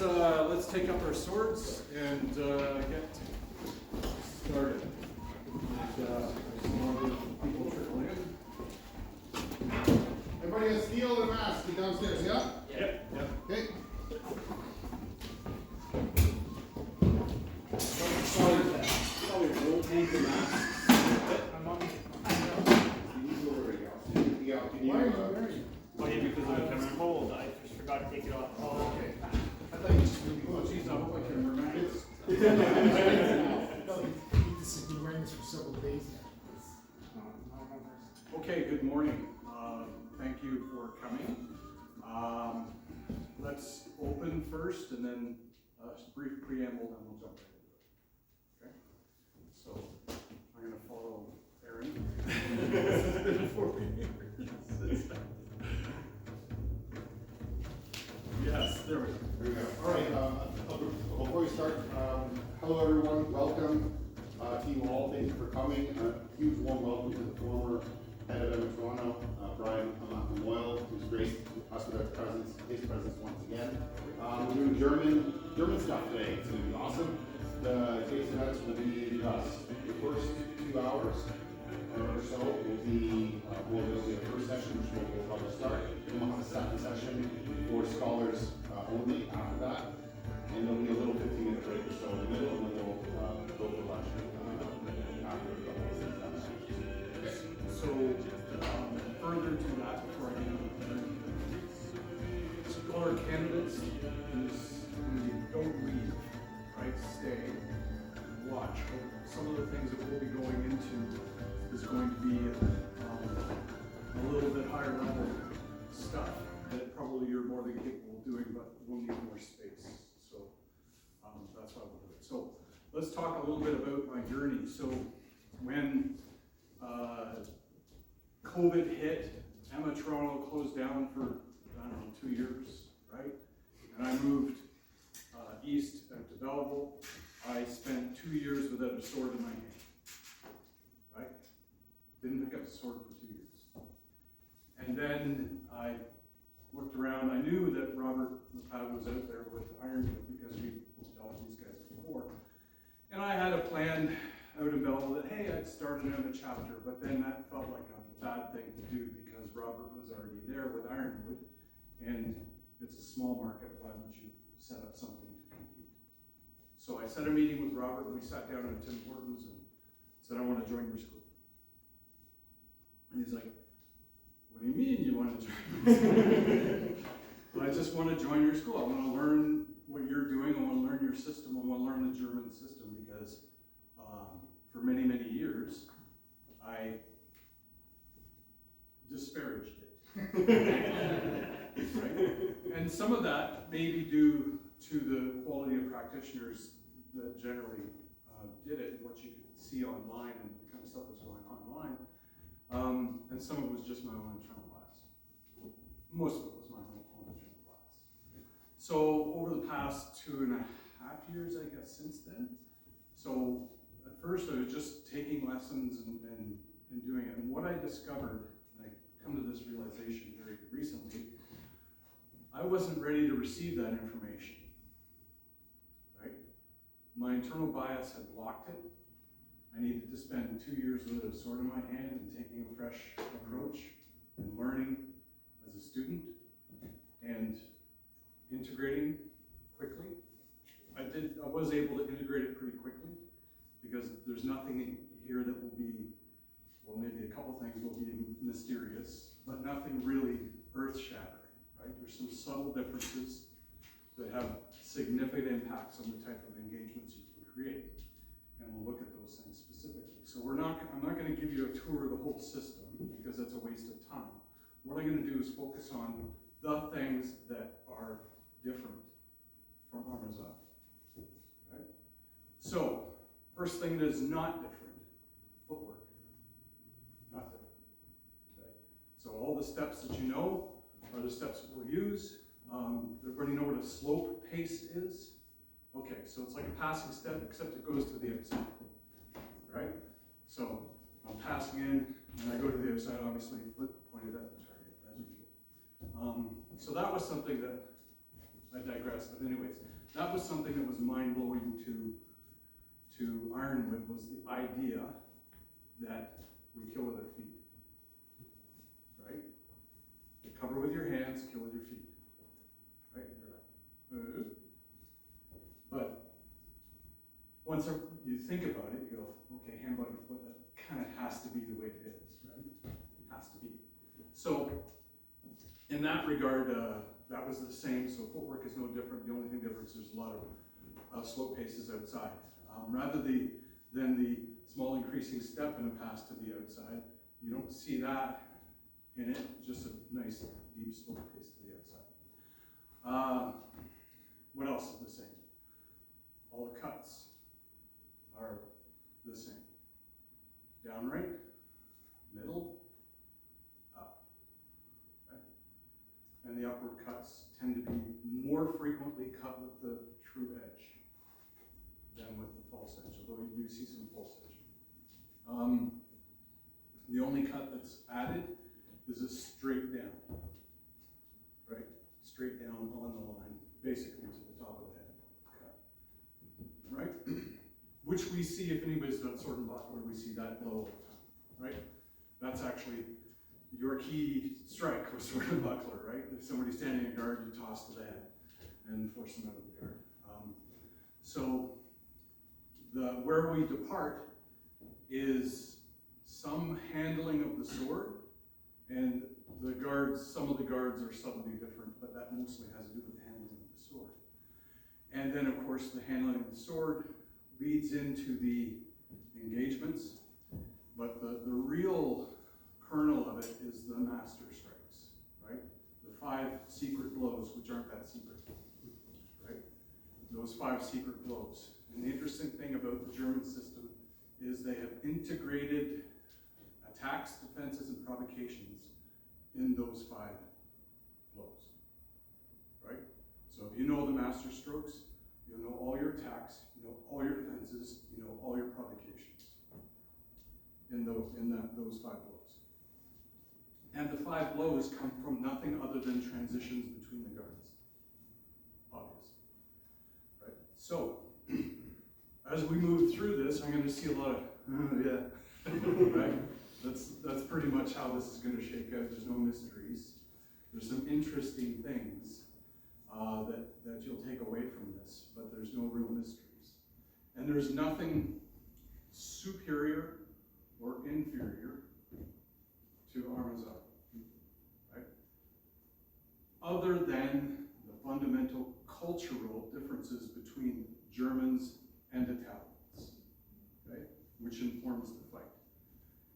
let's take up our swords and get started. Some other people trickle in. Everybody has steel and mask. Get downstairs, yeah? Yep. Okay. Probably roll tank the masks. Why are you wearing? Oh yeah, because it's cold. I just forgot to take it off. Oh, okay. I thought you just really Oh, geez, I hope I can remember. This has been wearing this for several days now. Okay, good morning. Thank you for coming. Let's open first and then a brief preamble, then we'll jump right into it. Okay? So I'm going to follow Aaron. Yes, there we go. There we go. All right, before we start, hello everyone, welcome to you all. Thank you for coming. A huge warm welcome to the former head of AEMMA Toronto, Brian McIlmoyle, who's graced us with his presence once again. We're doing German stuff today. It's going to be awesome. Today's events will be the first 2 hours or so will be a first session, which we'll probably start. Then we'll have a second session for scholars only after that. And there'll be a little 15-minute break or so in the middle, and then we'll go for lunch after the whole session. Okay. So, further to that, before I get into the scholar candidates is when you don't leave, right? Stay, watch. Some of the things that we'll be going into is going to be a little bit higher level stuff that probably you're more than capable of doing, but we'll need more space. So that's why we'll do it. So let's talk a little bit about my journey. So when COVID hit, AEMMA Toronto closed down for, I don't know, 2 years, right? And I moved east to Belleville. I spent 2 years without a sword in my hand, right? Didn't pick up a sword for 2 years. And then I looked around. I knew that Robert McLeod was out there with Ironwood because we dealt with these guys before. And I had a plan out in Belleville that, hey, I'd start an AEMMA chapter, but then that felt like a bad thing to do because Robert was already there with Ironwood, and it's a small market. Why would you set up something to compete? So I set a meeting with Robert, and we sat down at Tim Hortons and said, I want to join your school. And he's like, what do you mean you want to join my school? Well, I just want to join your school. I want to learn what you're doing. I want to learn your system. I want to learn the German system because for many, many years, I disparaged it. Right? And some of that may be due to the quality of practitioners that generally did it, and what you could see online and the kind of stuff that's going on online. And some of it was just my own internal bias. Most of it was my own internal bias. So over the past 2.5 years, I guess, since then, so at first I was just taking lessons and doing it. And what I discovered, and I come to this realization very recently, I wasn't ready to receive that information, right? My internal bias had blocked it. I needed to spend 2 years with a sword in my hand and taking a fresh approach and learning as a student and integrating quickly. I was able to integrate it pretty quickly because there's nothing here that will be, well, maybe a couple things will be mysterious, but nothing really earth-shattering, right? There's some subtle differences that have significant impacts on the type of engagements you can create. And we'll look at those things specifically. So I'm not going to give you a tour of the whole system because that's a waste of time. What I'm going to do is focus on the things that are different from Armazon. Okay? So, first thing that is not different, footwork. Not different. Okay? So all the steps that you know are the steps that we'll use. Everybody know what a slope pace is? Okay, so it's like a passing step, except it goes to the outside, right? So I'm passing in, and I go to the outside, obviously, foot pointed at the target, as usual. So that was something that I digress, but anyways, that was something that was mind-blowing to Ironwood, was the idea that we kill with our feet, right? Cover with your hands, kill with your feet, right? But once you think about it, you go, okay, hand, body, foot, that kind of has to be the way it is, right? It has to be. So, in that regard, that was the same, so footwork is no different. The only thing different is there's a lot of slope paces outside. Rather than the small increasing step in a pass to the outside, you don't see that in it, just a nice deep slope pace to the outside. What else is the same? All the cuts are the same. Downright, middle, up. Okay? And the upward cuts tend to be more frequently cut with the true edge than with the false edge, although you do see some false edge. The only cut that's added is a straight down, right? Straight down on the line, basically to the top of the head cut, right? Which we see, if anybody's done sword and buckler, we see that blow all the time, right? That's actually your key strike with sword and buckler, right? If somebody's standing in guard, you toss to the head and force them out of the guard. So where we depart is some handling of the sword, and the guards, some of the guards are subtly different, but that mostly has to do with the handling of the sword. And then, of course, the handling of the sword leads into the engagements, but the real kernel of it is the master strikes, right? The 5 secret blows, which aren't that secret, right? Those 5 secret blows. And the interesting thing about the German system is they have integrated attacks, defenses, and provocations in those 5 blows, right? So if you know the master strokes, you'll know all your attacks, you know all your defenses, you know all your provocations in those 5 blows. And the 5 blows come from nothing other than transitions between the guards. Obvious, right? So, as we move through this, I'm going to see a lot of, yeah, right? That's pretty much how this is going to shake out. There's no mysteries. There's some interesting things that you'll take away from this, but there's no real mysteries. And there's nothing superior or inferior to armoured, right? Other than the fundamental cultural differences between Germans and Italians, okay, which informs the fight.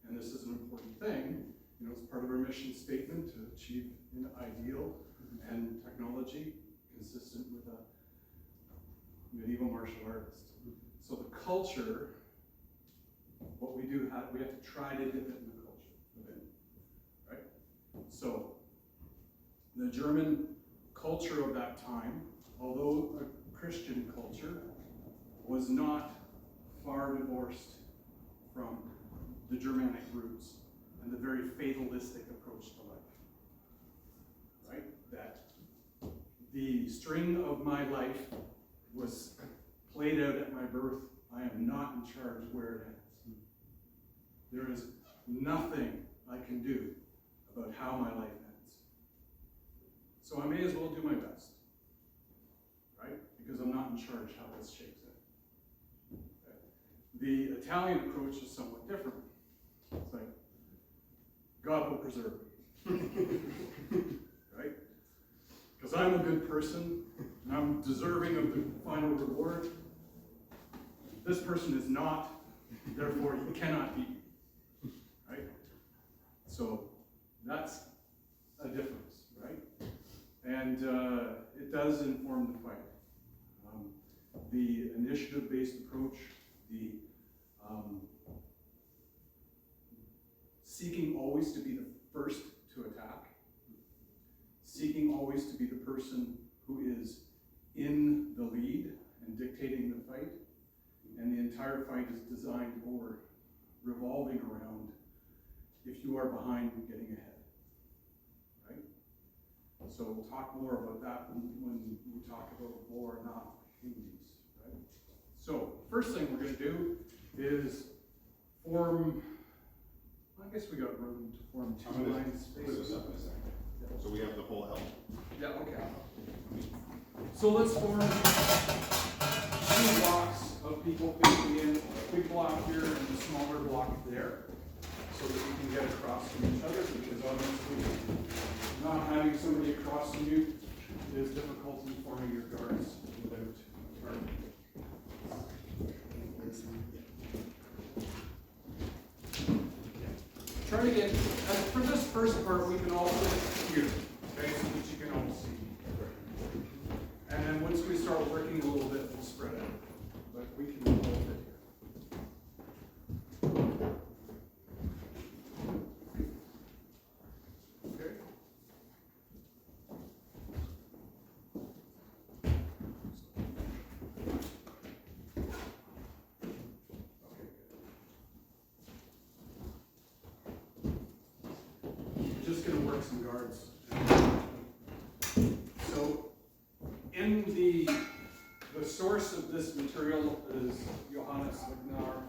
And this is an important thing. You know, it's part of our mission statement to achieve an ideal and technology consistent with a medieval martial artist. So the culture, what we do, we have to try to dip it in the culture a bit, right? So the German culture of that time, although a Christian culture, was not far divorced from the Germanic roots and the very fatalistic approach to life, right? That the string of my life was played out at my birth. I am not in charge where it ends. There is nothing I can do about how my life ends. So I may as well do my best, right? Because I'm not in charge how this shakes out. Okay. The Italian approach is somewhat different. It's like, God will preserve me, right? Because I'm a good person, and I'm deserving of the final reward. This person is not, therefore he cannot be, right? So that's a difference, right? And it does inform the fight. The initiative-based approach, the seeking always to be the first to attack, seeking always to be the person who is in the lead and dictating the fight, and the entire fight is designed or revolving around if you are behind, getting ahead, right? So we'll talk more about that when we talk about war, not Hades, right? So first thing we're going to do is form, I guess we got room to form two lines. Put this up in a second. Yeah. So we have the whole help. Yeah, okay. So let's form two blocks of people facing in, a big block here and a smaller block there, so that we can get across from each other, because obviously not having somebody across from you is difficult in forming your guards without a target. Try to get, for this first part, we can all sit here, okay, so that you can all see. And then once we start working a little bit, we'll spread out. But we can all fit here. Okay. We're just going to work some guards. So, in the source of this material is Johannes Lignar,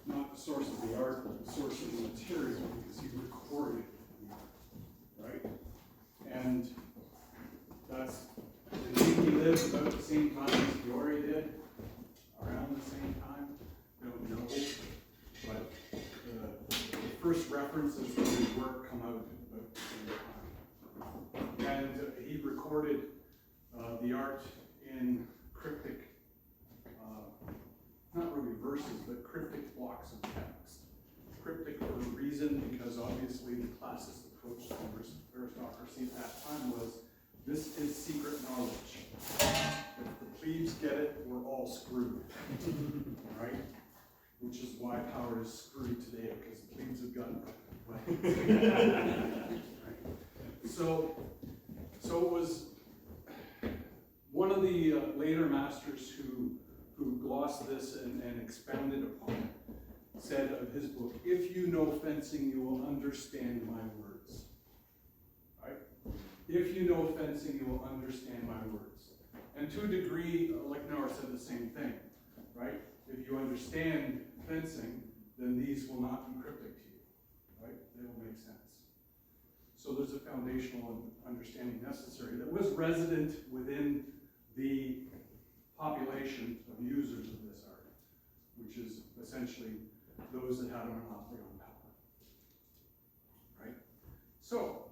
not the source of the art, but the source of the material, because he recorded the art, right? And that's, he lived about the same time as Fiore did, around the same time, don't know, but the first references to his work come out about the same time. And he recorded the art in cryptic, not really verses, but cryptic blocks of text. Cryptic for a reason, because obviously the classist approach to aristocracy at that time was, this is secret knowledge. If the plebes get it, we're all screwed, right? Which is why power is screwed today, because the plebes have gotten it. Right? So it was one of the later masters who glossed this and expounded upon it, said of his book, if you know fencing, you will understand my words. Right? If you know fencing, you will understand my words. And to a degree, Lignar said the same thing, right? If you understand fencing, then these will not be cryptic to you, right? They will make sense. So there's a foundational understanding necessary that was resident within the population of users of this art, which is essentially those that had a monopoly on power, right? So,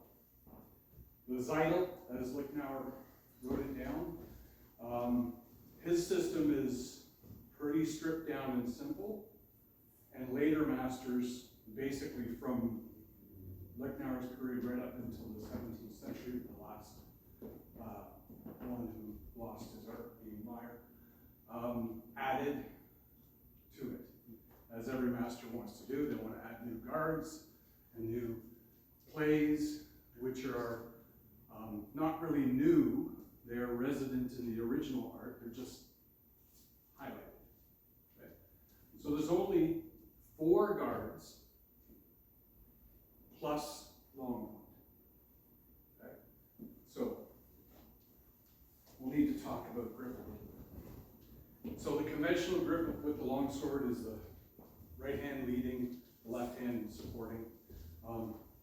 the Zeidel, as Lignar wrote it down, his system is pretty stripped down and simple, and later masters, basically from Lignar's period right up until the 17th century, the last one who lost his art, being Meyer, added to it. As every master wants to do, they want to add new guards and new plays, which are not really new. They are resident in the original art. They're just highlighted. Okay? So there's only 4 guards plus long. Okay? So we'll need to talk about grip. So the conventional grip with the long sword is the right hand leading, the left hand supporting,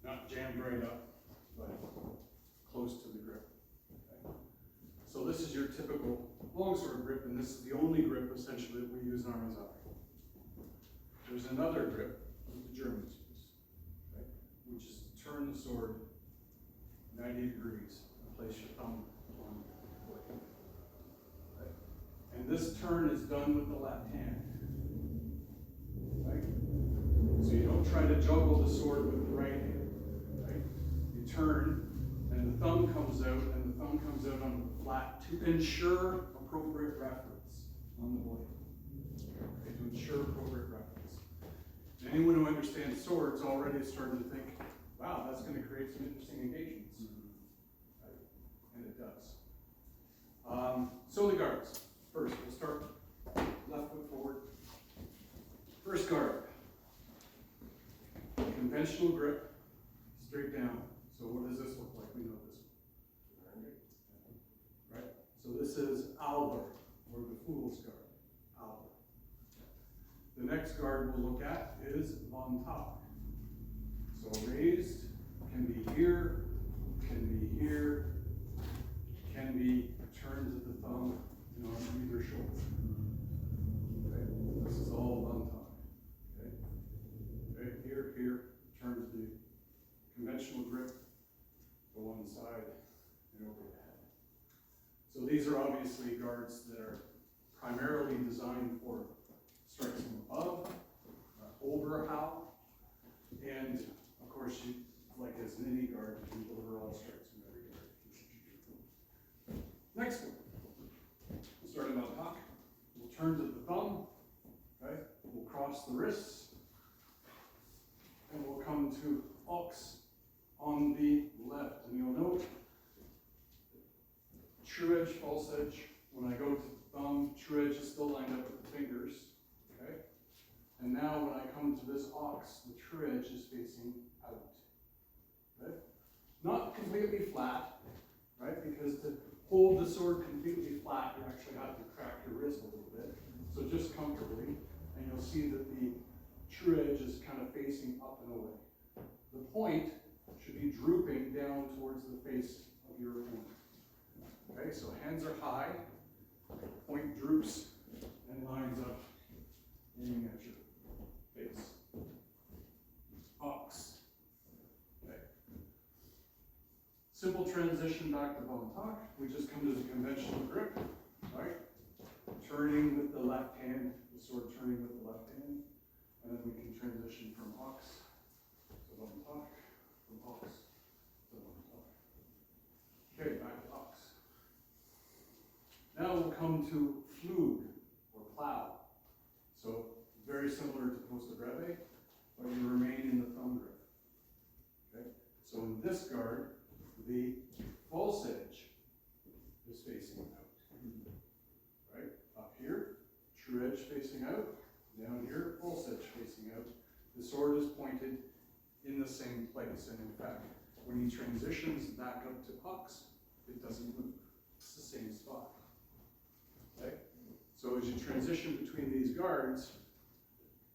not jammed right up, but close to the grip. Okay? So this is your typical longsword grip, and this is the only grip essentially that we use in Armazar. There's another grip that the Germans use, okay? Which is to turn the sword 90 degrees and place your thumb on the blade. Okay? And this turn is done with the left hand. Right? So you don't try to juggle the sword with the right hand. Right? You turn, and the thumb comes out, and the thumb comes out on the flat to ensure appropriate reference on the blade. Okay? To ensure appropriate reference. And anyone who understands swords already is starting to think, wow, that's going to create some interesting engagements. Right? And it does. So the guards. First, we'll start left foot forward. First guard. Conventional grip, straight down. So what does this look like? We know this. this is Albert, or the Fool's Guard, Albert. The next guard we'll look at is Von Top. So raised, can be here, can be here, can be turned to the thumb, on either shoulder. Okay, this is all Von Top. Okay, right here, here, turn to the conventional grip to one side and over the head. So these are obviously guards that are primarily designed for strikes from above, over how, and of course, you, like as in any guard, you can deliver all strikes from every guard. Next one, we'll start in on top. We'll turn to the thumb, okay? We'll cross the wrists, and we'll come to ox on the left. And you'll note, true edge, false edge. When I go to the thumb, true edge is still lined up with the fingers, okay? And now when I come to this ox, the true edge is facing out, okay? Not completely flat, right? Because to hold the sword completely flat, you actually have to crack your wrist a little bit. So just comfortably, and you'll see that the true edge is kind of facing up and away. The point should be drooping down towards the face of your opponent. Okay, so hands are high, point droops and lines up, aiming at your face. Ox. Okay. Simple transition back to Von Tak. We just come to the conventional grip, right? Turning with the left hand, the sword turning with the left hand, and then we can transition from ox to Von Tak, from ox to Von Tak. Okay, back to ox. Now we'll come to flug, or plow. So very similar to posta breve, but you remain in the thumb grip. Okay? So in this guard, the false edge is facing out. Right? Up here, true edge facing out. Down here, false edge facing out. The sword is pointed in the same place, and in fact, when he transitions back up to ox, it doesn't move. It's the same spot. Okay? So as you transition between these guards,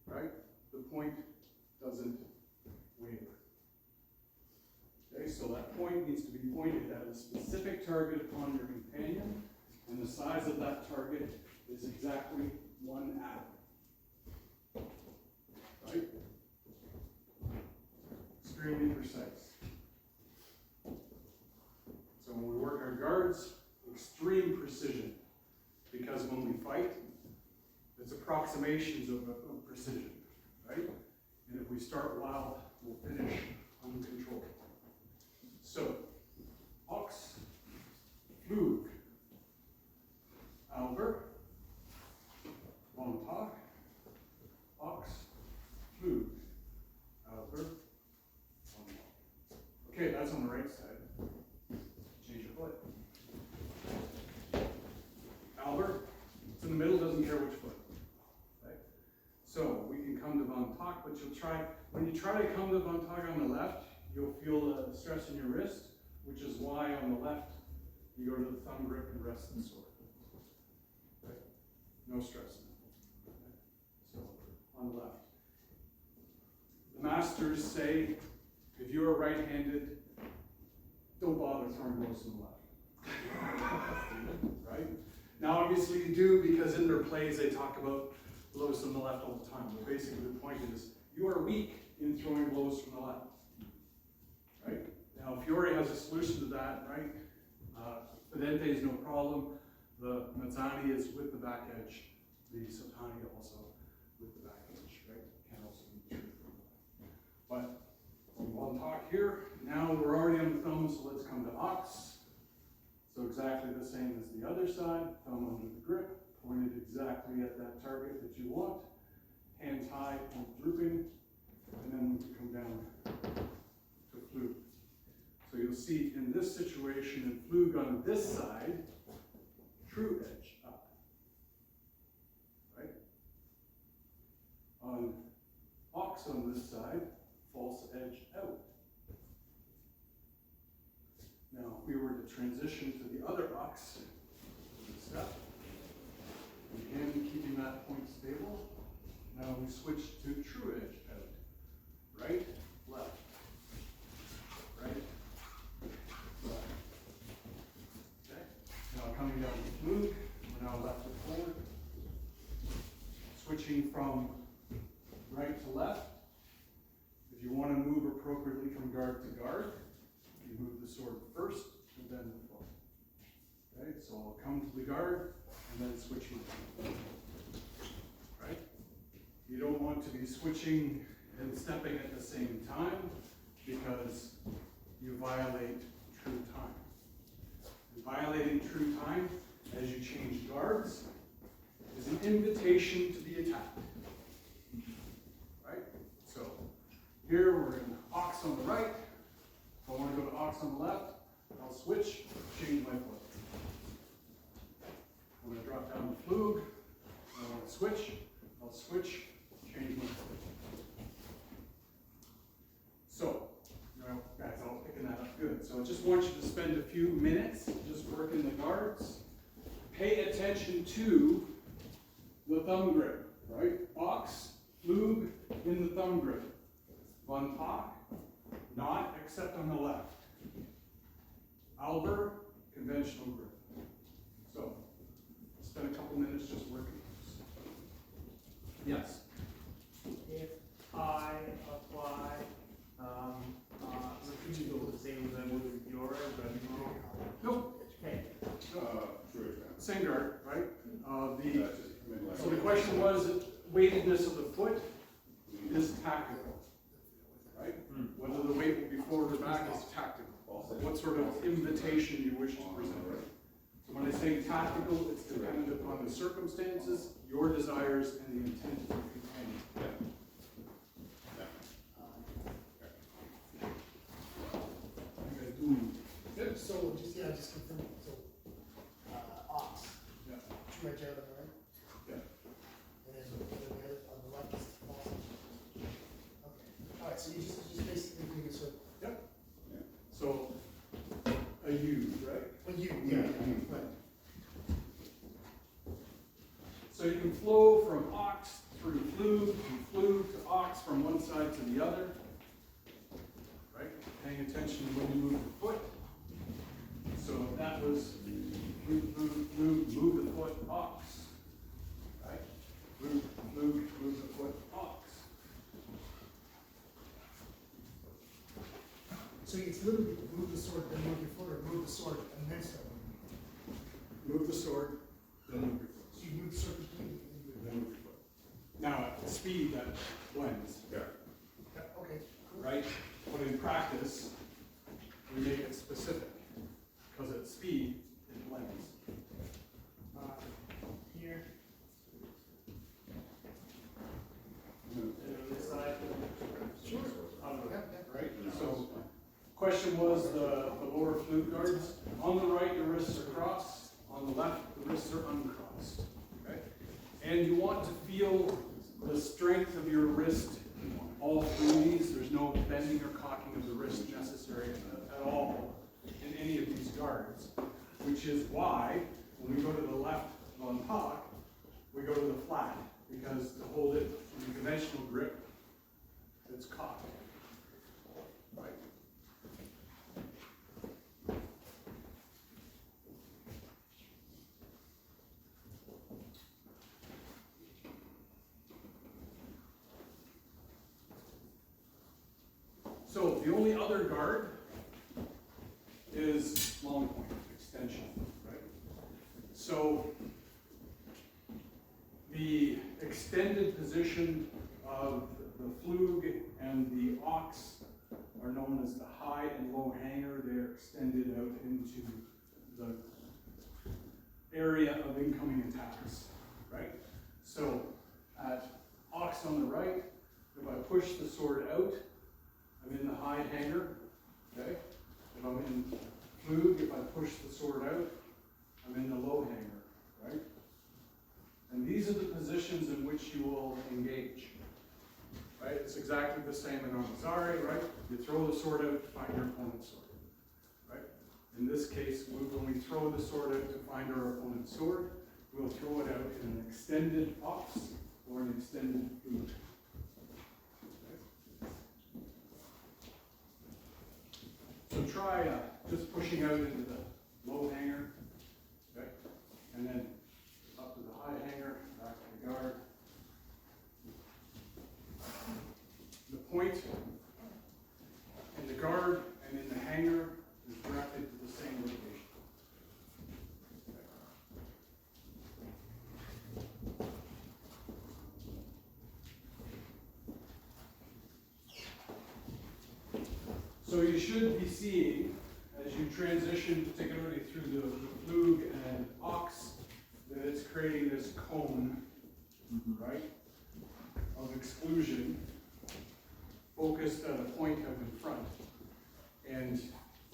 right, the point doesn't waver. Okay, so that point needs to be pointed at a specific target upon your companion, and the size of that target is exactly 1 atom. Right? Extremely precise. So when we work our guards, extreme precision. Because when we fight, it's approximations of precision, right? And if we start wild, we'll finish uncontrolled. So, ox, flug, Albert, Von Tak, ox, flug, Albert, Von Tak. Okay, that's on the right side. Change your foot. Albert, it's in the middle, doesn't care which foot. Okay? So we can come to Von Tak, but you'll try, when you try to come to Von Tak on the left, you'll feel a stress in your wrist, which is why on the left, you go to the thumb grip and rest the sword. Okay? No stress. Okay? So, on the left. The masters say, if you are right-handed, don't bother throwing blows to the left. Right? Now, obviously you do, because in their plays they talk about blows from the left all the time. But basically the point is, you are weak in throwing blows from the left. Right? Now, Fiore has a solution to that, right? Fidente is no problem. The Mazzani is with the back edge. The Sotani also with the back edge, right? Can also be true. But we'll talk here. Now we're already on the thumb, so let's come to ox. So exactly the same as the other side. Thumb under the grip, pointed exactly at that target that you want. Hands high and drooping, and then we can come down to flug. So you'll see in this situation, in flug on this side, true edge up. Right? On ox on this side, false edge out. Now, if we were to transition to the other ox, step. Again, keeping that point stable. Now we switch to true edge out. Right, left. Right, left. Okay, now coming down to fluke, we're now left to forward. Switching from right to left. If you want to move appropriately from guard to guard, you move the sword first and then the foot. Okay, so I'll come to the guard and then switch my foot. Right? You don't want to be switching and stepping at the same time because you violate true time. And violating true time as you change guards is an invitation to be attacked. Right? So here we're in ox on the right. If I want to go to ox on the left, I'll switch, change my foot. I'm going to drop down the flug. I want to switch, I'll switch, change my foot. So, guys, all picking that up good. So I just want you to spend a few minutes just working the guards. Pay attention to the thumb grip, right? Ox, flug, in the thumb grip. Von Pak, not except on the left. Alber, conventional grip. So, spend a couple minutes just working. Yes? If I apply, repeatable the same as I would with Fiore, but I'm wrong. Nope. Okay. True edge out. Same guard, right? That's just mid-left. So the question was, weightedness of the foot is tactical, right? Whether the weight will be forward or back is tactical. What sort of invitation you wish to present. So when I say tactical, it's dependent upon the circumstances, your desires, and the intent of your companion. How you guys doing? Good, so just confirm, so, ox, Yeah. true edge out on the right, Yeah. and then the other on the left is false. Okay, alright, so you just basically doing it so, Yep. So, a U, right? when you, right. So you can flow from ox through flug, from flug to ox from one side to the other. Right? Paying attention to when you move the foot. So that was move the foot, ox. Right? Move the foot, ox. So it's literally move the sword, then move your foot, or move the sword and then start moving. Move the sword, then move your foot. So you move the sword completely, Then move your foot. Now at speed that blends. Yeah. okay, cool. Right? But in practice, we make it specific, because at speed, it blends. Here. And on this side. Sure. Unarmed. Right? So, question was the lower flute guards. On the right, the wrists are crossed. On the left, the wrists are uncrossed. Okay? And you want to feel the strength of your wrist all through these. There's no bending or cocking of the wrist necessary at all in any of these guards, which is why when we go to the left on Pak, we go to the flat, because to hold it in the conventional grip, it's cocked. Right? So the only other guard is long point extension, right? So the extended position of the flug and the ox are known as the high and low hanger. They're extended out into the area of incoming attacks, right? So at ox on the right, if I push the sword out, I'm in the high hanger, okay? If I'm in flug, if I push the sword out, I'm in the low hanger, right? And these are the positions in which you will engage, right? It's exactly the same in Armoured, right? You throw the sword out to find your opponent's sword, right? In this case, when we throw the sword out to find our opponent's sword, we'll throw it out in an extended ox or an extended boot. So try just pushing out into the low hanger, okay? And then up to the high hanger, back to the guard. The point in the guard and in the hanger is directed to the same location. So you should be seeing, as you transition, particularly through the flug and ox, that it's creating this cone, right, of exclusion, focused at a point up in front, and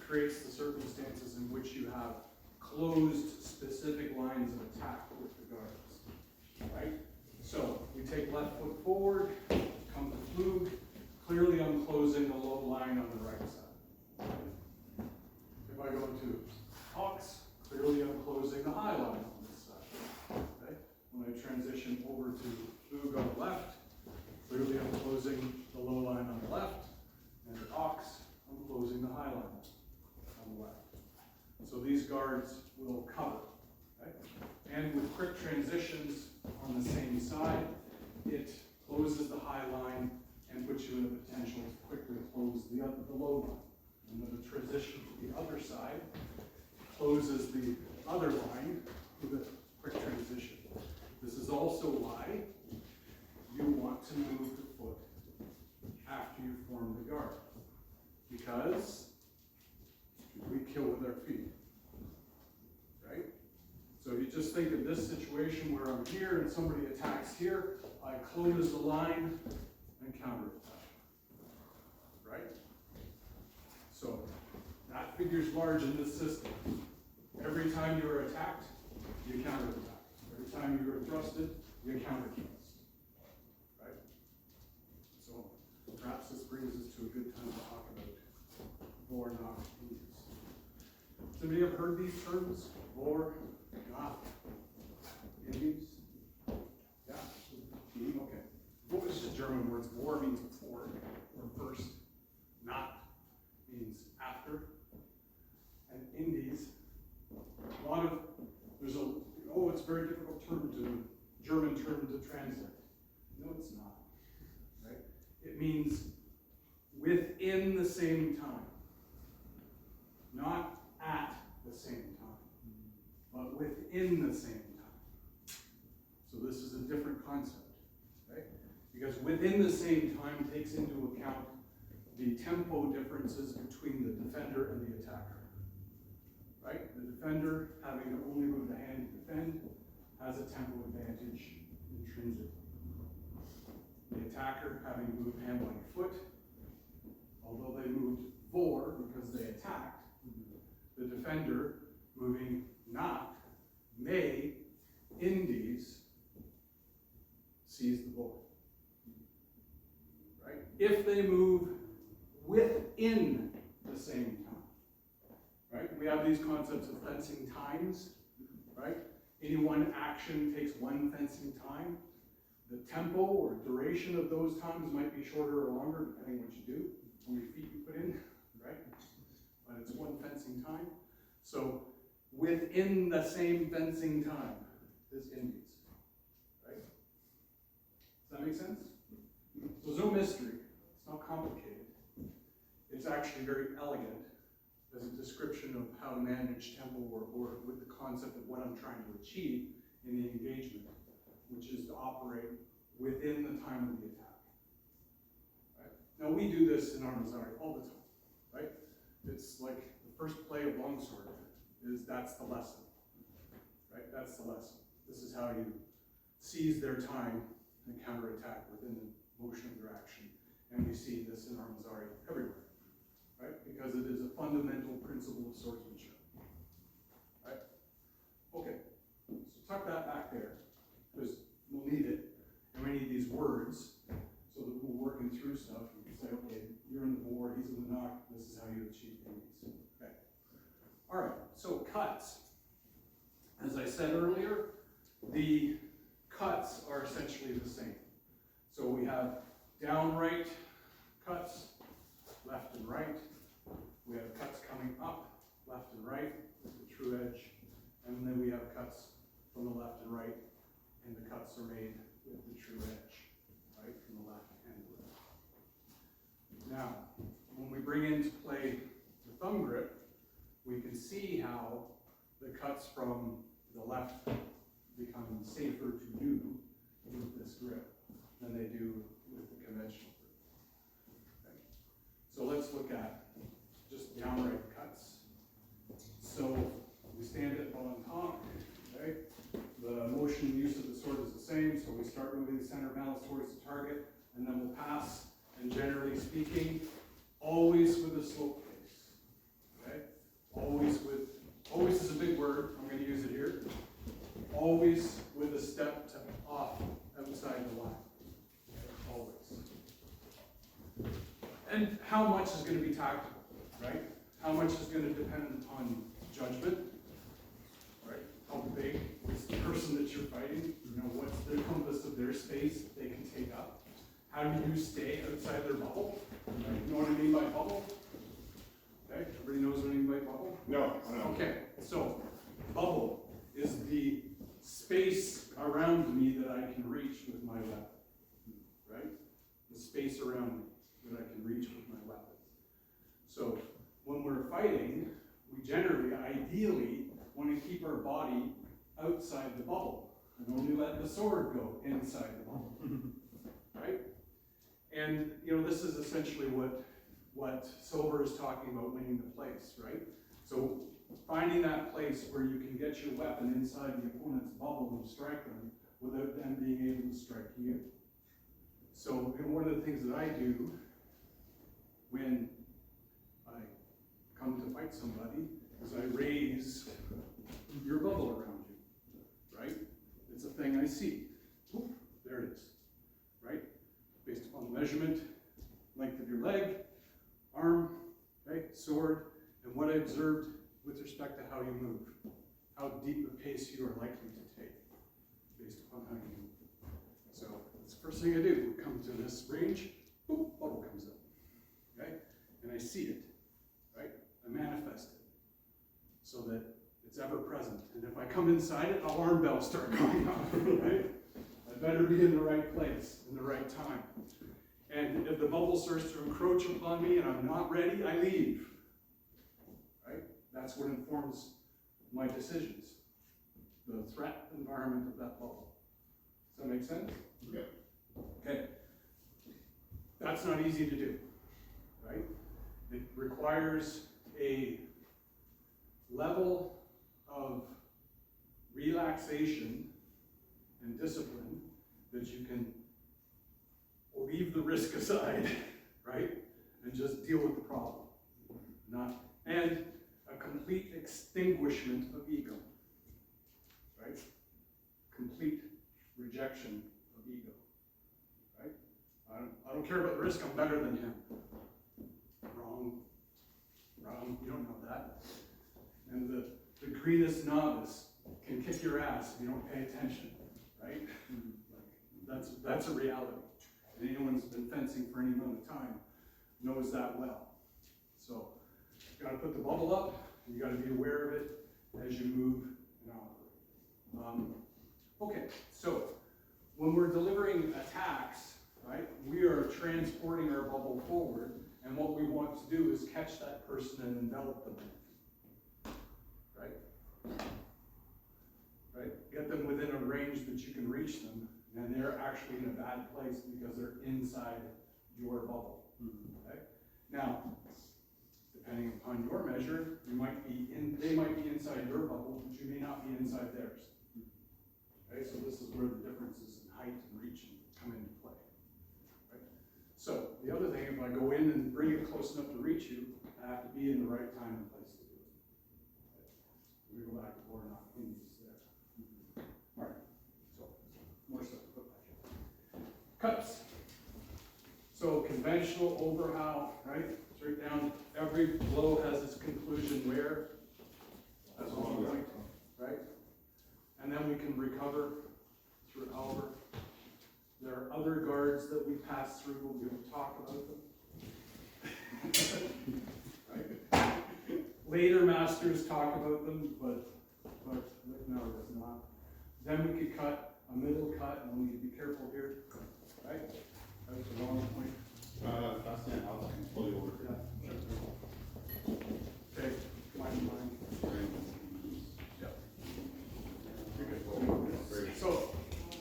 creates the circumstances in which you have closed specific lines of attack with the guards, right? So we take left foot forward, come to flug, clearly I'm closing the low line on the right side. If I go to ox, clearly I'm closing the high line on this side. Okay? When I transition over to flug on the left, clearly I'm closing the low line on the left, and at ox, I'm closing the high line on the left. So these guards will cover. Okay? And with quick transitions on the same side, it closes the high line and puts you in a potential to quickly close the low line. And then the transition to the other side closes the other line with a quick transition. This is also why you want to move the foot after you form the guard. Because we kill with our feet, right? So you just think of this situation where I'm here and somebody attacks here, I close the line and counterattack, right? So that figure's large in this system. Every time you are attacked, you counterattack. Every time you are thrusted, you counterthrust, right? So perhaps this brings us to a good time to talk about vor, knock, Indies. Has anybody ever heard these terms? Vor, knock, Indies? Yeah? Okay. What was the German words? Vor means before or first. Knock means after. And Indies, it's a very difficult German term to translate. No, it's not, right? It means within the same time. Not at the same time, but within the same time. So this is a different concept, right? Because within the same time takes into account the tempo differences between the defender and the attacker, right? The defender, having to only move the hand to defend, has a tempo advantage intrinsically. The attacker, having to move hand, body, foot, although they moved vor because they attacked, the defender, moving knock, may, Indies, seize the board. Right? If they move within the same time. Right? We have these concepts of fencing times. Right? Any one action takes one fencing time. The tempo or duration of those times might be shorter or longer, depending what you do, how many feet you put in, right? But it's one fencing time. So within the same fencing time is Indies, right? Does that make sense? So there's no mystery. It's not complicated. It's actually very elegant as a description of how to manage tempo or with the concept of what I'm trying to achieve in the engagement, which is to operate within the time of the attack. Right? Now we do this in Armoured all the time, right? It's like the first play of longsword that's the lesson, right? That's the lesson. This is how you seize their time and counterattack within the motion of their action. And we see this in Armoured everywhere, right? Because it is a fundamental principle of swordsmanship, right? Okay, so tuck that back there, because we'll need it, and we need these words, so that we're working through stuff. We can say, okay, you're in the vor, he's in the knock, this is how you achieve things. Okay. All right, so cuts. As I said earlier, the cuts are essentially the same. So we have downright cuts, left and right. We have cuts coming up, left and right, with the true edge. And then we have cuts from the left and right, and the cuts are made with the true edge, right, from the left and the right. Now, when we bring into play the thumb grip, we can see how the cuts from the left become safer to do with this grip than they do with the conventional grip. Okay. So let's look at just downright cuts. So we stand it on top, okay? The motion use of the sword is the same, so we start moving the center of balance towards the target, and then we'll pass, and generally speaking, always with a slope pace, okay? Always is a big word, I'm going to use it here. Always with a step to off outside the line, okay? Always. And how much is going to be tactical, right? How much is going to depend on judgment, right? How big is the person that you're fighting? You know, what's the compass of their space that they can take up? How do you stay outside their bubble? Right? You know what I mean by bubble? Okay, everybody knows what I mean by bubble? No, I don't. Okay, so bubble is the space around me that I can reach with my weapon, right? The space around me that I can reach with my weapon. So when we're fighting, we generally, ideally, want to keep our body outside the bubble and only let the sword go inside the bubble, right? And, you know, this is essentially what Silver is talking about, winning the place, right? So finding that place where you can get your weapon inside the opponent's bubble and strike them without them being able to strike you. So one of the things that I do when I come to fight somebody is I raise your bubble around you, right? It's a thing I see. Oop, there it is, right? Based upon the measurement, length of your leg, arm, okay, sword, and what I observed with respect to how you move, how deep a pace you are likely to take, based upon how you move. So that's the first thing I do. We come to this range, boop, bubble comes up, okay, and I see it, right? I manifest it so that it's ever present. And if I come inside it, alarm bells start going off, right? I better be in the right place, in the right time. And if the bubble starts to encroach upon me and I'm not ready, I leave, right? That's what informs my decisions, the threat environment of that bubble. Does that make sense? Yeah. Okay. That's not easy to do, right? It requires a level of relaxation and discipline that you can leave the risk aside, right? And just deal with the problem. And a complete extinguishment of ego, right? Complete rejection of ego, right? I don't care about the risk, I'm better than him. Wrong, you don't know that. And the greenest novice can kick your ass if you don't pay attention, right? Like, that's a reality. And anyone who's been fencing for any amount of time knows that well. So you gotta put the bubble up, and you gotta be aware of it as you move and operate. Okay, so when we're delivering attacks, right, we are transporting our bubble forward, and what we want to do is catch that person and envelop them, right? Right? Get them within a range that you can reach them, and they're actually in a bad place because they're inside your bubble. Okay? Now, depending upon your measure, they might be inside your bubble, but you may not be inside theirs. Okay? So this is where the differences in height and reach come into play. Right? So the other thing, if I go in and bring it close enough to reach you, I have to be in the right time and place to do it. Okay? We go back to war not queens there. All right. So more stuff to put back in. Cuts. So conventional overhowl, right? Straight down. Every blow has its conclusion where? then we can recover through Albert. There are other guards that we pass through, we don't talk about them. Right? Later masters talk about them, but no, it does not. Then we could cut a middle cut, and we need to be careful here, right? That's the wrong point. Bastian, I'll pull you over. Yeah. Okay, mine. Yep. You're good. Great. So,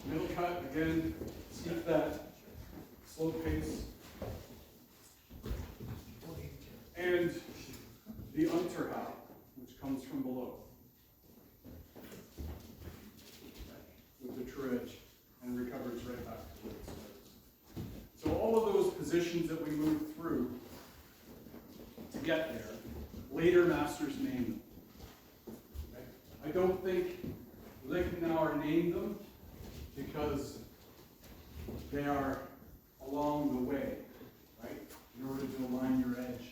middle cut, again, keep that slow pace. And the unterhau, which comes from below. With the true edge, and recovers right back to where it starts. So all of those positions that we move through to get there, later masters name them. Okay? I don't think Lichtenauer named them because they are along the way, right? In order to align your edge,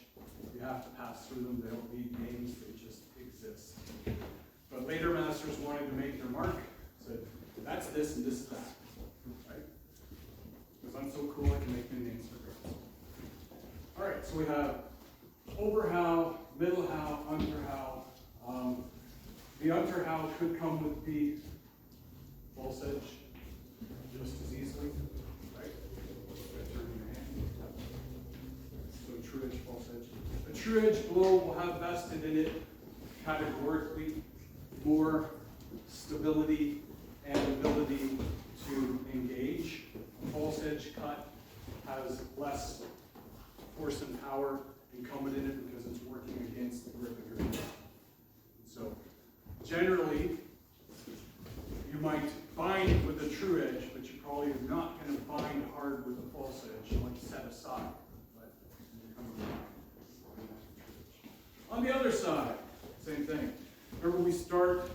you have to pass through them. They don't need names, they just exist. But later masters wanted to make their mark, said, that's this and this is that, right? Because I'm so cool, I can make new names for girls. All right, so we have Oberhau, Mittelhau, Unterhau. The Unterhau could come with the false edge just as easily, right? Turn your hand. So true edge, false edge. A true edge blow will have vested in it categorically more stability and ability to engage. A false edge cut has less force and power incumbent in it because it's working against the grip of your hand. So generally, you might bind with a true edge, but you probably are not going to bind hard with a false edge. You might set aside. But on the other side, same thing. Remember, we start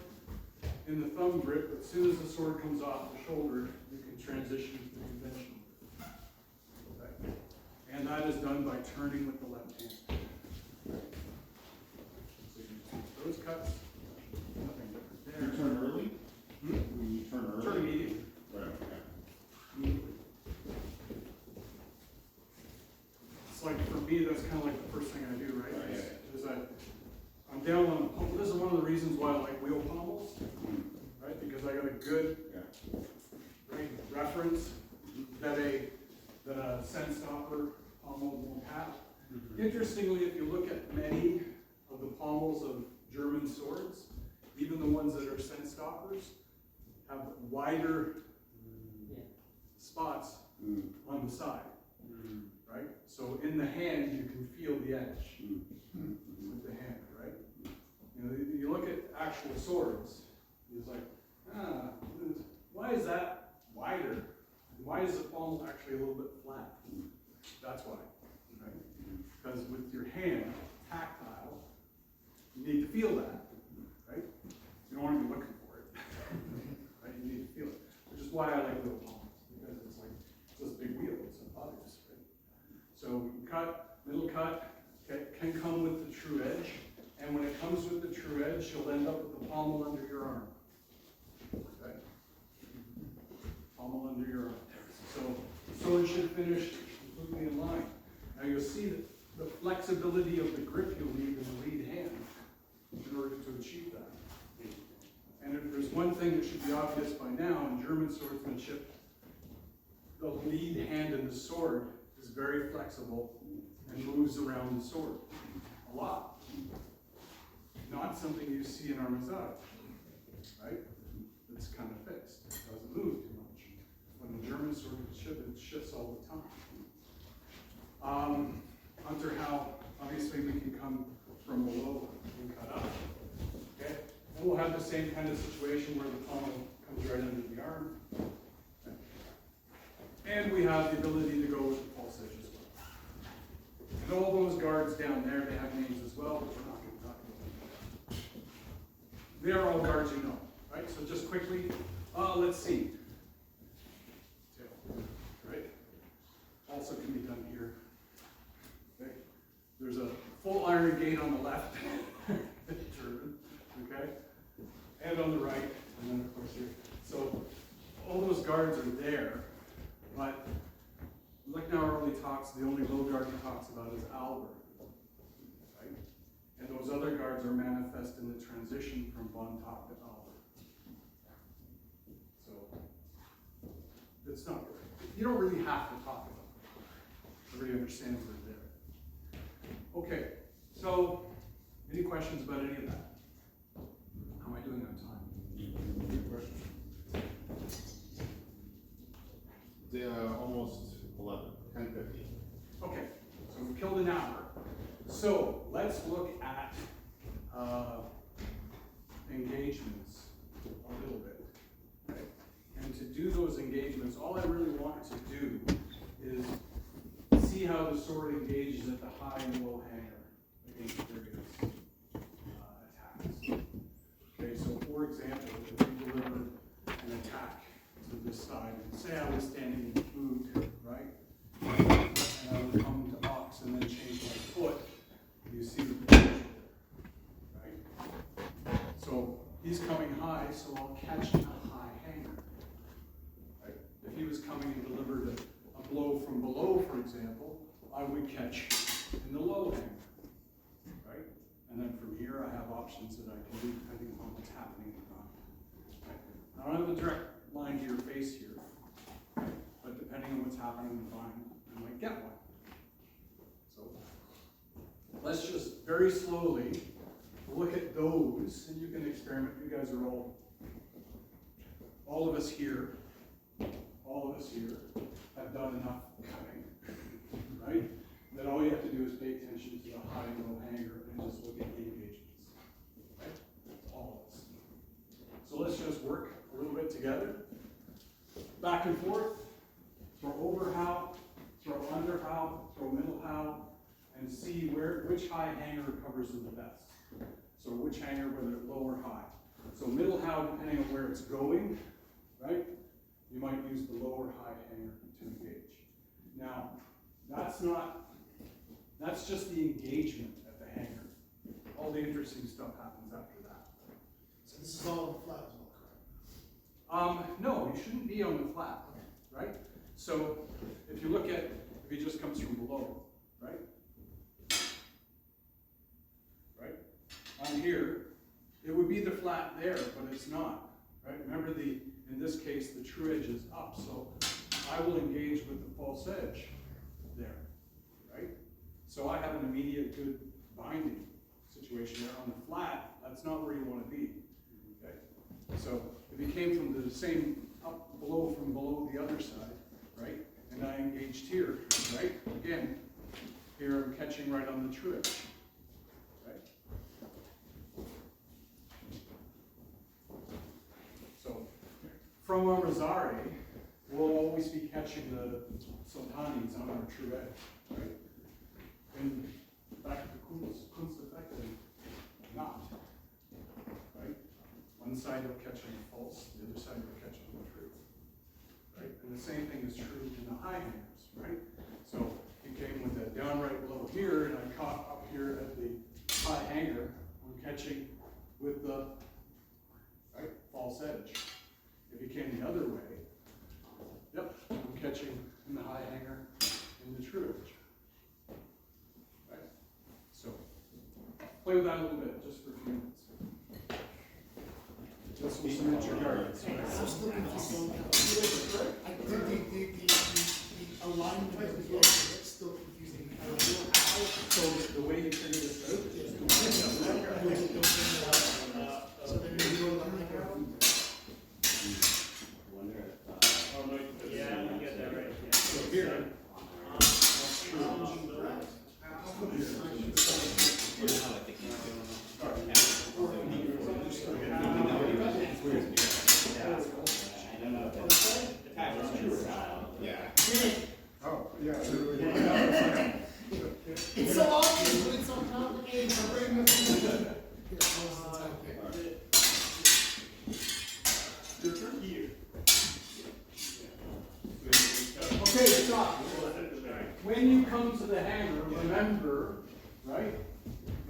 in the thumb grip, but as soon as the sword comes off the shoulder, you can transition to the conventional. Okay. And that is done by turning with the left hand. So you take those cuts, nothing different there. You turn early? You turn early? Turn immediately. Right, okay. Immediately. It's like, for me, that's kind of like the first thing I do, right? Right, Is I'm down on the pommel. This is one of the reasons why I like wheel pommels, right? Because I got a good right, reference that a scent stopper pommel won't have. Interestingly, if you look at many of the pommels of German swords, even the ones that are scent stoppers, have wider spots on the side, right? So in the hand, you can feel the edge with the hand, right? You know, you look at actual swords, it's like, why is that wider? Why is the pommel actually a little bit flat? That's why, right? Because with your hand, tactile, you need to feel that, right? You don't want to be looking for it, right? You need to feel it, which is why I like wheel pommels, because it's like, it's this big wheel, it's obvious, right? So cut, middle cut, can come with the true edge, and when it comes with the true edge, you'll end up with the pommel under your arm. Okay? Pommel under your arm. So the sword should finish completely in line. Now you'll see that the flexibility of the grip you'll need in the lead hand in order to achieve that. And if there's one thing that should be obvious by now in German swordsmanship, the lead hand in the sword is very flexible and moves around the sword a lot. Not something you see in armoured, right? It's kind of fixed. It doesn't move too much. When the German sword it shifts all the time. Unterhau, obviously we can come from below and cut up. Okay? And we'll have the same kind of situation where the pommel comes right under the arm. Okay? And we have the ability to go with the false edge as well. And all those guards down there, they have names as well, but we're not going to talk about them. They are all guards you know, right? So just quickly, let's see. Tail, right? Also can be done here. Okay? There's a full iron gate on the left, German, okay? And on the right, and then of course here. So all those guards are there, but like now our only talks, the only low guard he talks about is Albert, right? And those other guards are manifest in the transition from von Top to Albert. So it's not, you don't really have to talk about it. Everybody understands we're there. Okay, so any questions about any of that? How am I doing on time? Good question. Almost 11, 10:50. Okay, so we've killed an hour. So let's look at engagements a little bit. Okay? And to do those engagements, all I really want to do is see how the sword engages at the high and low hanger against various attacks. Okay, so for example, if we delivered an attack to this side, and say I was standing in food, right? And I would come to ox and then change my foot, you see the potential there, right? So he's coming high, so I'll catch a high hanger, right? If he was coming and delivered a blow from below, for example, I would catch in the low hanger, right? And then from here, I have options that I can do depending on what's happening in the right? I don't have a direct line to your face here, right? But depending on what's happening in the vine, I might get one. So let's just very slowly look at those, and you can experiment. You guys are all of us here have done enough cutting, right? Then all you have to do is pay attention to the high and low hanger and just look at the engagements, right? That's all of us. So let's just work a little bit together. Back and forth, throw over how, throw under how, throw middle how, and see which high hanger covers them the best. So which hanger, whether low or high. So middle how, depending on where it's going, right? You might use the low or high hanger to engage. Now, that's just the engagement at the hanger. All the interesting stuff happens after that. So this is all on the flat as well, correct? No, you shouldn't be on the flat, right? So if you look at, if he just comes from below, right? Right? On here, it would be the flat there, but it's not, right? Remember in this case, the true edge is up, so I will engage with the false edge there, right? So I have an immediate good binding situation there. On the flat, that's not where you want to be, okay? So if you came from the same up below from below the other side, right? And I engaged here, right? Again, here I'm catching right on the true edge, right? So from our Rosari, we'll always be catching the sultanis on our true edge, right? And back to Kunst effect, not, right? One side will catch on the false, the other side will catch on the true, right? And the same thing is true in the high hangers, right? So he came with a downright blow here, and I caught up here at the high hanger. I'm catching with the right false edge. If he came the other way, yep, I'm catching in the high hanger in the true edge. Right? So play with that a little bit, just for a few minutes. Just will cement your guards. Right? I'm still confused. The alignment of the yoke is still confusing. So the way you figure this out is So then you go to the hanger. Oh, no, yeah, you get that right. Yeah. so here. Yeah. Oh, yeah. It's so obvious, but it's so complicated. Your turn. Here. Okay, stop. When you come to the hanger, remember, right?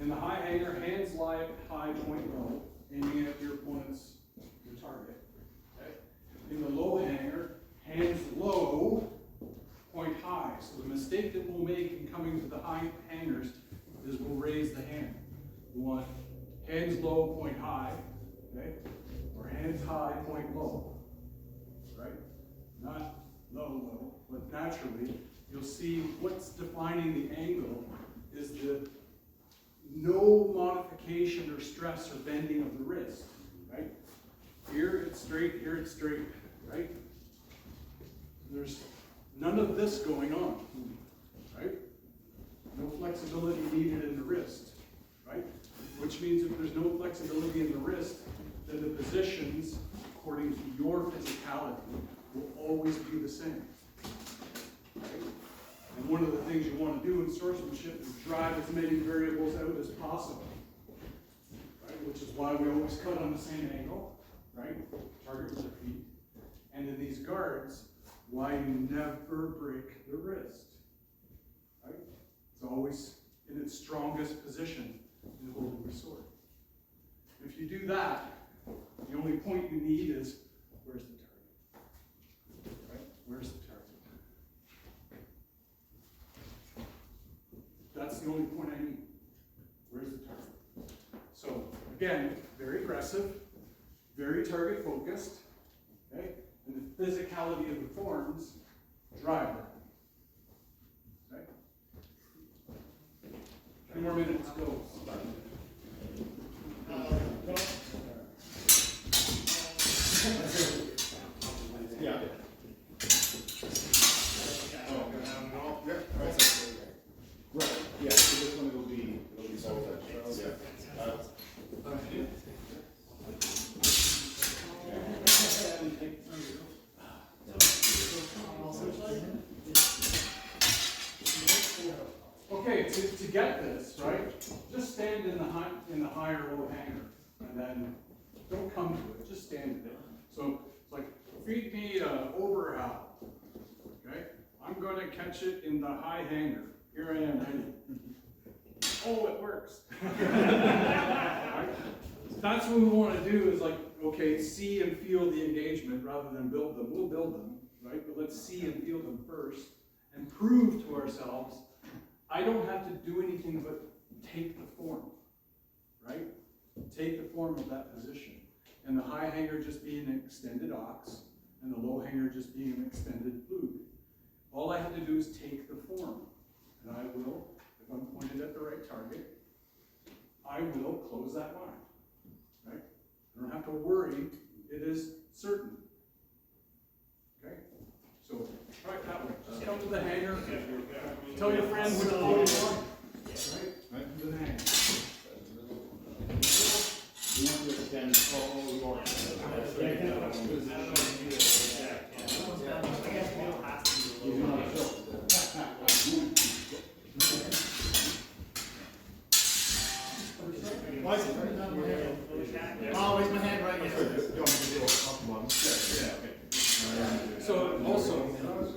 In the high hanger, hands lie high, point low, aiming at your opponent's, your the target. Okay? In the low hanger, hands low, point high. So the mistake that we'll make in coming to the high hangers is we'll raise the hand. We want hands low, point high, okay? Or hands high, point low, right? Not low, but naturally, you'll see what's defining the angle is the no modification or stress or bending of the wrist, right? Here it's straight, right? There's none of this going on, right? No flexibility needed in the wrist, right? Which means if there's no flexibility in the wrist, then the positions, according to your physicality, will always be the same, right? And one of the things you want to do in swordsmanship is drive as many variables out as possible, right? Which is why we always cut on the same angle, right? Target with the feet. And in these guards, why you never break the wrist, right? It's always in its strongest position in holding the sword. If you do that, the only point you need is, where's the target, right? Where's the target? That's the only point I need. Where's the target? So, again, very aggressive, very target focused, okay? And the physicality of the forms drive that. Okay? 2 more minutes, go. Yeah. Right, yeah, so this one will be soft touch. Yeah. Okay, to get this, right, just stand in the higher low hanger, and then don't come to it, just stand there. So it's like, feed me overhowl, okay? I'm going to catch it in the high hanger. Here I am, ready. Oh, it works. Right? That's what we want to do is like, okay, see and feel the engagement rather than build them. We'll build them, right? But let's see and feel them first and prove to ourselves, I don't have to do anything but take the form, right? Take the form of that position. And the high hanger just being an extended ox, and the low hanger just being an extended flute. All I have to do is take the form. And I will, if I'm pointed at the right target, I will close that line, right? I don't have to worry, it is certain. Okay? So, try it that way. Just come to the hanger, tell your friend which way you want, right? To the hanger. We want to extend all your. Why is it right down my hand? Oh, raise my hand right here. So also,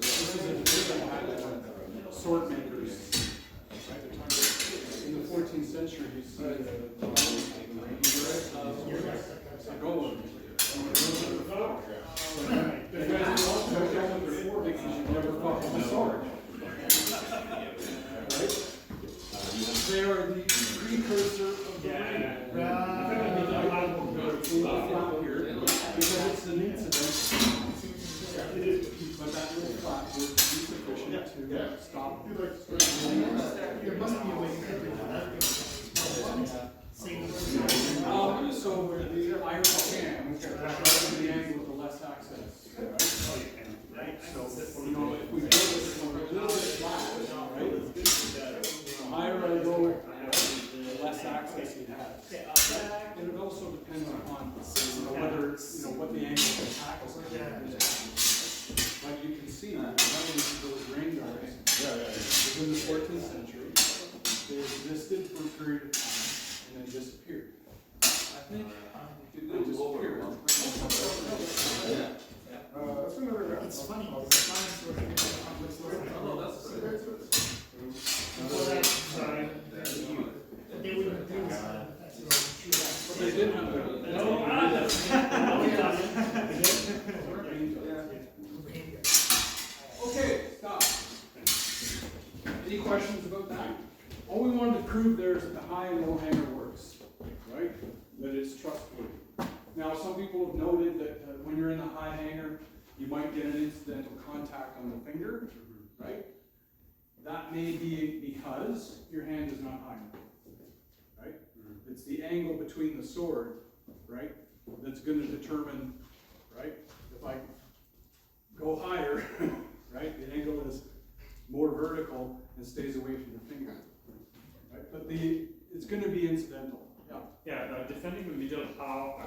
this is a different sword makers. Right? In the 14th century, you see the gold. The guys also don't know what they're for because you've never fought with a sword. Right? They are the precursor of the ring. Because it's an incident. But that little flap would be sufficient to stop. There must be a way to do that. So the iron can, the angle with the less access. Right? So, you know, if we go with a little bit flat, right? The higher I go, the less access you have. And it also depends upon whether, what the angle of attack is. Like you can see, those rain guards within the 14th century, they existed for a period of time and then disappeared. I think they disappeared. That's another round. It's funny, the science sort of they wouldn't do this. But they did have No, is trustworthy. Now, some people have noted that when you're in the high hanger, you might get an incidental contact on the finger, right? That may be because your hand is not high enough, right? It's the angle between the sword, right, that's going to determine, right, if I go higher, right, the angle is more vertical and stays away from the finger, right? But it's going to be incidental, yeah. Yeah, defending the middle half I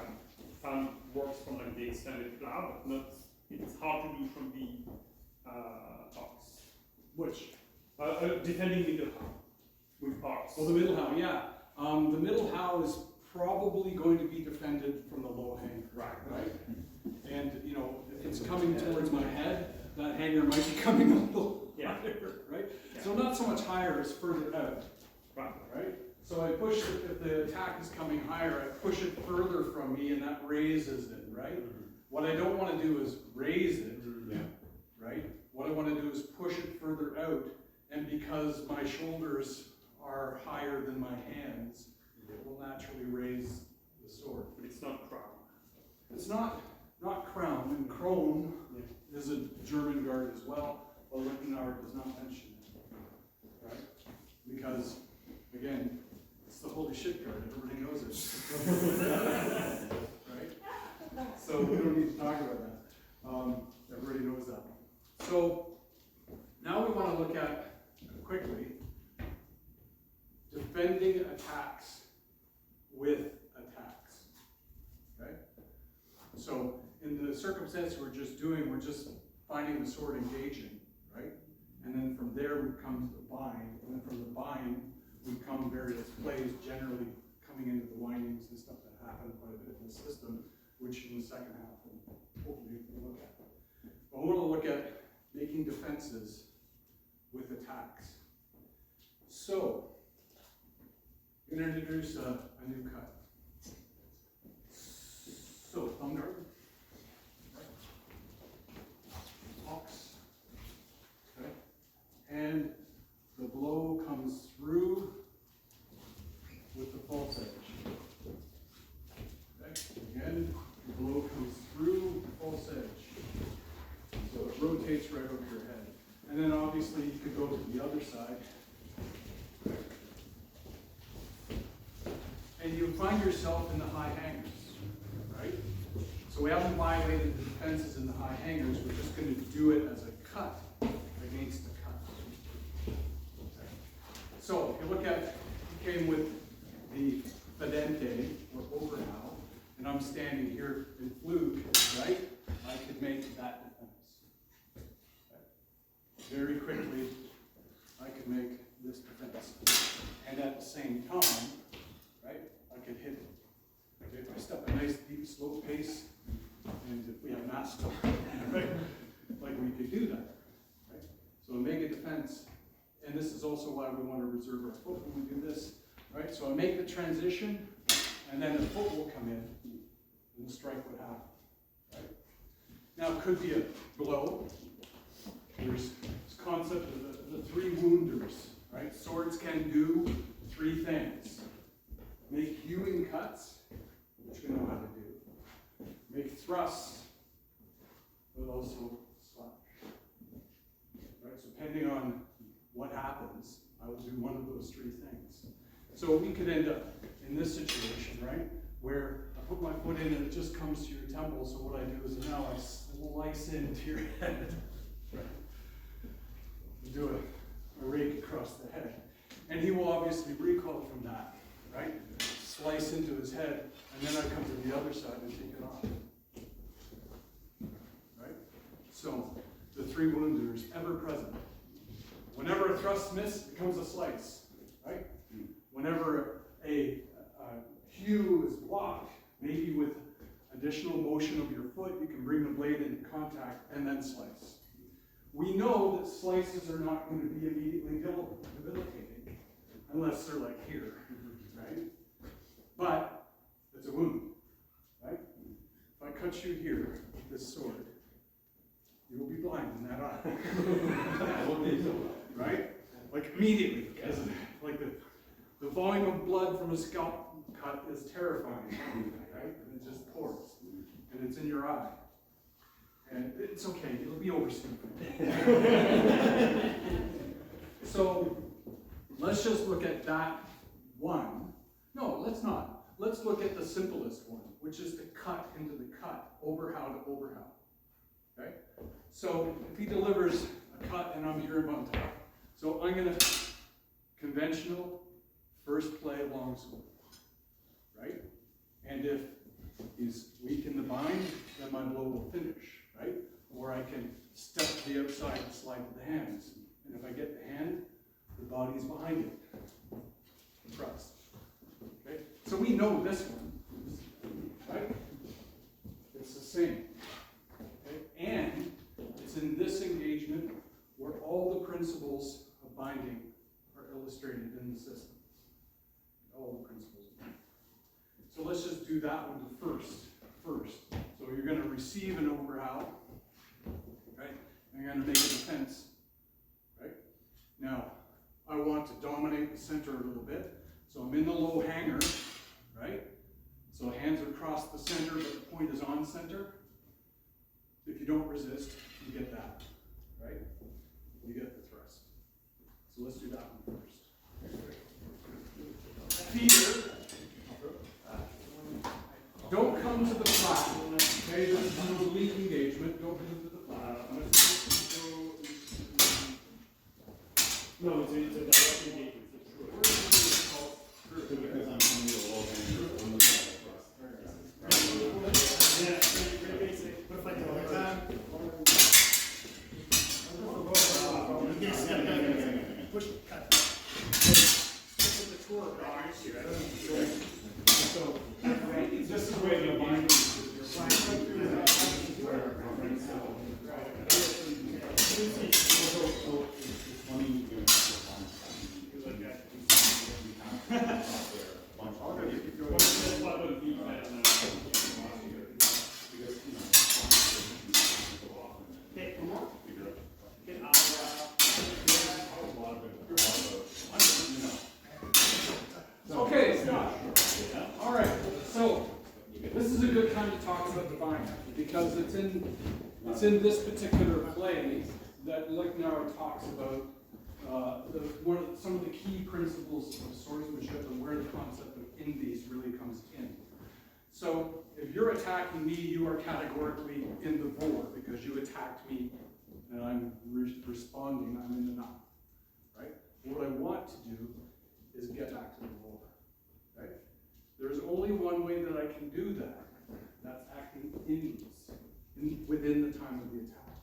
found works from like the extended club, but not, it's hard to do from the box. Which? Defending middle half with box. Well, the middle how, yeah. The middle how is probably going to be defended from the low hanger, right? And, you know, if it's coming towards my head, that hanger might be coming a little higher, right? Yeah. So not so much higher as further out, right? So I push it, if the attack is coming higher, I push it further from me and that raises it, right? What I don't want to do is raise it, right? What I want to do is push it further out, and because my shoulders are higher than my hands, it will naturally raise the sword. But it's not crown. It's not crown, and krone is a German guard as well, but unarmed does not mention it, right? Because, again, it's the holy shit guard, everybody knows it. Right? So we don't need to talk about that. Everybody knows that. So now we want to look at, quickly, defending attacks with attacks. Okay? So in the circumstance we're just doing, we're just finding the sword engaging, right? And then from there we come to the bind, and then from the bind we come various plays, generally coming into the windings and stuff that happen quite a bit in the system, which in the second half we'll hopefully look at. But I want to look at making defenses with attacks. So, I'm going to introduce a new cut. So, thumb guard, box, okay, and the blow comes through with the false edge. Okay, again, the blow comes through the false edge. So it rotates right over your head. And then obviously you could go to the other side. And you find yourself in the high hangers, right? So we haven't violated the defenses in the high hangers, we're just going to do it as a cut against a cut. Okay. So if you look at, you came with the fedente, or over now, and I'm standing here in fluke, right? I could make that defense. Okay. Very quickly, I could make this defense. And at the same time, right, I could hit it. Okay, if I step a nice deep slow pace, and if we have mass stuff, right, like we could do that. Right? So make a defense, and this is also why we want to reserve our foot when we do this. Right? So I make the transition, and then the foot will come in, and the strike would happen. Right? Now it could be a blow. There's this concept of the three wounders. Right? Swords can do three things. Make hewing cuts, which we know how to do. Make thrusts, but also slash. Right? So depending on what happens, I will do one of those three things. So we could end up in this situation, right, where I put my foot in and it just comes to your temple, so what I do is now I slice into your head. Right? Do a rake across the head. And he will obviously recoil from that, right? Slice into his head, and then I come to the other side and take it off. Right? So, the three wounders, ever present. Whenever a thrust miss, it becomes a slice, right? Whenever a hew is blocked, maybe with additional motion of your foot, you can bring the blade into contact and then slice. We know that slices are not going to be immediately debilitating, unless they're like here, right? But it's a wound, right? If I cut you here with this sword, you will be blind in that eye. Right? Like immediately, because like the volume of blood from a scalp cut is terrifying, right? And it just pours, and it's in your eye. And it's okay, it'll be over soon. So, let's just look at that one. No, let's not. Let's look at the simplest one, which is to cut into the cut, overhow to overhow. Okay? So, if he delivers a cut and I'm here on top, so I'm going to conventional first play longsword, right? And if he's weak in the bind, then my blow will finish, right? Or I can step to the outside and slide with the hands. And if I get the hand, the body's behind it. Press. Okay? So we know this one, right? It's the same. Okay? And it's in this engagement where all the principles of binding are illustrated in the system. All the principles. So let's just do that one first. So you're going to receive an overhow, right? And you're going to make a defense, right? Now, I want to dominate the center a little bit. So I'm in the low hanger, right? So hands are across the center, but the point is on center. If you don't resist, you get that, right? You get the thrust. So let's do that one first. Feeder. Don't come to the flat. Okay, this is an oblique engagement. Don't come to the flat. No, it's a direct engagement. Because I'm on the low hanger on the side. Yeah, very basic. What if I do it like that? Push, cut. This is the tour. So, this is where the bind Okay, Scott. All right, so this is a good time to talk about the bind because it's in this particular play that Lichtenauer talks about some of the key principles of swordsmanship and where the concept of indies really comes in. So if you're attacking me, you are categorically in the vor because you attacked me and I'm responding, I'm in the knot, right? What I want to do is get back to the vor, right? There's only one way that I can do that. That's acting indies, within the time of the attack.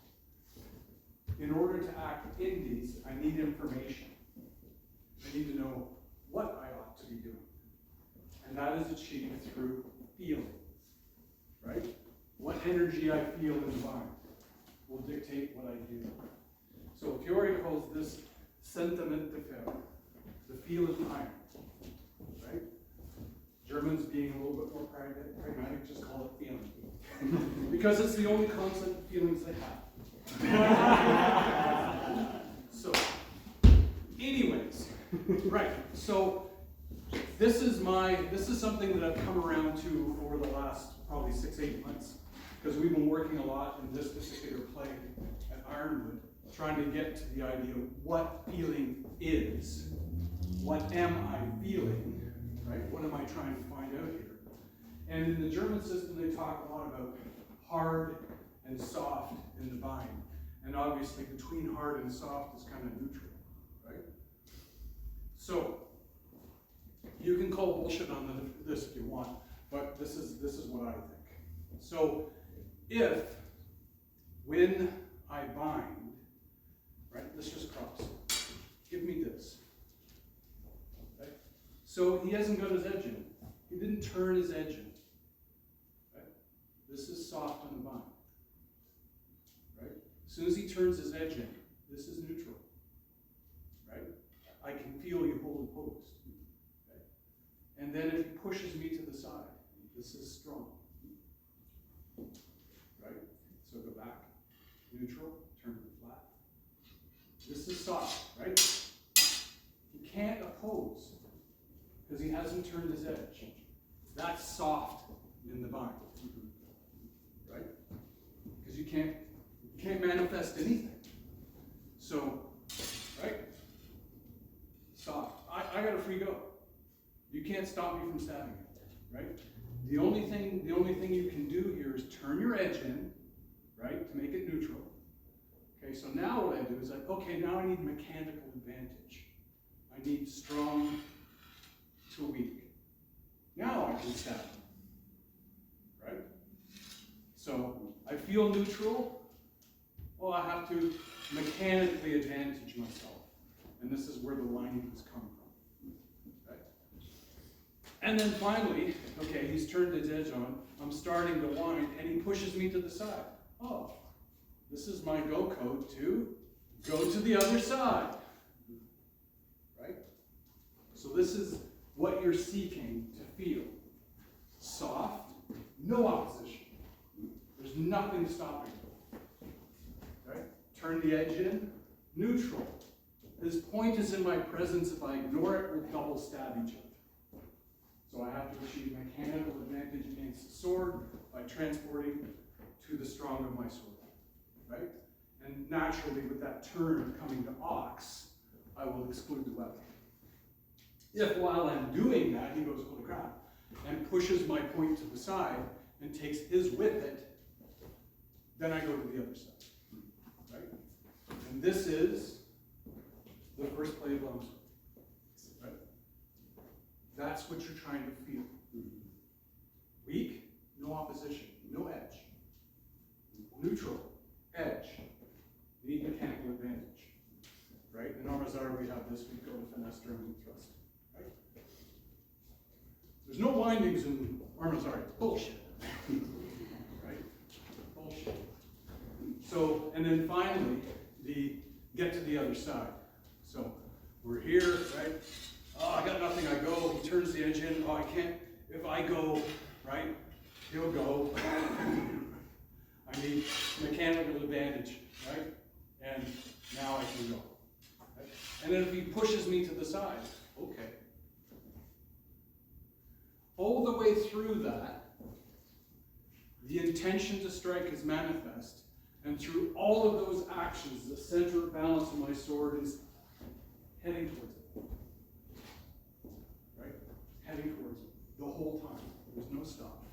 In order to act indies, I need information. I need to know what I ought to be doing. And that is achieved through feeling, right? What energy I feel in the mind will dictate what I do. So Fiore calls this sentiment de faire, the feel of iron, right? Germans being a little bit more pragmatic, just call it feeling. Because it's the only concept of feelings they have. So, anyways, right, so this is something that I've come around to over the last probably 6-8 months, because we've been working a lot in this particular play at Ironwood, trying to get to the idea of what feeling is, what am I feeling, right? What am I trying to find out here? And in the German system, they talk a lot about hard and soft in the bind. And obviously, between hard and soft is kind of neutral, right? So, you can call bullshit on this if you want, but this is what I think. So, when I bind, right, let's just cross. Give me this. Right? So he hasn't got his edge in. He didn't turn his edge in. Right? This is soft on the bind. Right? As soon as he turns his edge in, this is neutral. Right? I can feel you hold opposed. Okay? And then if he pushes me to the side, this is strong. Right? So go back. Neutral, turn to flat. This is soft, right? He can't oppose because he hasn't turned his edge. That's soft in the bind, right? Because you can't manifest anything. So, right? Stop. I got a free go. You can't stop me from stabbing you, right? The only thing you can do here is turn your edge in, right, to make it neutral. Okay, so now what I do is okay, now I need mechanical advantage. I need strong to weak. Now I can stab, right? So I feel neutral. Well, I have to mechanically advantage myself. And this is where the windings come from. Okay? And then finally, okay, he's turned his edge on. I'm starting to wind, and he pushes me to the side. Oh, this is my go code to go to the other side. Right? So this is what you're seeking to feel. Soft, no opposition. There's nothing stopping you. Right? Turn the edge in, neutral. This point is in my presence. If I ignore it, we'll double stab each other. So I have to achieve mechanical advantage against the sword by transporting to the strong of my sword. Right? And naturally, with that turn coming to ox, I will exclude the weapon. If while I'm doing that, he goes, holy crap, and pushes my point to the side and takes his with it, then I go to the other side. Right? And this is the first play of longsword. Right? That's what you're trying to feel. Weak, no opposition, no edge. Neutral, edge. Need mechanical advantage. Right? In armoured we have this, we go to finesse, and thrust. Right? There's no windings in armoured. It's bullshit. Right? Bullshit. So, and then finally, get to the other side. So, we're here, right? Oh, I got nothing, I go. He turns the edge in. Oh, I can't. If I go, right, he'll go. I need mechanical advantage, right? And now I can go. Right? And then if he pushes me to the side, okay. All the way through that, the intention to strike is manifest. And through all of those actions, the center of balance of my sword is heading towards it. Right? Heading towards it the whole time. There's no stop.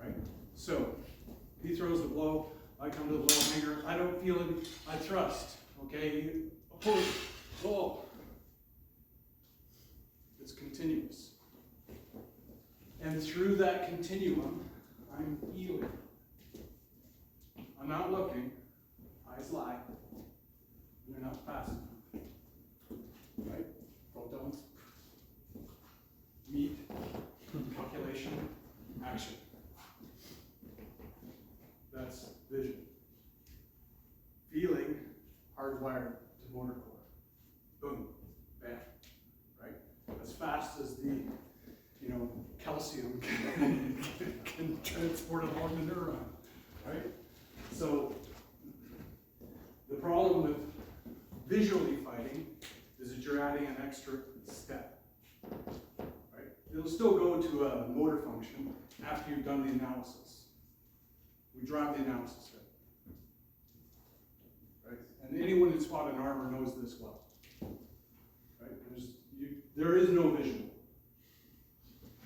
Right? So, he throws the blow, I come to the blow hanger, I don't feel it, I thrust. Okay? Push, pull. It's continuous. And through that continuum, I'm feeling. I'm not looking, eyes lie. They're not fast enough. Right? Photons, meat, calculation, action. That's vision. Feeling, hardwired to motor core. Boom, bam. Right? As fast as the, calcium can transport along the neuron. Right? So, the problem with visually fighting is that you're adding an extra step. Right? It'll still go to a motor function after you've done the analysis. We drive the analysis in. Right? And anyone who's fought in armor knows this well. Right? There is no visual.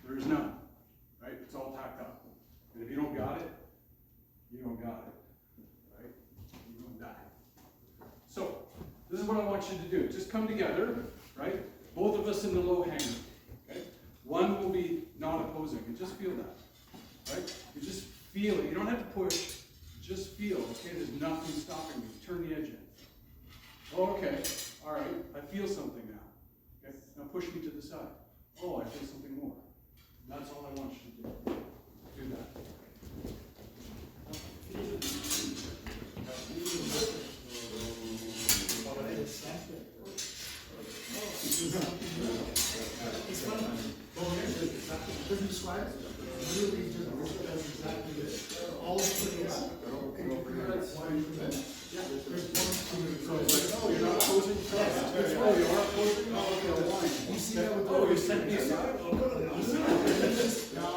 There is none. Right? It's all tacked up. And if you don't got it, you don't got it. Right? You're going to die. So, this is what I want you to do. Just come together, right? Both of us in the low hanger. Okay? One will be not opposing. And just feel that. Right? You just feel it. You don't have to push. Just feel. Okay? There's nothing stopping you. Turn the edge in. Okay. All right. I feel something now. Okay? Now push me to the side. Oh, I feel something more. That's all I want you to do. Do that. It's funny. Doesn't describe it. Really does exactly this. All it's putting is. Oh, you're not opposing? Oh, you are opposing? Oh, okay, why? You see that with you're setting me aside? No,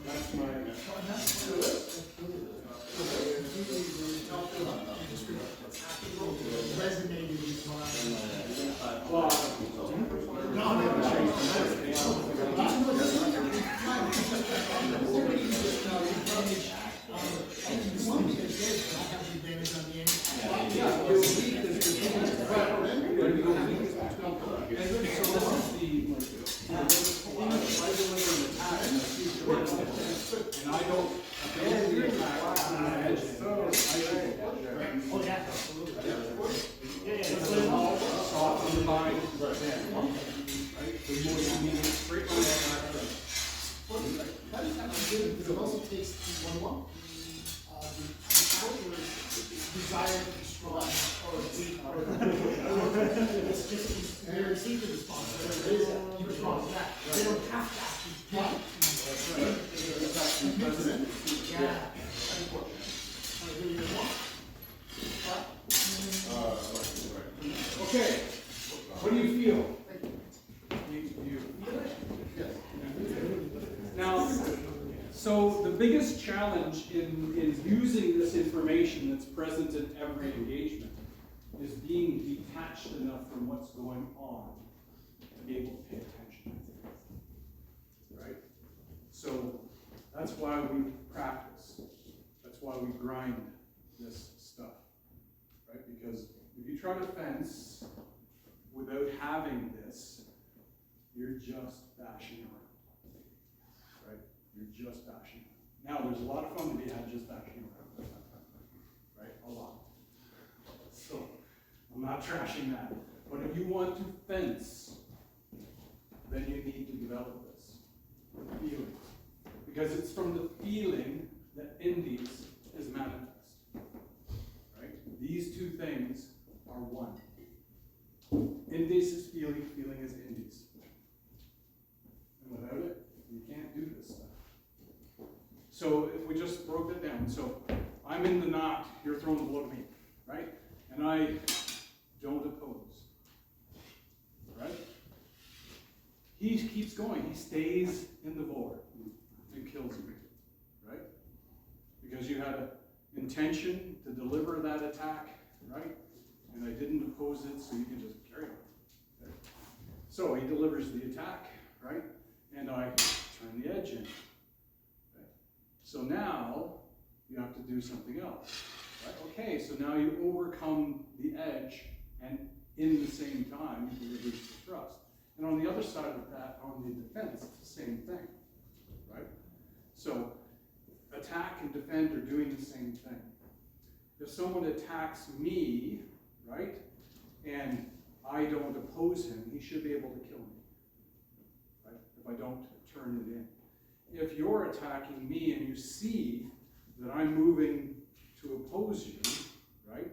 That's my. Resonated with my. Well, Because it also takes one desire to be strong or weak or it's just you receive the response, whatever it is, you respond to that. They don't have to actually get yeah. okay, what do you feel? Now, so the biggest challenge in using this information that's present in every engagement is being detached enough from what's going on to be able to pay attention. Right? So that's why we practice. That's why we grind this stuff. Right? Because if you try to fence without having this, you're just bashing around. You're just bashing. Now, there's a lot of fun to be had just bashing around, right? A lot. So, I'm not trashing that. But if you want to fence, then you need to develop this, the feeling. Because it's from the feeling that Indies is manifest, right? These two things are one. Indies is feeling, feeling is Indies. And without it, you can't do this stuff. So if we just broke that down, so I'm in the knot, you're throwing the blow to me, right? And I don't oppose, right? He keeps going, he stays in the vor and kills you, right? Because you had an intention to deliver that attack, right? And I didn't oppose it, so you can just carry on. Okay? So he delivers the attack, right? And I turn the edge in. So now you have to do something else. Right? Okay, so now you overcome the edge, and in the same time you deliver the thrust. And on the other side of that, on the defense, it's the same thing. Right? So attack and defend are doing the same thing. If someone attacks me, right, and I don't oppose him, he should be able to kill me. Right? If I don't turn it in. If you're attacking me and you see that I'm moving to oppose you, right,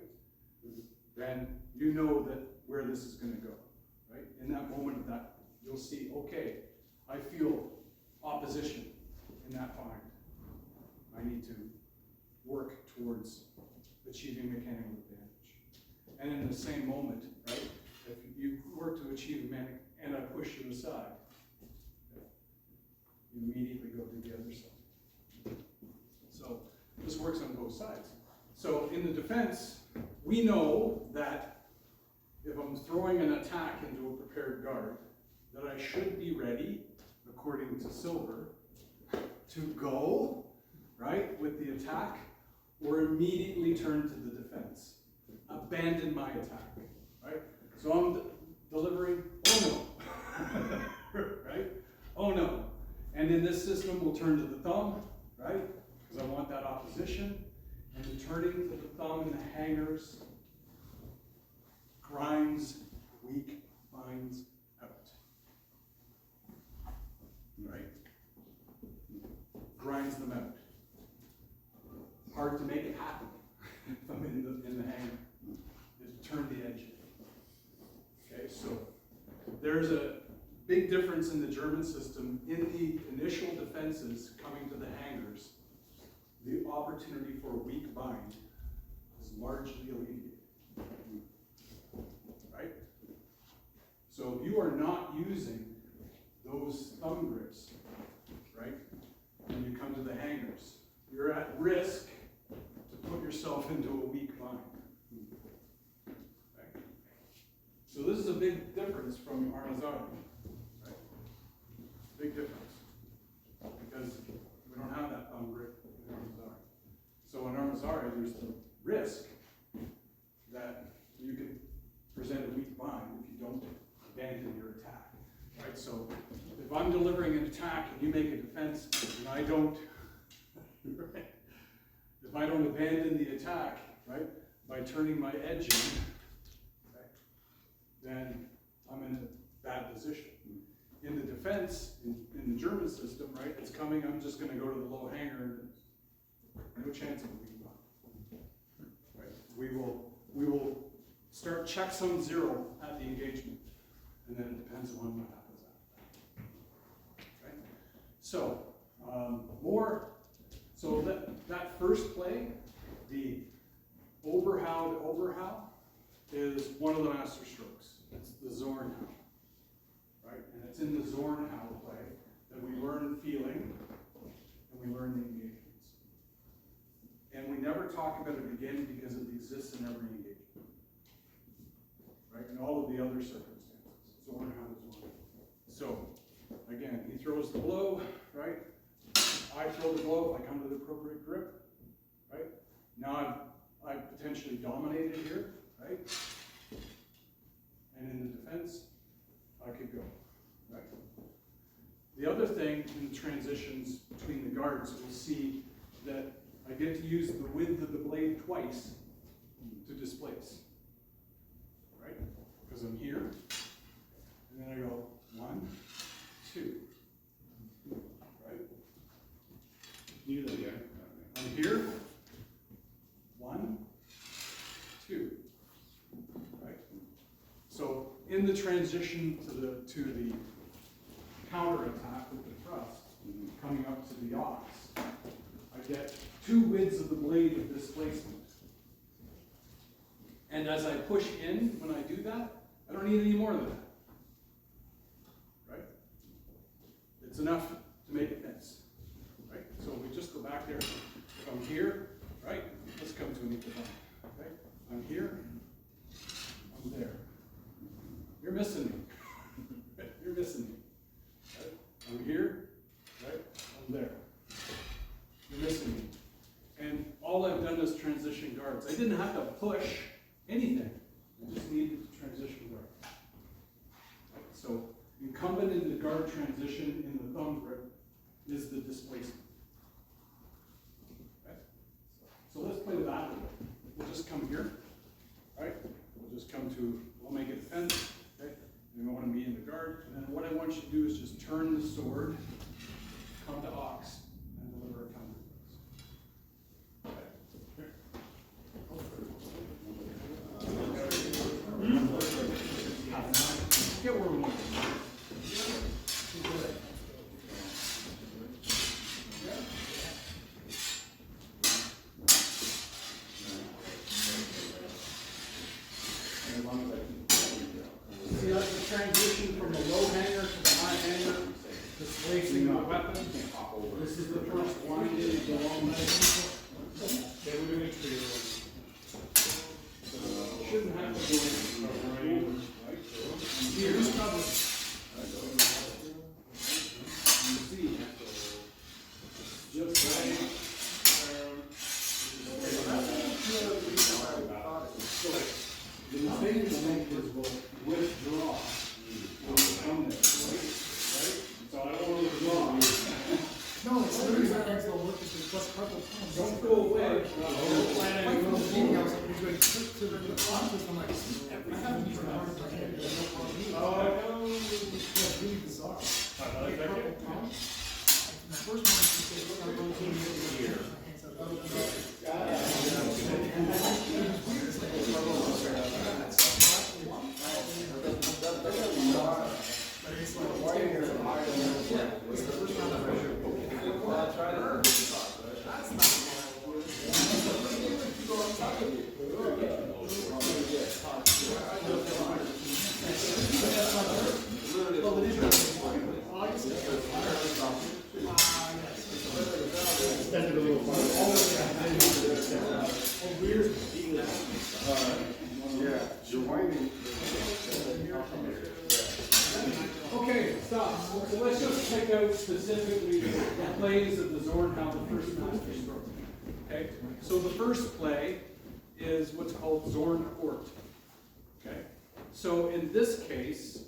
then you know that where this is going to go, right? In that moment of that, you'll see, okay, I feel opposition in that bind. I need to work towards achieving mechanical advantage. And in the same moment, right, if you work to achieve mechanical and I push you aside, you immediately go to the other side. So this works on both sides. So in the defense, we know that if I'm throwing an attack into a prepared guard, that I should be ready, according to Silver, to go, right, with the attack, or immediately turn to the defense. Abandon my attack, right? So I'm delivering, oh no, right? Oh no. And in this system, we'll turn to the thumb, right? Because I want that opposition. And the turning to the thumb in the hangers grinds weak binds out. Right? Grinds them out. Hard to make it happen if I'm in the hanger. Just turn the edge. Okay, so there's a big difference in the German system. In the initial defenses coming to the hangars, the opportunity for a weak bind is largely alleviated. Right? So if you are not using those thumb grips, right? When you come to the hangers, you're at risk to put yourself into a weak bind. Right? So this is a big difference from armoured, right? Big difference, because we don't have that thumb grip in armoured. So in armoured, there's the risk that you could present a weak bind if you don't abandon your attack, right? So if I'm delivering an attack and you make a defense and I don't, if I don't abandon the attack, right, by turning my edge in, right, then I'm in a bad position. In the defense, in the German system, right, it's coming, I'm just going to go to the low hanger, no chance of a weak bind. Right? We will start checksum 0 at the engagement, and then it depends on what happens after that. Right? So, so that first play, the Oberhau to Oberhau, is one of the master strokes. It's the Zornhau, right? And it's in the Zornhau play that we learn feeling and we learn the engagements. And we never talk about it again because it exists in every engagement, right? In all of the other circumstances. Zornhau is one. So, again, he throws the blow, right? I throw the blow, I come to the appropriate grip, right? Now I've potentially dominated here, right? And in the defense, I could go, right? The other thing in the transitions between the guards, we'll see that I get to use the width of the blade twice to displace, right? Because I'm here, and then I go 1, 2, right? You do that, yeah. I'm here, 1, 2, right? So in the transition to the counter attack with the thrust, coming up to the ox, I get 2 widths of the blade of displacement. And as I push in, when I do that, I don't need any more than that. Right? It's enough to make it miss. Right? So we just go back there. If I'm here, right? Let's come to an equal bind. Okay? I'm here, I'm there. You're missing me. You're missing me. Right? I'm here, right? I'm there. You're missing me. And all I've done is transition guards. I didn't have to push anything. I just needed to transition guard. Right? So incumbent in the guard transition in the thumb grip is the displacement. Okay? So let's play with that a little bit. We'll just come here, right? We'll just come to, we'll make a defense, okay? And we want to be in the guard. And then what I want you to do is just turn the sword, come to ox, and deliver a counter. Get where we want. See, that's the transition from the low hanger to the high hanger, displacing the weapon. This is the first wind in the long knife. They were doing it for you. Shouldn't have to do it. Right? Here's cover. You see, just right. The mistake to make is we'll withdraw when we come there, right? So I don't want to withdraw. No, it's literally not against the look at this plus purple. Don't go away. Like from the beginning, I was like, he's going to the process. I'm like, I haven't used my arm in my hand. There's no problem. Oh, It's really bizarre. Like purple palm. The first one, she said, look, I'm rotating it here. And so, oh, no. And it's weird. It's like, it's but it's like, why are you here? It's the first round I've ever Well, it is really August. just pick out specifically the plays of the Zornhound, the first master stroke. Okay? So the first play is what's called Zorncourt. Okay? So in this case,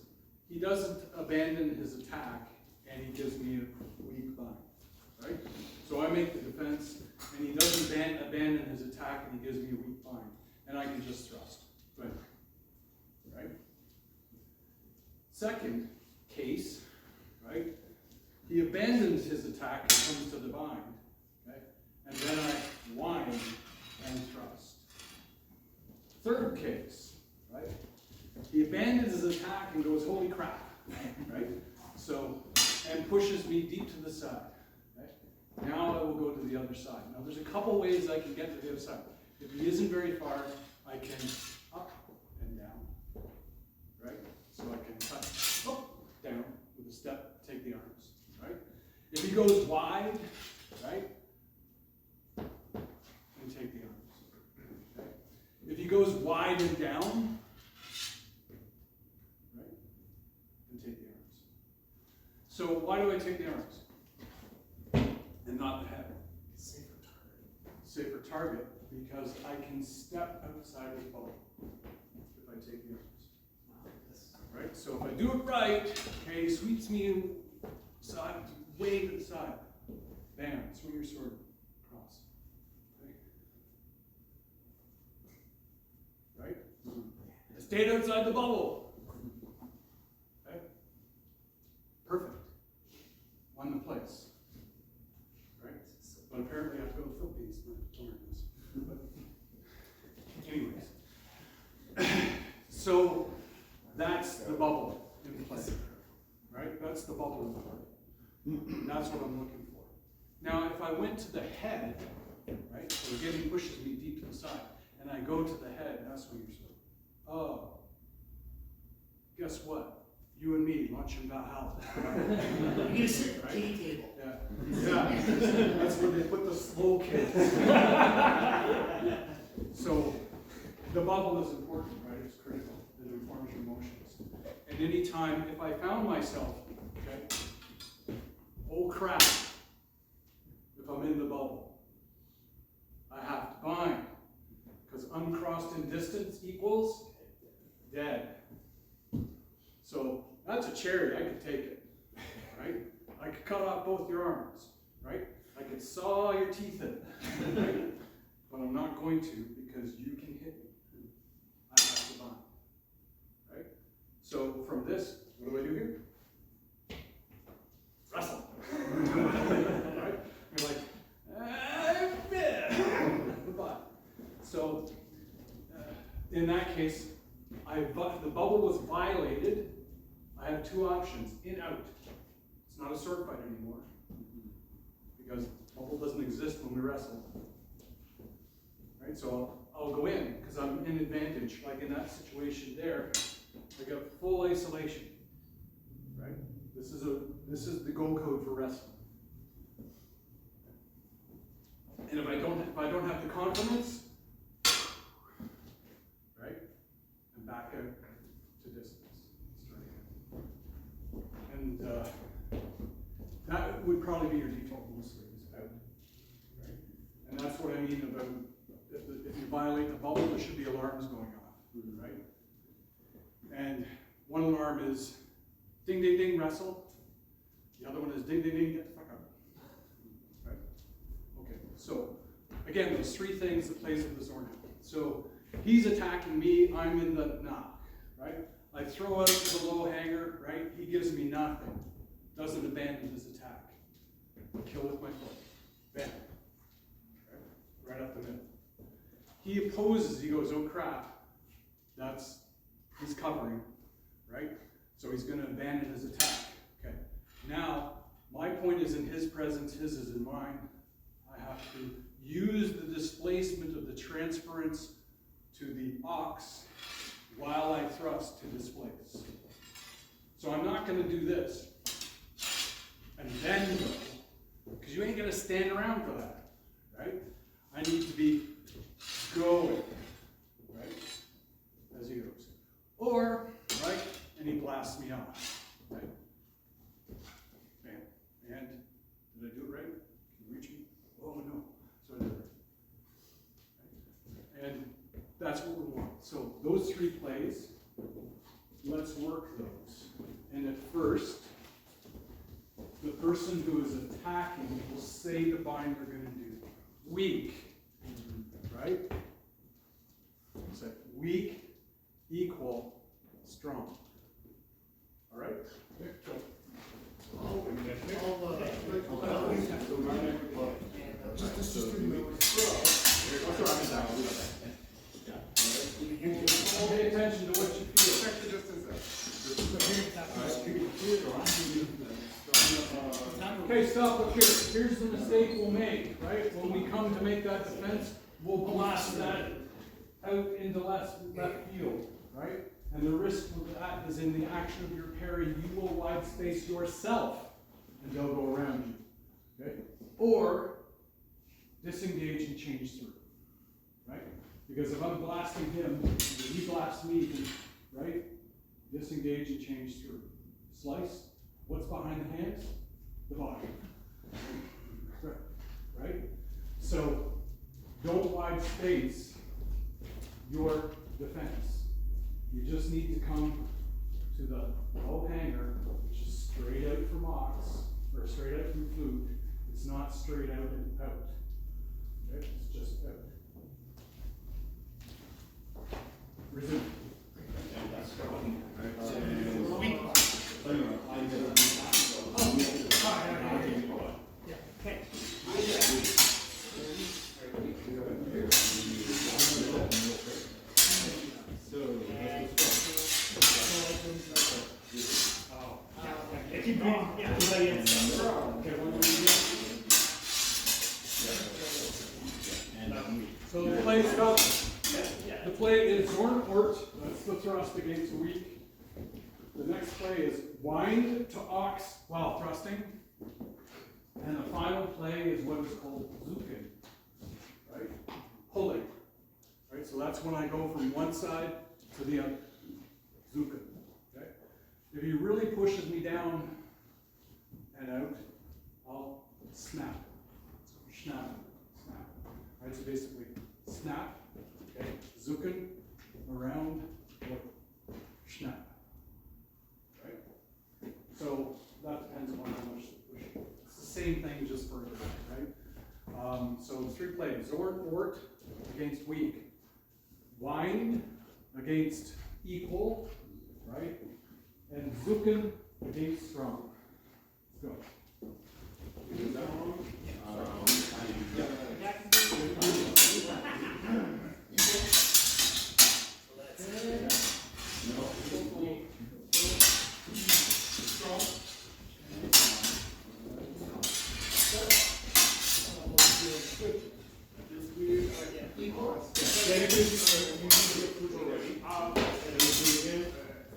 he doesn't abandon his attack, and he gives me a weak bind. Right? So I make the defense, and he doesn't abandon his attack, and he gives me a weak bind. And I can just thrust. Right? Right? Second case, right? He abandons his attack and comes to the bind. Okay? And then I wind and thrust. Third case, right? He abandons his attack and goes, holy crap, right? So, and pushes me deep to the side. Okay? Now I will go to the other side. Now there's a couple ways I can get to the other side. If he isn't very far, I can up and down, right? So I can cut up, down with a step, take the arms, right? If he goes wide, right? And take the arms. Okay? If he goes wide and down, right? And take the arms. So why do I take the arms? And not the head? Safer target, because I can step outside the bubble if I take the arms. Right? So if I do it right, okay, he sweeps me side, way to the side. Bam, swing your sword across. Okay. Right? I stayed outside the bubble. Okay? Perfect. Won the place. Right? But apparently I have to go to the Philippines to learn this. But anyways. So that's the bubble in play. Right? That's the bubble in play. That's what I'm looking for. Now if I went to the head, right? So again he pushes me deep to the side, and I go to the head, that's when you're sort of, oh, guess what? You and me, lunch in Valhalla. You're gonna sit at the tea table. Yeah. Yeah. That's where they put the slow kids. So the bubble is important, right? It's critical. It informs your emotions. And any time, if I found myself, okay, oh crap, if I'm in the bubble, I have to bind. Because uncrossed in distance equals dead. So that's a cherry, I could take it, right? I could cut off both your arms, right? I could saw your teeth in, right? But I'm not going to, because you can hit me. I have to bind, right? So from this, what do I do here? Wrestle, right? You're like, goodbye. So in that case, the bubble was violated. I have two options, in, out. It's not a sword fight anymore, because bubble doesn't exist when we wrestle. Right, so I'll go in, because I'm in advantage. Like in that situation there, I got full isolation. Right? This is the go code for wrestling. And if I don't have the confidence, right? And back out to distance. And that would probably be your default mostly, is out. Right? And that's what I mean about if you violate the bubble, there should be alarms going off, right? And one alarm is ding, ding, ding, wrestle. The other one is ding, ding, ding, get the fuck out. Right? Okay, so again, those three things that plays with the Zornhound. So he's attacking me, I'm in the knock, right? I throw out the low hanger, right? He gives me nothing. Doesn't abandon his attack. Kill with my foot. Bam. Right up the middle. He opposes, he goes, oh crap. He's covering, right? So he's going to abandon his attack. Okay. Now, my point is in his presence, his is in mine. I have to use the displacement of the transference to the ox while I thrust to displace. So I'm not going to do this and then go, because you ain't going to stand around for that, right? I need to be going, right, as he goes. Or, right, and he blasts me off, right? those three plays, let's work those. And at first, the person who is attacking will say the bind we're going to do. Weak, right? So weak equal strong. All right? Okay, go. Just do the Pay attention to what you feel. Okay, stop, look here. Here's the mistake we'll make, right? When we come to make that defense, we'll blast that out into left field, right? And the risk of that is in the action of your parry, you will wide space yourself and they'll go around you, okay? Or disengage and change through, right? Because if I'm blasting him, if he blasts me, right? Disengage and change through. Slice. What's behind the hands? The body. Right? So, don't wide space your defense. You just need to come to the low hanger, which is straight out from ox, or straight out from flute. It's not straight out and out. Okay? It's just out. Resume. So the play is the play is unarmoured, that's the thrust against weak. The next play is wind to ox while thrusting. And the final play is what is called zuken, right? Pulling, right? So that's when I go from one side to the other, zuken, okay? If he really pushes me down and out, I'll snap, snap, snap, right? So basically, snap, okay? Zuken, around, snap, right? So that depends on how much to push. It's the same thing, just further, right? So three plays: Ort against weak, wind against equal, right? And Zuken against strong. Go.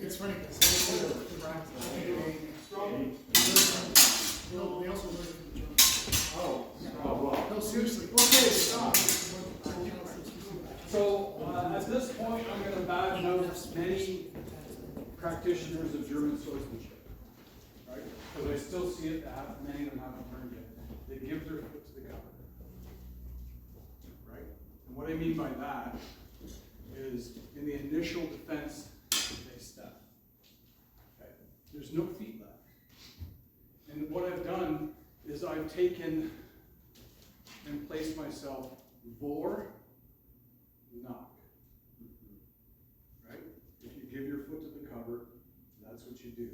It's funny because they also learned from the Germans. Oh, well. No, seriously. Okay, stop. So at this point, I'm going to badmouth many practitioners of German swordsmanship, right? Because I still see it. Many of them haven't learned yet. They give their foot to the cover, right? And what I mean by that is in the initial defense, they step. Okay? There's no feet left. And what I've done is I've taken and placed myself vor, knock. Right? If you give your foot to the cover, that's what you do.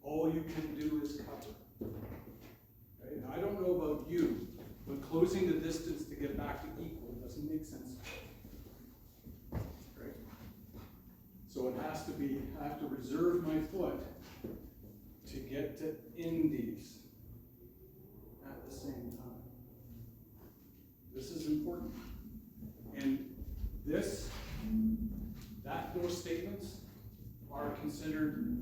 All you can do is cover. Okay? Now, I don't know about you, but closing the distance to get back to equal doesn't make sense. Right? So it has to be, I have to reserve my foot to get to indies at the same time. This is important. And those statements are considered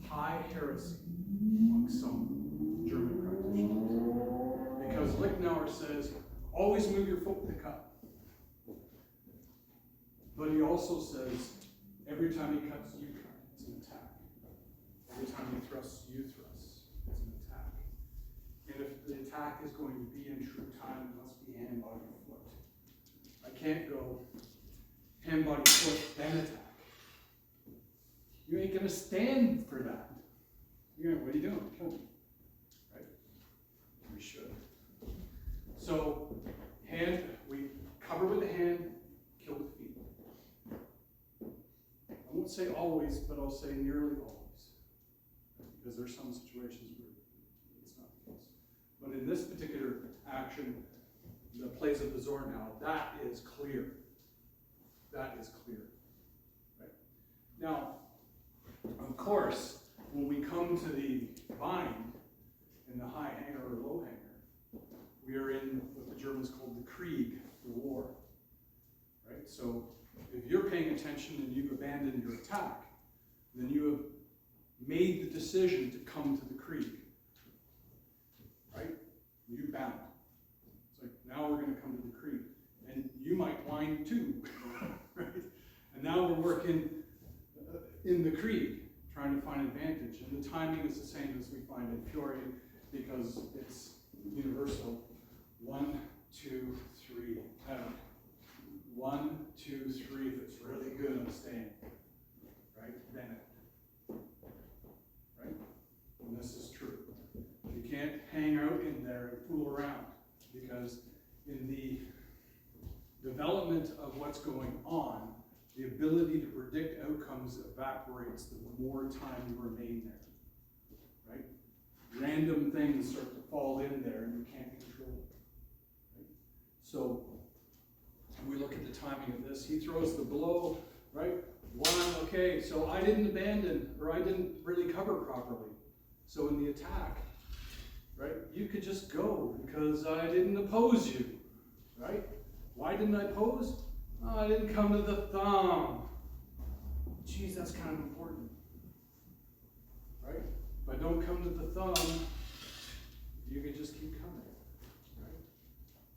high heresy among some German practitioners. Because Lichtnauer says, always move your foot with the cup. But he also says, every time he cuts, you cut. It's an attack. Every time he thrusts, you thrust. It's an attack. And if the attack is going to be in true time, it must be hand, body, foot. I can't go hand, body, foot, then attack. You ain't gonna stand for that. You're gonna, what are you doing? Kill me. Right? We should. So, hand, we cover with the hand, kill with the feet. I won't say always, but I'll say nearly always. Because there's some situations where it's not the case. But in this particular action, the plays of the Zornhau, that is clear. That is clear. Right? Now, of course, when we come to the bind in the high hanger or low hanger, we are in what the Germans called the Krieg, the war. Right? So if you're paying attention and you've abandoned your attack, then you have made the decision to come to the Krieg. Right? You bound. It's like, now we're going to come to the Krieg. And you might whine too. Right? And now we're working in the Krieg, trying to find advantage. And the timing is the same as we find in Fiore, because it's universal. 1, 2, 3, out. 1, 2, 3, if it's really good, I'm staying. Right? Then it. Right? And this is true. You can't hang out in there and fool around, because in the development of what's going on, the ability to predict outcomes evaporates the more time you remain there. Right? Random things start to fall in there and you can't control it. Right? So we look at the timing of this. He throws the blow, right? 1, okay, so I didn't abandon, or I didn't really cover properly. So in the attack, right, you could just go because I didn't oppose you, right? Why didn't I oppose? Oh, I didn't come to the thumb. Geez, that's kind of important, right? If I don't come to the thumb, you can just keep coming, right?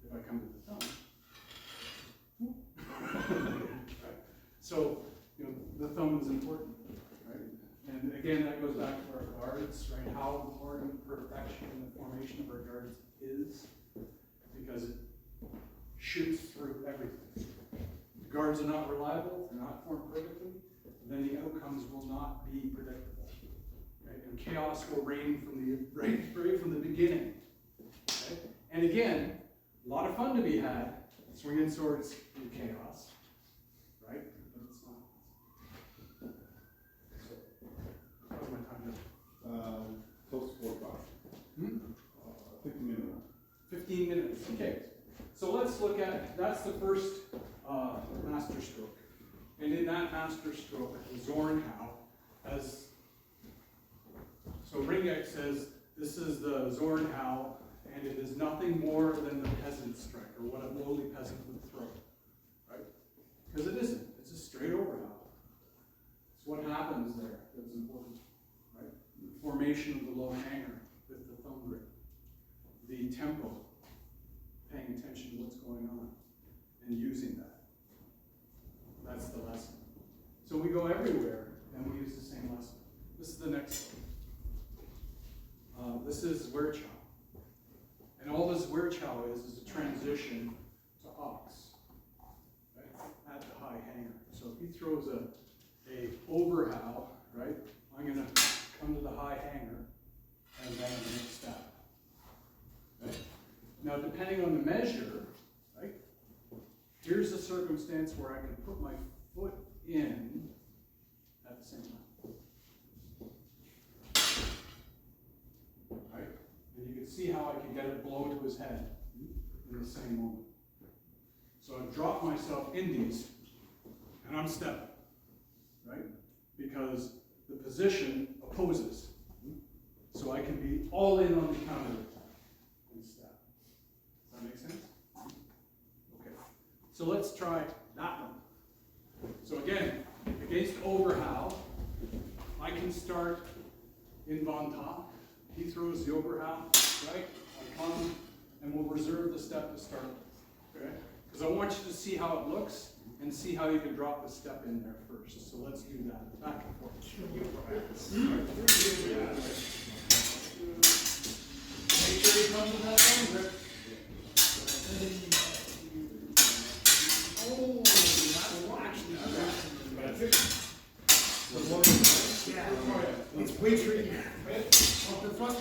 If I come to the thumb, right? So, you know, the thumb is important, right? And again, that goes back to our guards, right? How important perfection in the formation of our guards is, because it shoots through everything. If guards are not reliable, they're not formed perfectly, then the outcomes will not be predictable, right? And chaos will reign from the right from the beginning. Okay? And again, a lot of fun to be had swinging swords in chaos, right? But it's not. So, how's my time now? Close to 45. 15 minutes. 15 minutes. Okay. So let's look at, that's the first master stroke. And in that master stroke, the Zornhau has, so Ringek says, this is the Zornhau, and it is nothing more than the peasant strike, or what a lowly peasant would throw, right? Because it isn't, it's a straight overhau. It's what happens there that's important, right? The formation of the low hanger with the thumb grip, the tempo, paying attention to what's going on, and using that. That's the lesson. So we go everywhere, and we use the same lesson. This is the next one. This is Weirchow. And all this Weirchow is a transition to ox, right, at the high hanger. So if he throws a overhow, right, I'm going to come to the high hanger, and then I'm going to stab. Right? Now, depending on the measure, right, here's a circumstance where I can put my foot in at the same time. Right? And you can see how I can get a blow to his head in the same moment. So I've dropped myself in these, and I'm stepping, right? Because the position opposes. So I can be all in on the counter attack and step. Does that make sense? Okay. So let's try that one. So again, against overhow, I can start in von top. He throws the overhow, right? I come, and we'll reserve the step to start with, okay? Because I want you to see how it looks and see how you can drop the step in there first. So let's do that. Back and forth. Make sure you come to that thumb grip. Oh, that will actually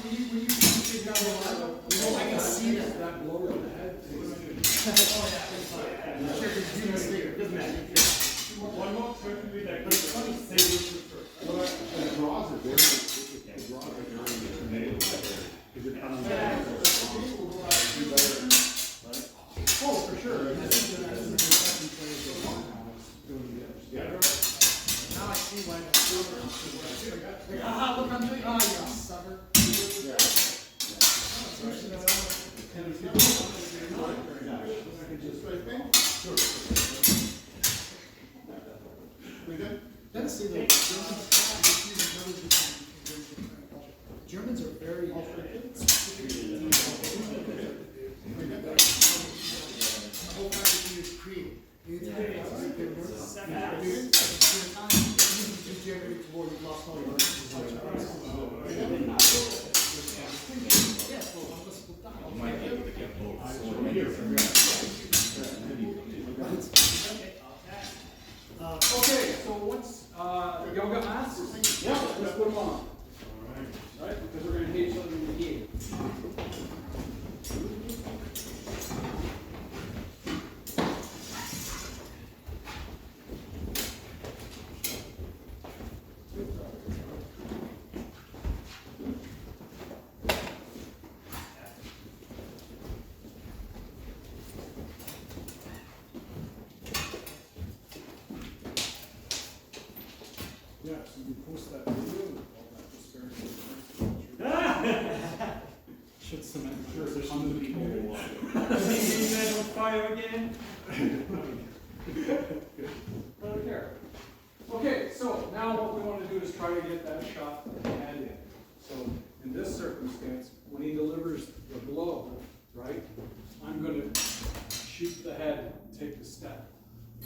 when you dig down the line, I can see that. That blow in the head. Oh, yeah. Sure, it's even bigger, doesn't matter. One more trick would be like, But it's funny, say this is first. Well, the draws are very, the draws are very because it comes down. Oh, for sure. Yeah. Now I see why the silver. Like, aha, look, I'm doing, oh, you sucker. We good? Let's see the Germans are very specific. The whole practice is creative. You generate toward the lost all your Okay, so what's, yoga mats? Yeah, let's put them on. Right, because we're gonna hit each other in the head. Yeah, so you post that video with all that disparity. Should cement. Sure, there's some people who watch it. Is on fire again? I don't care. Okay, so now what we want to do is try to get that shot hand in. So in this circumstance, when he delivers the blow, right, I'm going to shoot the head and take the step,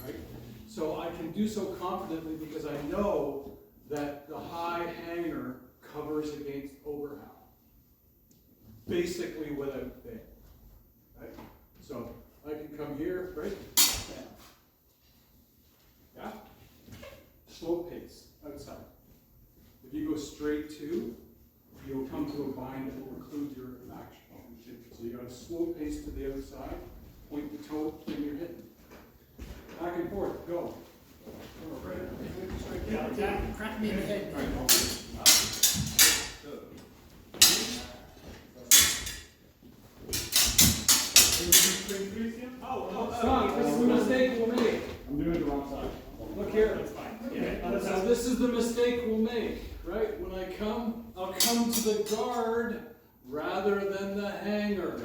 right? So I can do so confidently because I know that the high hanger covers against overhand, basically without fail, right? So I can come here, right? Yeah? Slow pace, outside. If you go straight to, you'll come to a bind that will include your action. So you got a slow pace to the outside, point the toe, and you're hitting. Back and forth, go. Crack me in the head. Stop, this is the mistake we'll make. I'm doing it the wrong side. Look here. That's fine. Yeah, So this is the mistake we'll make, right? When I come, I'll come to the guard rather than the hanger.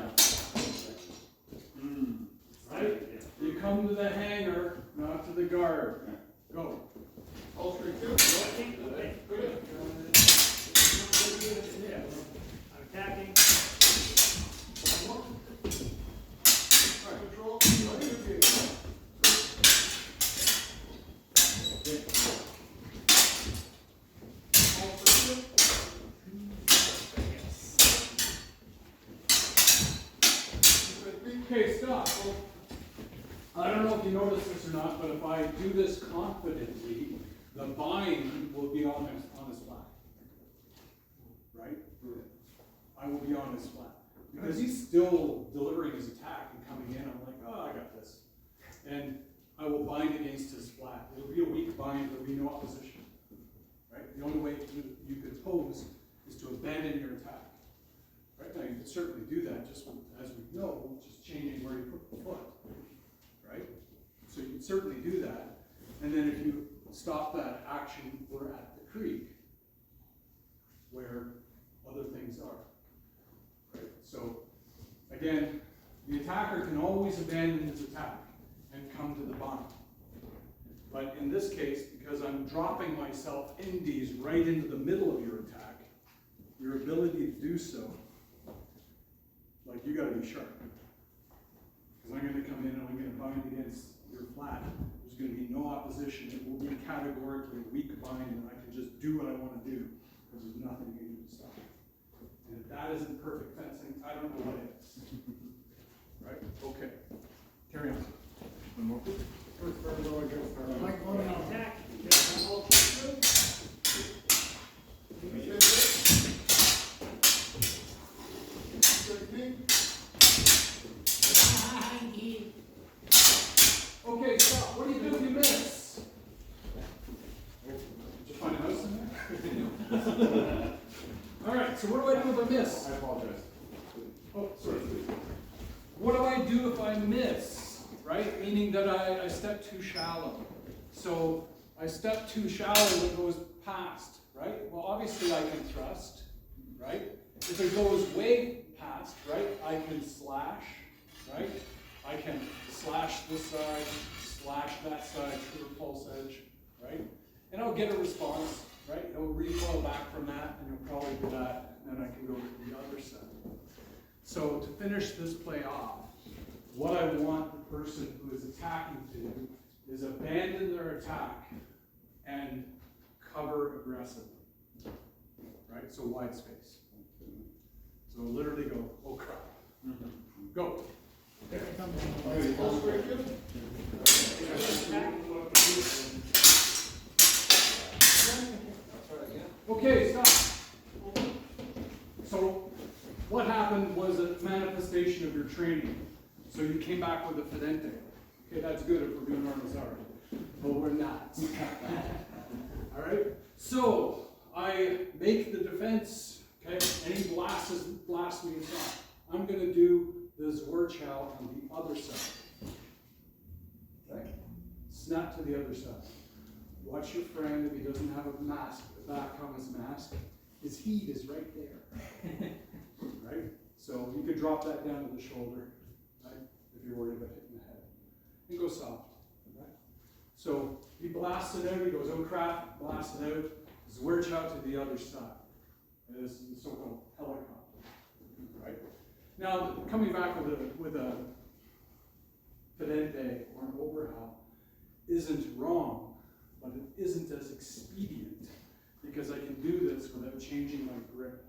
Right? You come to the hanger, not to the guard. Go. All straight too. Good. I'm attacking. Control. Okay, stop. I don't know if you noticed this or not, but if I do this confidently, the bind will be on his flat. Right? I will be on his flat. Because he's still delivering his attack and coming in, I'm like, oh, I got this. And I will bind against his flat. It'll be a weak bind, there'll be no opposition. Right? The only way you could pose is to abandon your attack. Right? Now you can certainly do that, just as we know, just changing where you put the foot. Right? So you can certainly do that. And then if you stop that action, we're at the creek, where other things are. Right? So again, the attacker can always abandon his attack and come to the bind. But in this case, because I'm dropping myself indies right into the middle of your attack, your ability to do so, like, you gotta be sharp. Because I'm gonna come in and I'm gonna bind against your flat. There's gonna be no opposition. It will be categorically a weak bind, and I can just do what I wanna do, because there's nothing you can do to stop it. And if that isn't perfect fencing, I don't know what is. Right? Okay. Carry on. One more. Like one out. Attack. Okay, stop. What do you do if you miss? Did you find a house in there? All right, so what do I do if I miss? I apologize. Oh, sorry. What do I do if I miss? Right? Meaning that I step too shallow. So I step too shallow and it goes past, right? Well, obviously I can thrust, right? If it goes way past, right, I can slash, right? I can slash this side, slash that side to the pulse edge, right? And I'll get a response, right? It'll recoil back from that, and it'll probably do that, and then I can go to the other side. So to finish this play off, what I want the person who is attacking to do is abandon their attack and cover aggressively, right? So wide space. So literally go, oh crap. Go. Okay, stop. So what happened was a manifestation of your training. So you came back with a fidente. Okay, that's good if we're doing armoured, but we're not. All right. So I make the defense. Okay, and he blasts me aside. I'm going to do the Zwerchow on the other side. Okay, snap to the other side. Watch your friend if he doesn't have a mask, the back on his mask. His heat is right there. Right? So you could drop that down to the shoulder, right? If you're worried about hitting the head. And go soft. Right? So he blasts it out, he goes, oh crap, blasts it out. Zwerchow to the other side. This is the so-called helicopter. Right? Now, coming back with a fidente or an overhow isn't wrong, but it isn't as expedient because I can do this without changing my grip.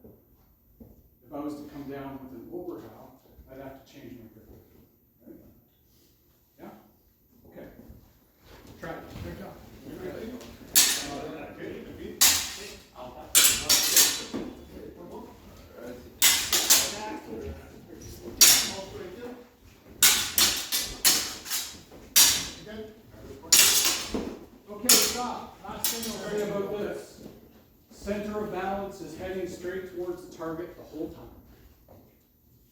If I was to come down with an overhow, I'd have to change my grip. Right? Yeah? Okay. Try it. Good job. Okay, stop. Last thing I'll tell you about this. Center of balance is heading straight towards the target the whole time.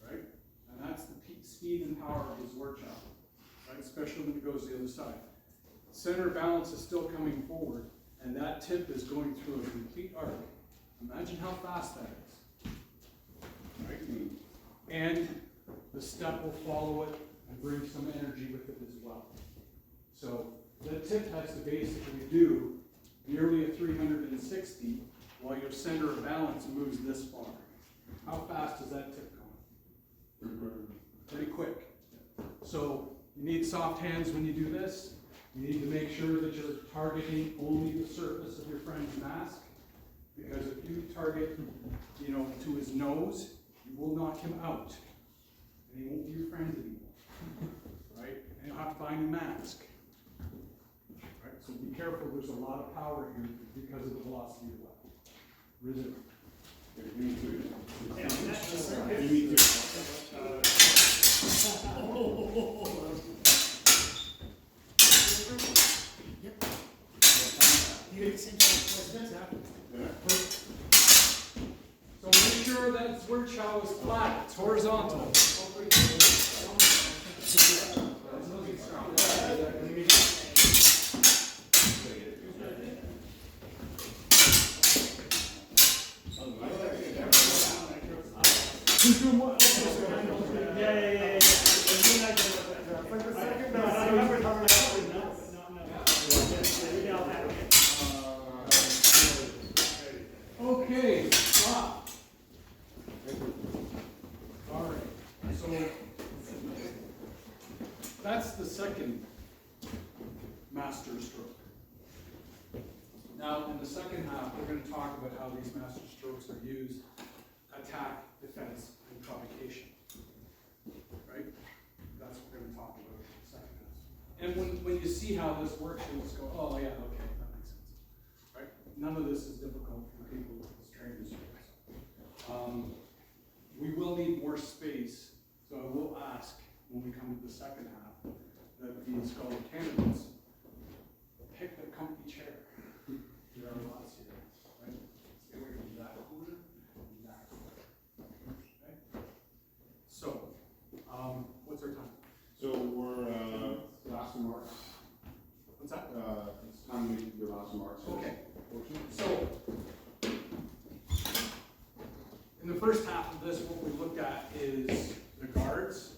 Right? And that's the speed and power of his workshop. Right? Especially when it goes to the other side. Center of balance is still coming forward, and that tip is going through a complete arc. Imagine how fast that is. Right? And the step will follow it and bring some energy with it as well. So the tip has to basically do nearly a 360 while your center of balance moves this far. How fast is that tip going? Pretty quick. So you need soft hands when you do this. You need to make sure that you're targeting only the surface of your friend's mask, because if you target, to his nose, you will knock him out, and he won't be your friend anymore. Right? And you'll have to buy a new mask. Right? So be careful. There's a lot of power here because of the velocity of the weapon. Resume. So make sure that Zwerchow is flat, it's horizontal. Who's doing what? Yeah. Okay, stop. All right, so that's the second master stroke. Now, in the second half, we're going to talk about how these master strokes are used: attack, defense, and provocation. Right? That's what we're going to talk about in the second half. And when you see how this works, you'll just go, oh yeah, okay, that makes sense. Right? None of this is difficult for people with this training. We will will need more space, so I will ask when we come to the second half that the scholar candidates pick the comfy chair. There are lots here, right? Stay away from that corner and that corner. Okay? So, what's our time? So we're, last remarks. What's that? It's time to make your last remarks. Okay. So, in the first half of this, what we looked at is the guards,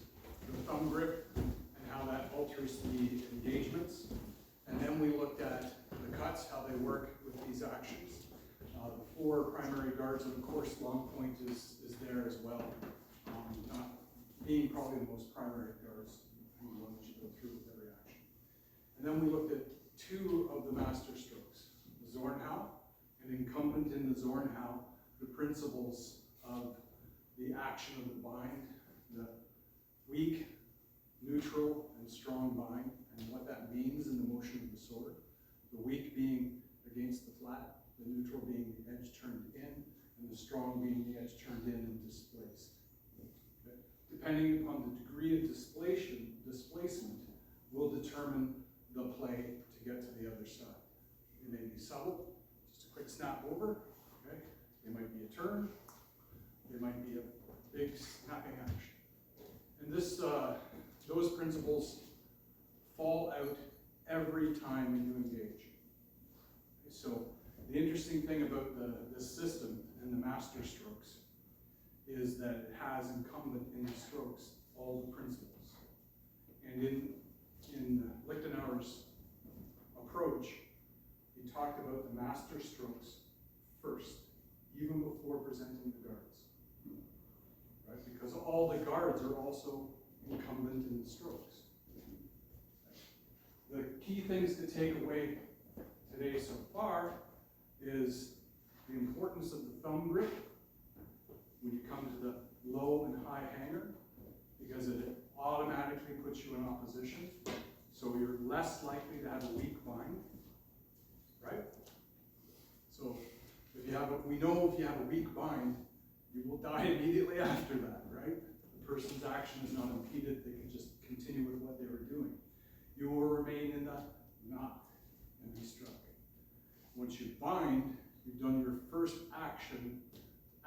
the thumb grip, and how that alters the engagements. And then we looked at the cuts, how they work with these actions. The 4 primary guards, and of course, long point is there as well. Not being probably the most primary guards, the one that you go through with every action. And then we looked at 2 of the master strokes, the Zornhau, and incumbent in the Zornhau, the principles of the action of the bind, the weak, neutral, and strong bind, and what that means in the motion of the sword. The weak being against the flat, the neutral being the edge turned in, and the strong being the edge turned in and displaced. Okay? Depending upon the degree of displacement will determine the play to get to the other side. It may be subtle, just a quick snap over, okay? It might be a turn, it might be a big snapping action. And this, those principles fall out every time you engage. Okay, so the interesting thing about the system and the master strokes is that it has incumbent in the strokes all the principles. And in Lichtenauer's approach, he talked about the master strokes first, even before presenting the guards. Right? Because all the guards are also incumbent in the strokes. The key things to take away today so far is the importance of the thumb grip when you come to the low and high hanger, because it automatically puts you in opposition. So you're less likely to have a weak bind, right? So if you have we know if you have a weak bind, you will die immediately after that, right? The person's action is not impeded, they can just continue with what they were doing. You will remain in the knot and be struck. Once you bind, you've done your first action,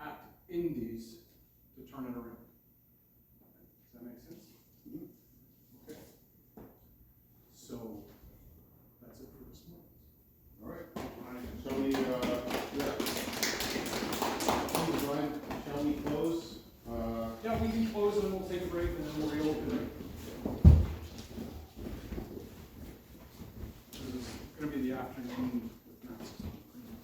act indies, to turn it around. Does that make sense? Okay. So, that's it for this morning. All right. Shall we, Brian, shall we close? Yeah, we can close and we'll take a break and then we'll reopen it. This is going to be the afternoon with masks on, pretty much.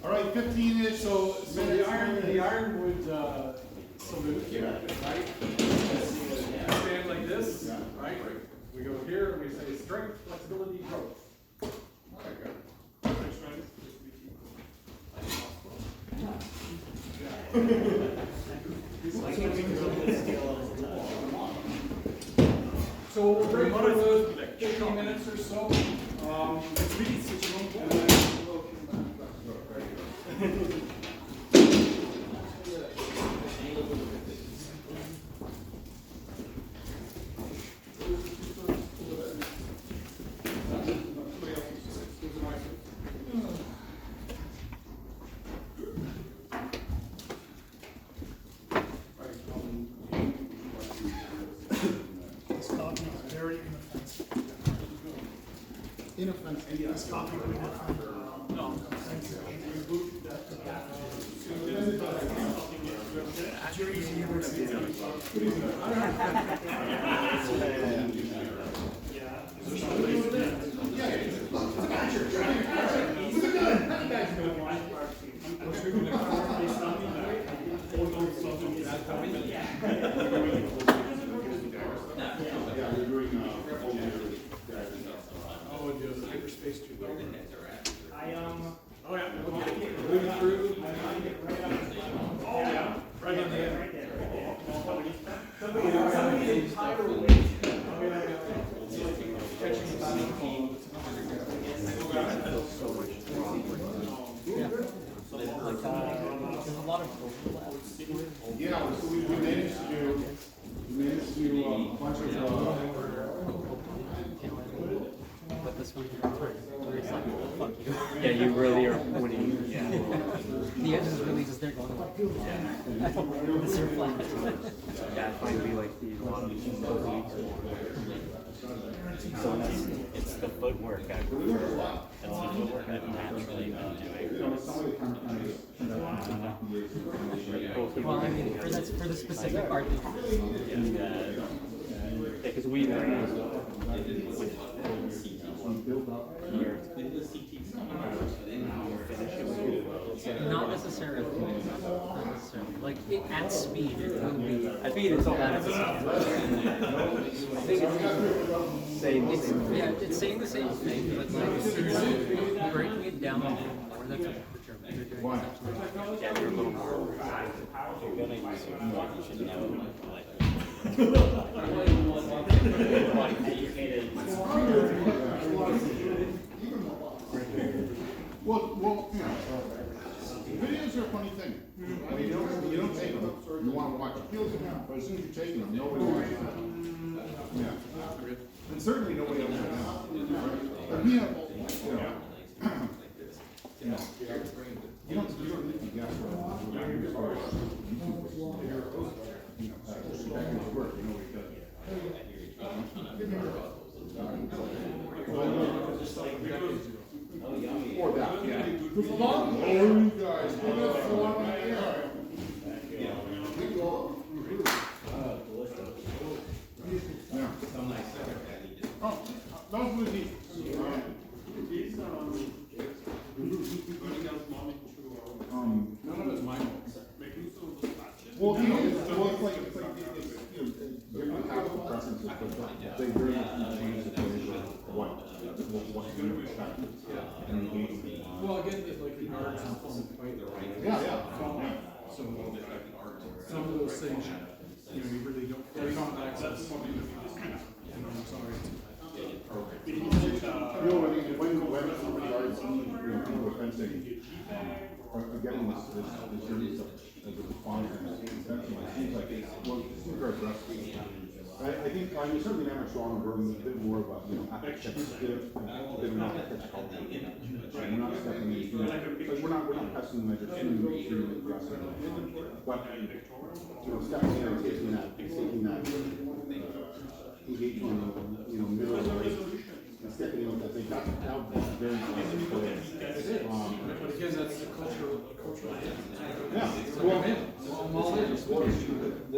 All right, 15-ish. So the ironwood salute, right? Stand like this, right? We go here and we say strength, flexibility, growth. All right, good. So we'll break for the 15 minutes or so. And then This copy is very inoffensive. Inoffensive. This copy would not find At your easy university. Yeah, we're doing, oh, do the hyperspace too. Oh yeah. Moving through. Oh yeah. Right on the end. Right there. Somebody the entire weight. this one where it's like, fuck you. Yeah, you really are winning. Yeah. The edges really just they're going like, yeah. It's your flat. Yeah, it might be like the a lot of weeks So it's the footwork I prefer. That's the footwork I've naturally been doing. Well, I mean, for the specific art. Because we learn Not necessarily. Not necessarily. Like at speed, it would be. I think it's all that. I think it's saying the same thing. Yeah, it's saying the same thing, but like it's breaking it down more. That's what they're doing. Yeah, you're a little more. If you're gonna use your foot, you should know. Like, Well, you know, videos are a funny thing. I mean, you don't take them, you want to watch it, but as soon as you're taking them, nobody watches them. Yeah. And certainly nobody else does. But we have, you don't need to guess what back in his work, you know what he does. Or that, yeah. Oh, you guys, what else do I want to hear? Oh, those were the. None of it's mine. Well, you know, it's like, you know, different types of preferences, but they very much change the flavor of what you expect. Well, again, like the art and form of fight. Yeah. So some of those things, you know, you really don't have access. You know, I'm sorry. You know, when somebody already sees people fencing, or getting this series of the response and it seems like it's super aggressive. I think certainly in AEMMA Toronto we're a bit more of a architecture, a bit more architectural. We're not stepping into like we're not pressing the measure too aggressive. But stepping in and taking that engagement, middle of the and stepping in, I think that would be very aggressive. But again, that's the cultural. Yeah. Well,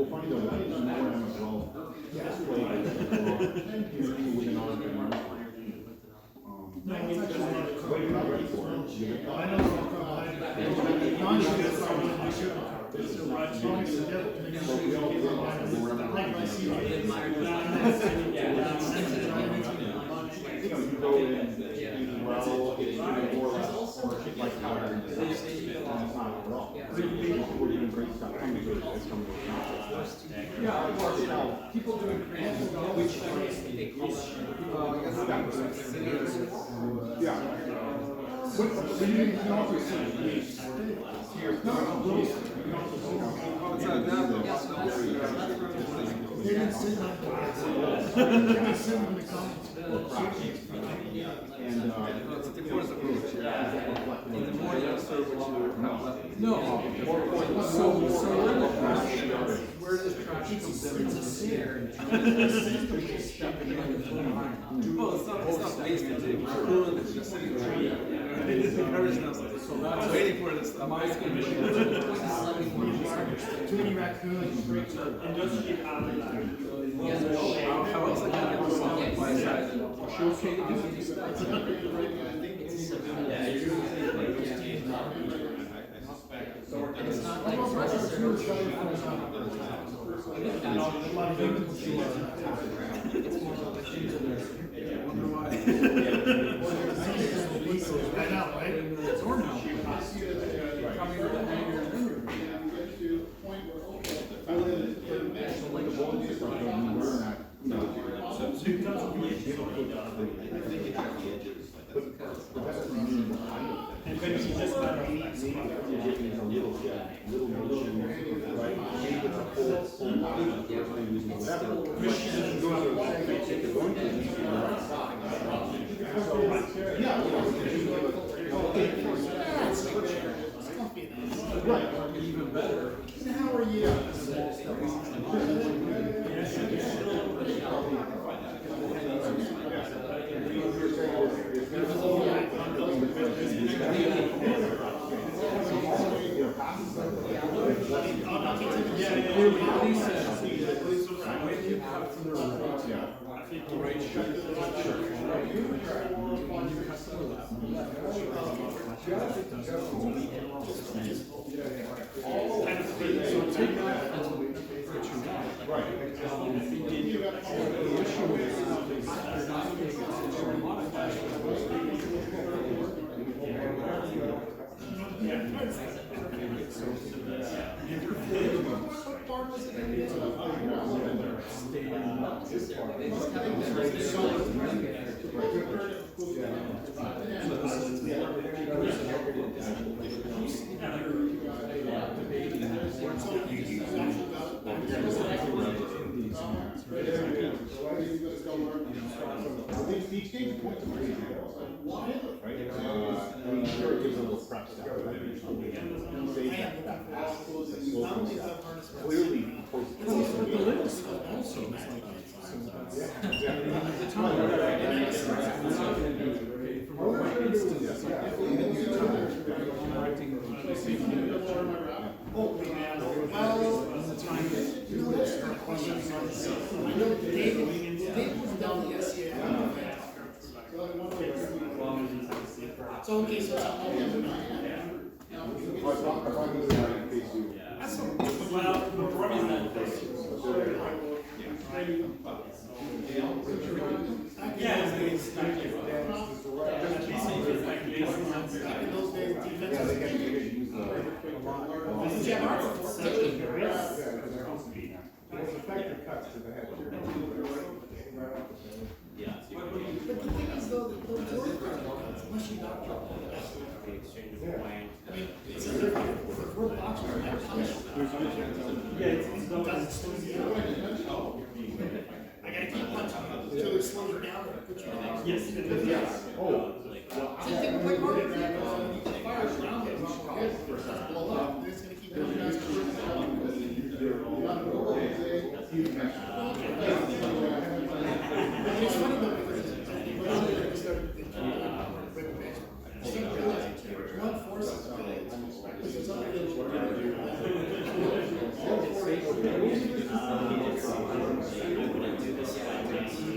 funny though, that is more AEMMA Guelph. Yes. Even within our environment. But you're not ready for it. I know. This is not you go in well, it's more or less like how you're in it's not at all. We're doing great stuff. Yeah, people doing creative, which yeah. But you can also see here. They didn't sit on the comments. And no. So where this trash comes in, it's a snare. Well, it's not wasted. It's just sitting there. So that's waiting for this. My Too many raccoons. And does she have how else I can get this on my side? Showcase. It's not like necessarily. Right now, right? It's normal. Coming with the hanger. and then she just got a So Right. Even better. How are you? These games point to crazy, right? Fiore gives a little prep stuff. Clearly, So okay, so effective cuts to the head. but the thing is though, the unless you not The exchange of land. I mean, it's a different, if we're boxers, we're not punishing. I gotta keep punching until it slows you down and puts you down. Yes. Same thing with like murder. You put fires around it, blow up, and it's gonna keep going down. It's funny though, because one force is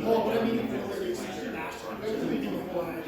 oh, but I mean, if it's national, we can apply.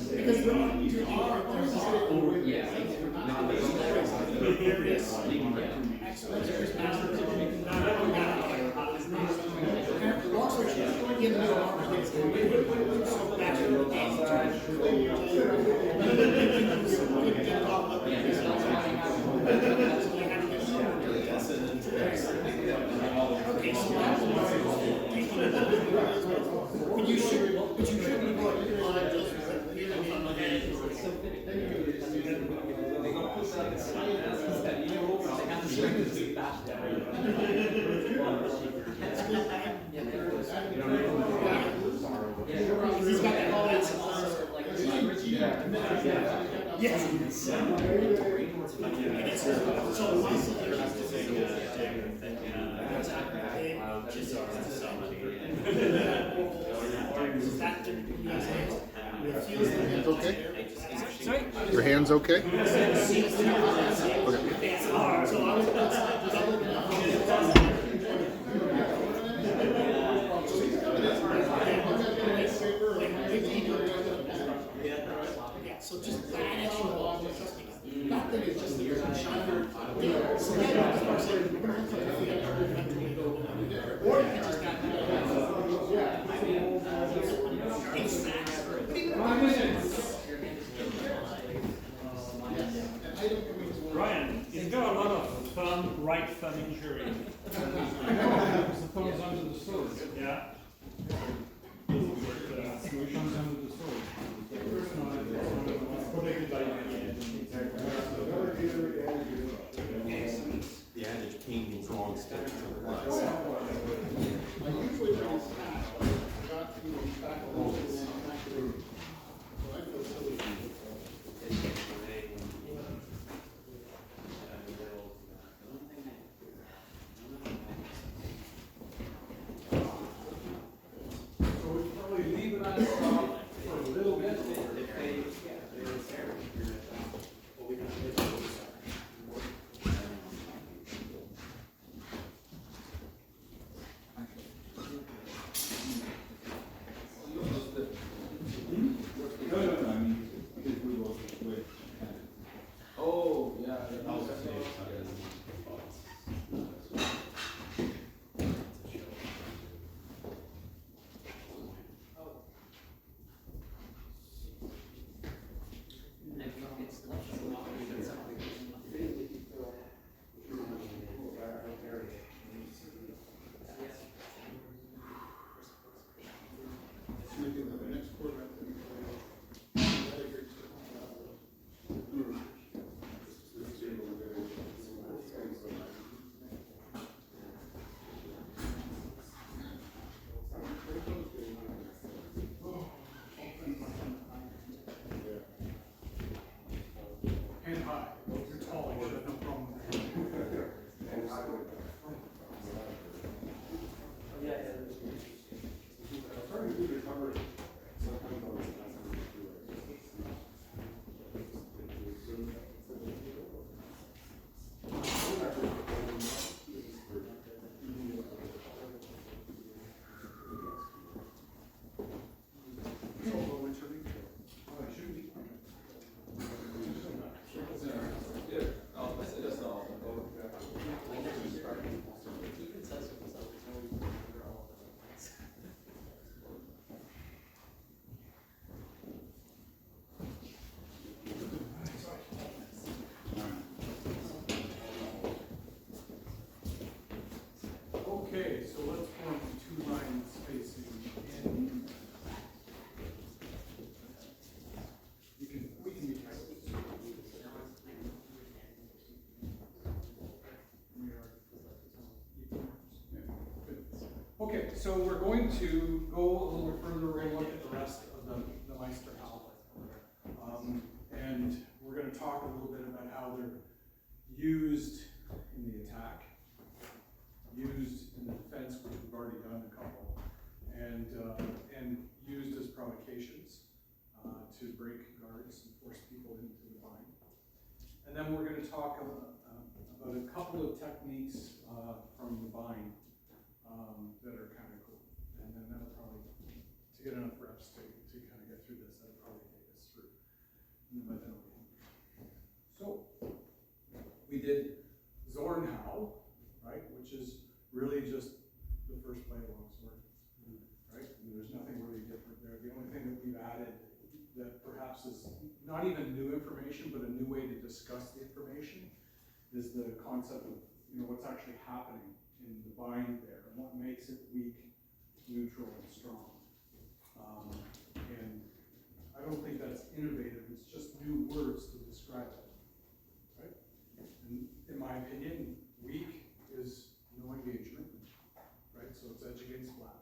Because when you are, there's you should, but you shouldn't go just he's got that all yes. So my suggestion is Hands okay? Your hands okay? Okay. So just that extra ball, trust me. Not that it's just the shiner. So then or you can just got Brian, is there a lot of fun, right thumb injury let's form two lines facing in. We can be careful. Okay, so we're going to go a little bit further. We're going to look at the rest of the Meister Howl. And we're going to talk a little bit about how they're used in the attack, used in the defense, which we've already done a couple, and used as provocations to break guards and force people into the bind. And then we're going to talk about a couple of techniques from the bind that are kind of cool. And then that'll probably, to get enough reps to kind of get through this, that'll probably take us through. And then by then we'll be. So, we did Zornhow, right, which is really just the first blade longsword, right? And there's nothing really different there. The only thing that we've added that perhaps is not even new information, but a new way to discuss the information is the concept of, what's actually happening in the bind there and what makes it weak, neutral, and strong. And I don't think that's innovative. It's just new words to describe it, right? And in my opinion, weak is no engagement, right? So it's edge against flat.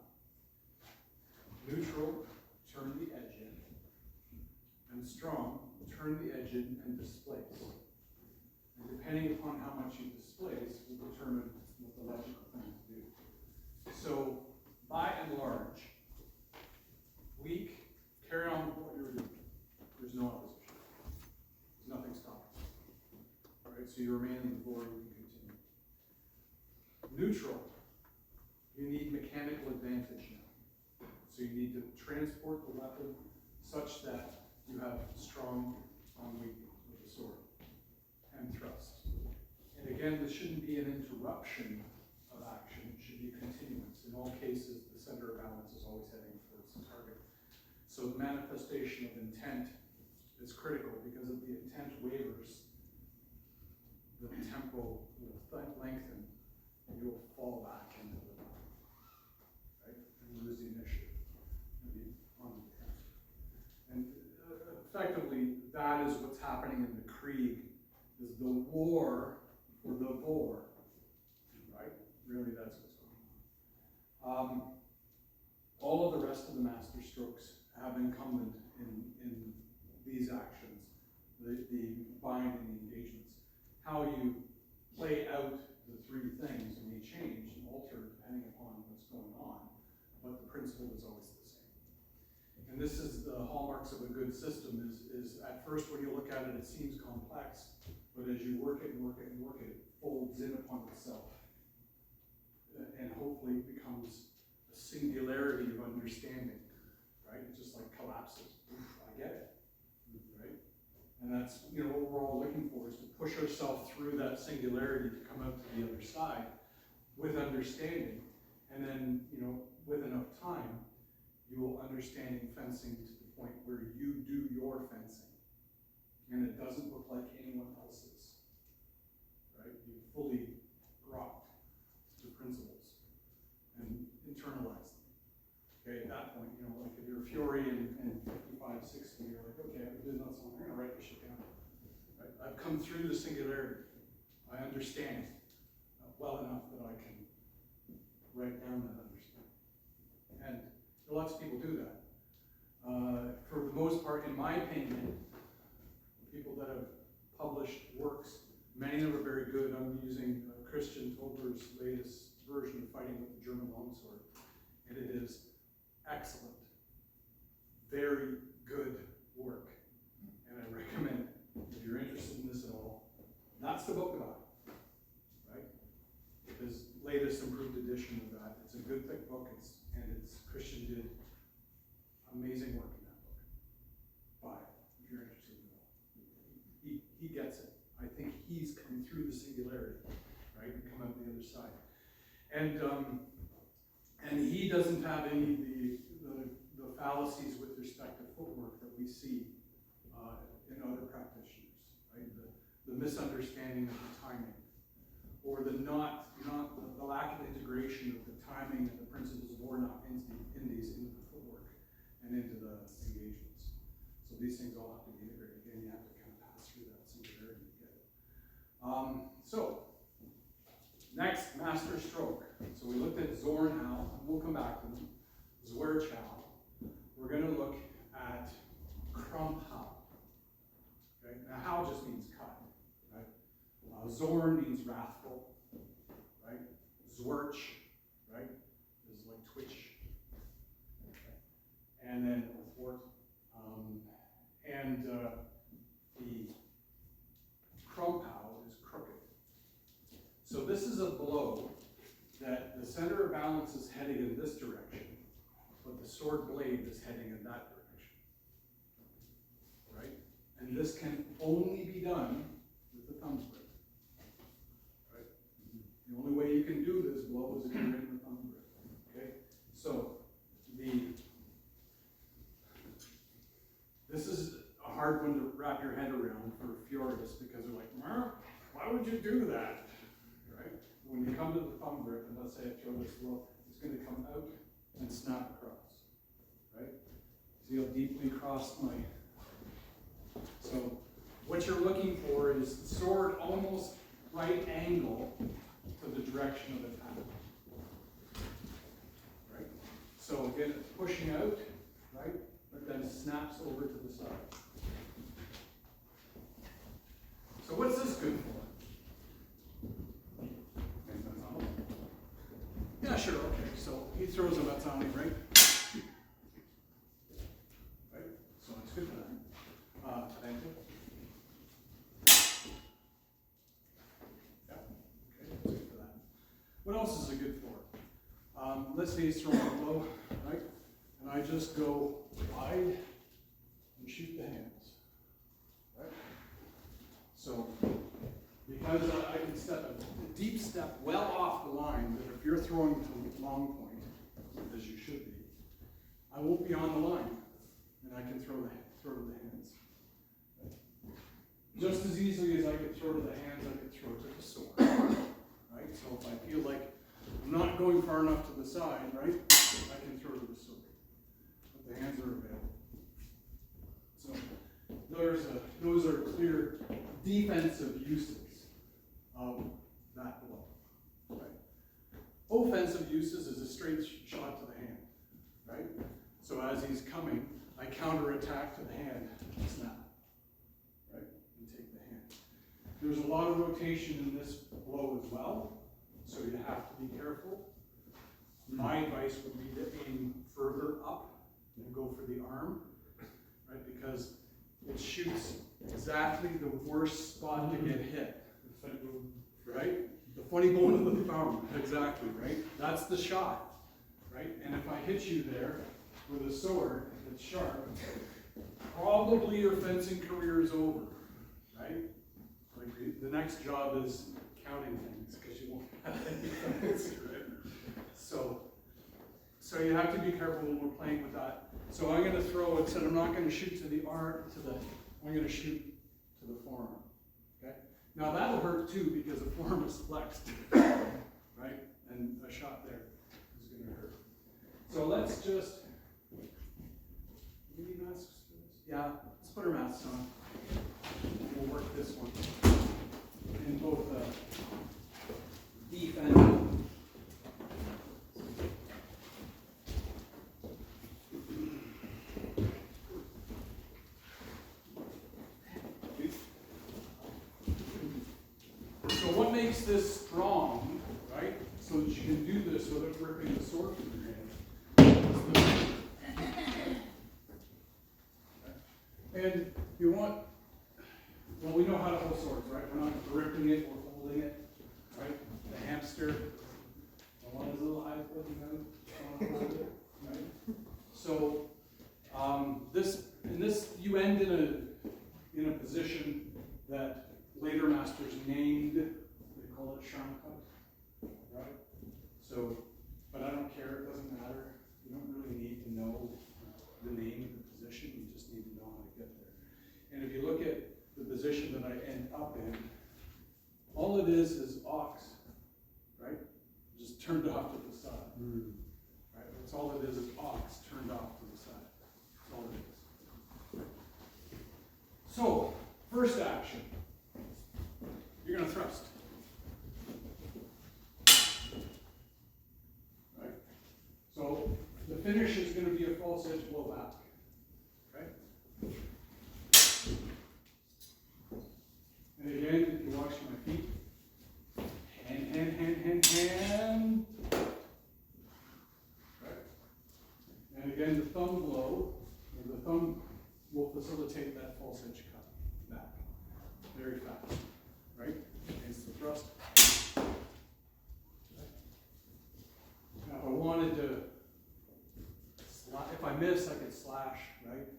Neutral, turn the edge in. And strong, turn the edge in and displace. And depending upon how much you displace will determine what the logical thing to do. So, by and large, weak, carry on with what you're doing. There's no opposition. There's nothing stopping. All right, so you remain in the board and you can continue. Neutral, you need mechanical advantage now. So you need to transport the weapon such that you have strong on weak with the sword and thrust. And again, this shouldn't be an interruption of action, it should be continuance. In all cases, the center of balance is always heading towards the target. So the manifestation of intent is critical, because if the intent wavers, the tempo will lengthen and you'll fall back into the line, right? And lose the initiative and be on the defensive. And effectively, that is what's happening in the Krieg, is the war for the vor, right? Really, that's what's going on. All of the rest of the master strokes have incumbent in these actions, the bind and the engagements. How you play out the three things may change and alter depending upon what's going on, but the principle is always the same. And this is the hallmarks of a good system, is at first when you look at it, it seems complex, but as you work it and work it and work it, it folds in upon itself. And hopefully it becomes a singularity of understanding, right? It just like collapses. Oof, I get it, right? And that's, what we're all looking for, is to push ourselves through that singularity to come out to the other side with understanding. And then, with enough time, you will understanding fencing to the point where you do your fencing. And it doesn't look like anyone else's, right? You fully grokked the principles and internalize them. Okay, at that point, like if you're a Fiore and 55, 60, you're like, okay, I've been doing something, I'm gonna write this shit down. Right? I've come through the singularity. I understand well enough that I can write down that understanding. And lots of people do that. For the most part, in my opinion, people that have published works, many of them are very good. I'm using Christian Tolber's latest version of Fighting with the German Longsword, and it is excellent, very good work, and I recommend it. If you're interested in this at all, that's the book about it, right? His latest improved edition of that. It's a good thick book, Christian did amazing work in that book. Buy it, if you're interested in it. He gets it. I think he's come through the singularity, right, and come out the other side. And he doesn't have any of the fallacies with respect to footwork that we see in other practitioners, right? The misunderstanding of the timing, or the lack of integration of the priming and the principles of war not indies into the footwork and into the engagements. So these things all have to be integrated. Again, you have to kind of pass through that singularity to get it. So, next, master stroke. So we looked at Zorn, Hal, and we'll come back to them. Zwerchal. We're going to look at Krumpal. Okay? Now, Hal just means cut, right? Zorn means wrathful, right? Zwerch, right, is like twitch. Okay. And then thwart. The Krumpal is crooked. So this is a blow that the center of balance is heading in this direction, but the sword blade is heading in that direction, right? And this can only be done with the thumb grip, right? The only way you can do this blow is if you're in the thumb grip, okay? So this is a hard one to wrap your head around for Fioris because they're like, why would you do that, right? When you come to the thumb grip, and let's say I throw this blow, it's going to come out and snap across, right? See how deeply crossed my... So what you're looking for is sword almost right angle to the direction of attack, right? So again, it's pushing out, right? But then snaps over to the side. So what's this good for? Yeah, sure, okay. So he throws a Matsani, right? Right? So it's good for that. Thank you. Yeah, okay, it's good for that. What else is it good for? Let's say he's throwing a blow, right? And I just go wide and shoot the hands, right? So, because I can step a deep step well off the line, that if you're throwing to long point, as you should be, I won't be on the line, and I can throw to the hands. Right? Just as easily as I could throw to the hands, I could throw to the sword. Right? So if I feel like I'm not going far enough to the side, right, I can throw to the sword. But the hands are available. So those are clear defensive uses of that blow. Right? Offensive uses is a straight shot to the hand. Right? So as he's coming, I counterattack to the hand, snap. Right? And take the hand. There's a lot of rotation in this blow as well, so you have to be careful. My advice would be to aim further up and go for the arm, right? Because it shoots exactly the worst spot to get hit, right? The funny bone of the thumb, exactly, right? That's the shot, right? And if I hit you there with a sword that's sharp, probably your fencing career is over, right? Like the next job is counting things because you won't have any fence, right? So you have to be careful when we're playing with that. So I'm going to throw it, said I'm not going to shoot to the arm, I'm going to shoot to the forearm. Okay? Now that'll hurt too because the forearm is flexed, right? And a shot there is going to hurt. So let's just, do we need masks for this? Yeah, let's put our masks on. We'll work this one in both defense. So what makes this strong, right? So that you can do this without ripping the sword from your hand. And you want, well, we know how to hold swords, right? We're not gripping it or holding it, right? The hamster, the one is a little eye poking out, hold it, right? So you end in a position that later masters named. They call it Shankat, right? So, but I don't care. It doesn't matter. You don't really need to know the name of the position. You just need to know how to get there. And if you look at the position that I end up in, all it is ox, right? Just turned off to the side. Right, that's all it is ox turned off to the side. That's all it is. So, first action. You're gonna thrust. Right? So, the finish is gonna be a false edge blow back. Okay? And again, if you watch my feet, hand. Right? And again, the thumb blow, or the thumb will facilitate that false edge cut back very fast. Right? Against the thrust. Now, if I wanted to, if I miss, I could slash, right?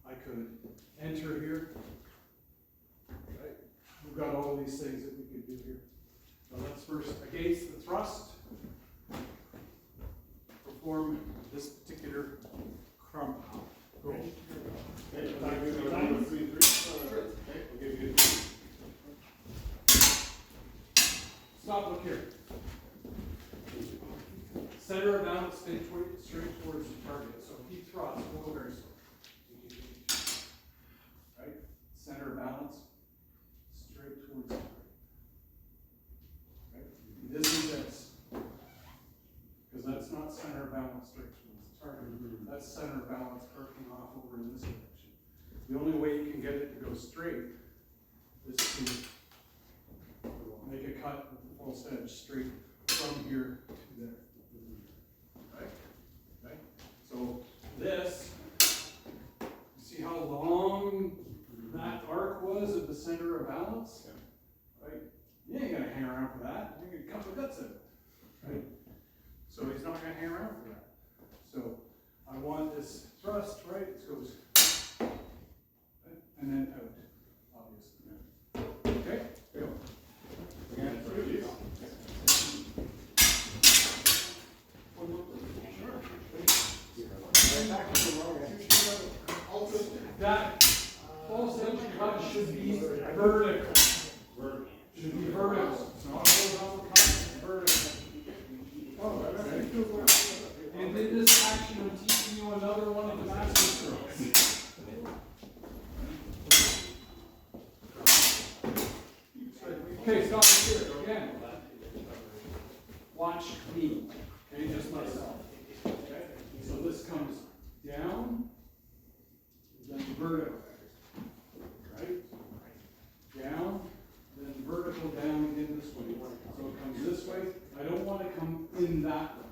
I could enter here. Right? We've got all these things that we could do here. So let's first, against the thrust, perform this particular crump. Go. Okay, we'll give you number 3, 3. Okay, we'll give you 3. Stop, look here. Center of balance, stay straight towards the target. So if he thrusts, we'll go very slow. Right? Center of balance, straight towards the target. Right? This is this. Because that's not center of balance straight towards the target. That's center of balance arcing off over in this direction. The only way you can get it to go straight is to make a cut with the false edge straight from here to there. Right? Right? So this, you see how long that arc was of the center of balance? Right? You ain't gonna hang around for that. You're gonna cut the guts of it. Right? So he's not gonna hang around for that. So I want this thrust, right? It goes right? And then out, obviously. Okay? Go. Again, 3 of these. That false edge cut should be vertical. Should be vertical. It's not horizontal cut, it's vertical. And in this action, I'm teaching you another one of the master strokes. Okay, stop here again. Watch me. Okay, just myself. Okay, so this comes down, then vertical. Right? Down, then vertical down again this way. So it comes this way. I don't want to come in that way.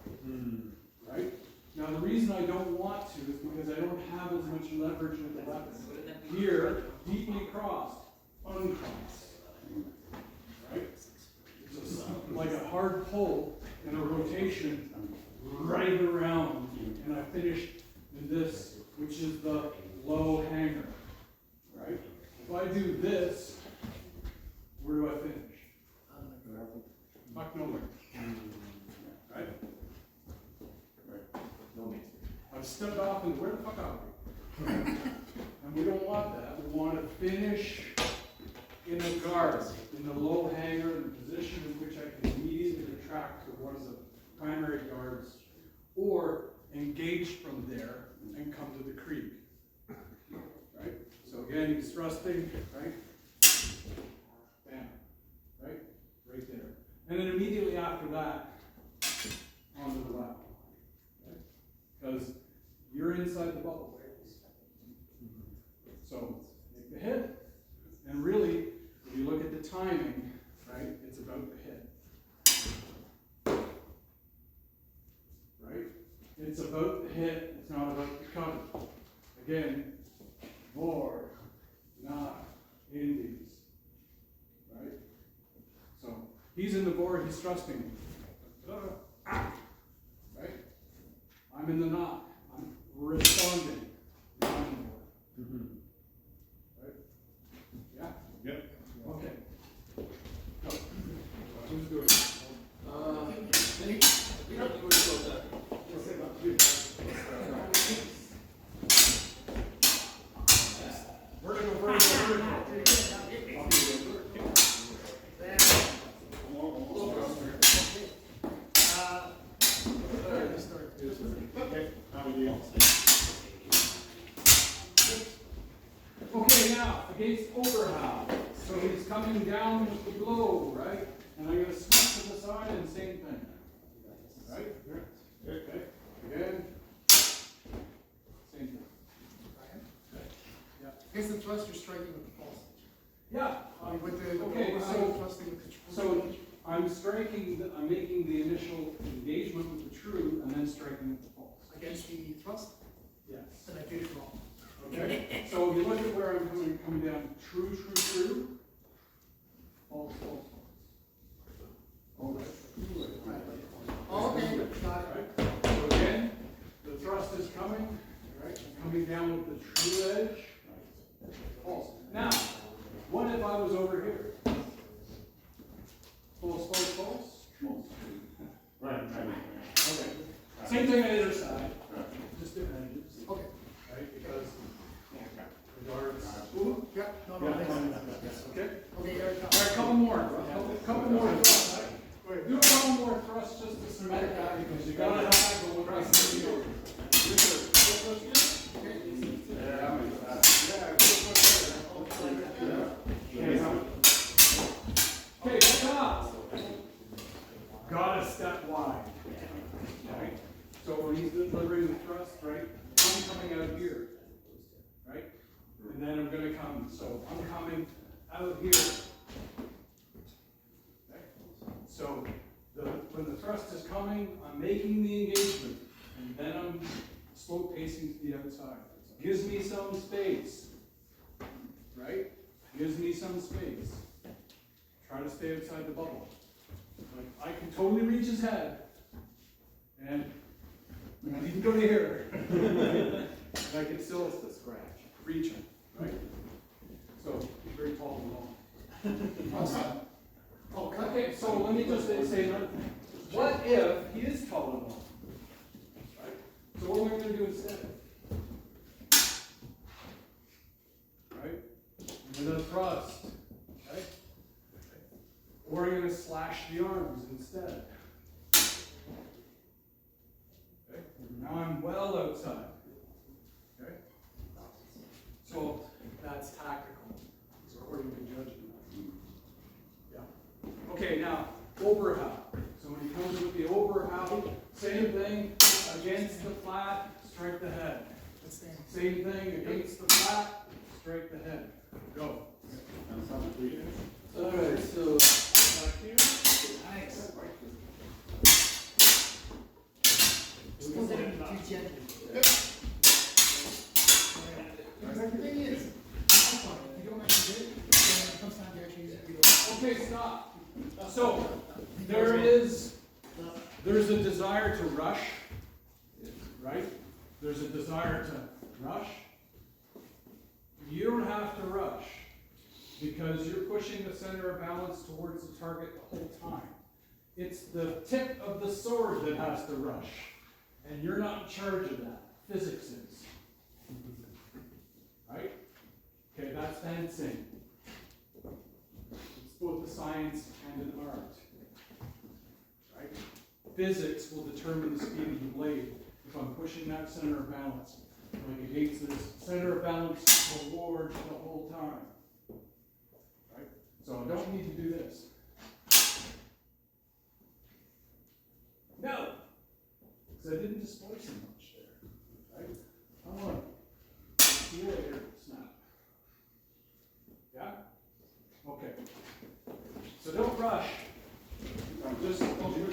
Right? Now the reason I don't want to is because I don't have as much leverage with the weapon. Here, deeply crossed, uncrossed. Right? It's like a hard pull and a rotation right around, and I finish in this, which is the low hanger. Right? If I do this, where do I finish? Fuck nowhere. Right? I've stepped off and where the fuck are we? And we don't want that. We want to finish in a guard, in the low hanger, in the position in which I can immediately retract to one of the primary guards, or engage from there and come to the creek. Right? So again, he's thrusting, right? Bam. Right? Right there. And then immediately after that, onto the left. Because you're inside the bubble. So make the hit, and really, if you look at the timing, right, it's about the hit. Right? It's about the hit, it's not about the cover. Again, vor, not Indies. Right? So he's in the vor, he's thrusting. Right? I'm in the knot. I'm responding. Right? Yeah? Yep. Okay. Go. Who's doing it? Vertical. against overhand. So he's coming down with the blow, right? And I'm going to switch to the side and same thing. Right? Okay. Again. Same thing. Yeah. Against the thrust, you're striking with the false. Yeah. With the Okay, overhand, so- you're thrusting with the So I'm striking, I'm making the initial engagement with the true and then striking with the false. against the thrust, Yes. then I did it wrong. Okay. So if you look at where I'm coming down, true, true, true, false, false, false. All right. Oh, okay, got it. Right. So again, the thrust is coming, right? Coming down with the true edge. False. Now, what if I was over here? False, false, false? False. Right. Okay. Same thing on either side. Just different edges. Okay. Right? Because regards. Ooh. Yeah, no, no, makes sense. Okay. Okay, Eric, All right, couple more. Couple more thrusts. Right? Do a couple more thrusts just to cement that because you gotta have that going right through the over. Okay, stop. Gotta step wide. Right? So when he's delivering the thrust, right? I'm coming out here. Right? And then I'm gonna come. So I'm coming out here. Okay? So when the thrust is coming, I'm making the engagement. And then I'm slow pacing to the outside. Gives me some space. Right? Gives me some space. Try to stay outside the bubble. Like, I can totally reach his head. And I need to go to here. And I can still scratch. Reach him. Right? So he's very tall and long. Okay, so let me just say another thing. What if he is tall and long? Right? So what am I going to do instead? Right? I'm going to thrust. Okay? Or I'm going to slash the arms instead. Okay? Now I'm well outside. Okay? So that's tactical. So according to judgment. Yeah. Okay, now overhand. So when he comes with the overhand, same thing against the flat, strike the head. Same thing against the flat, strike the head. Go. Alright, so back here. Nice. Still getting too gently. The thing is, that's fine. If you don't actually do it, then it comes time to actually use it. Okay, stop. So there's a desire to rush, right? There's a desire to rush. You don't have to rush because you're pushing the center of balance towards the target the whole time. It's the tip of the sword that has to rush, and you're not in charge of that. Physics is. Right? Okay, that's fencing. It's both a science and an art. Right? Physics will determine the speed of the blade if I'm pushing that center of balance. Like against this center of balance towards the whole time. Right? So I don't need to do this. No! Because I didn't display so much there. Right? I want to feel it here, snap. Yeah? Okay. So don't rush. Just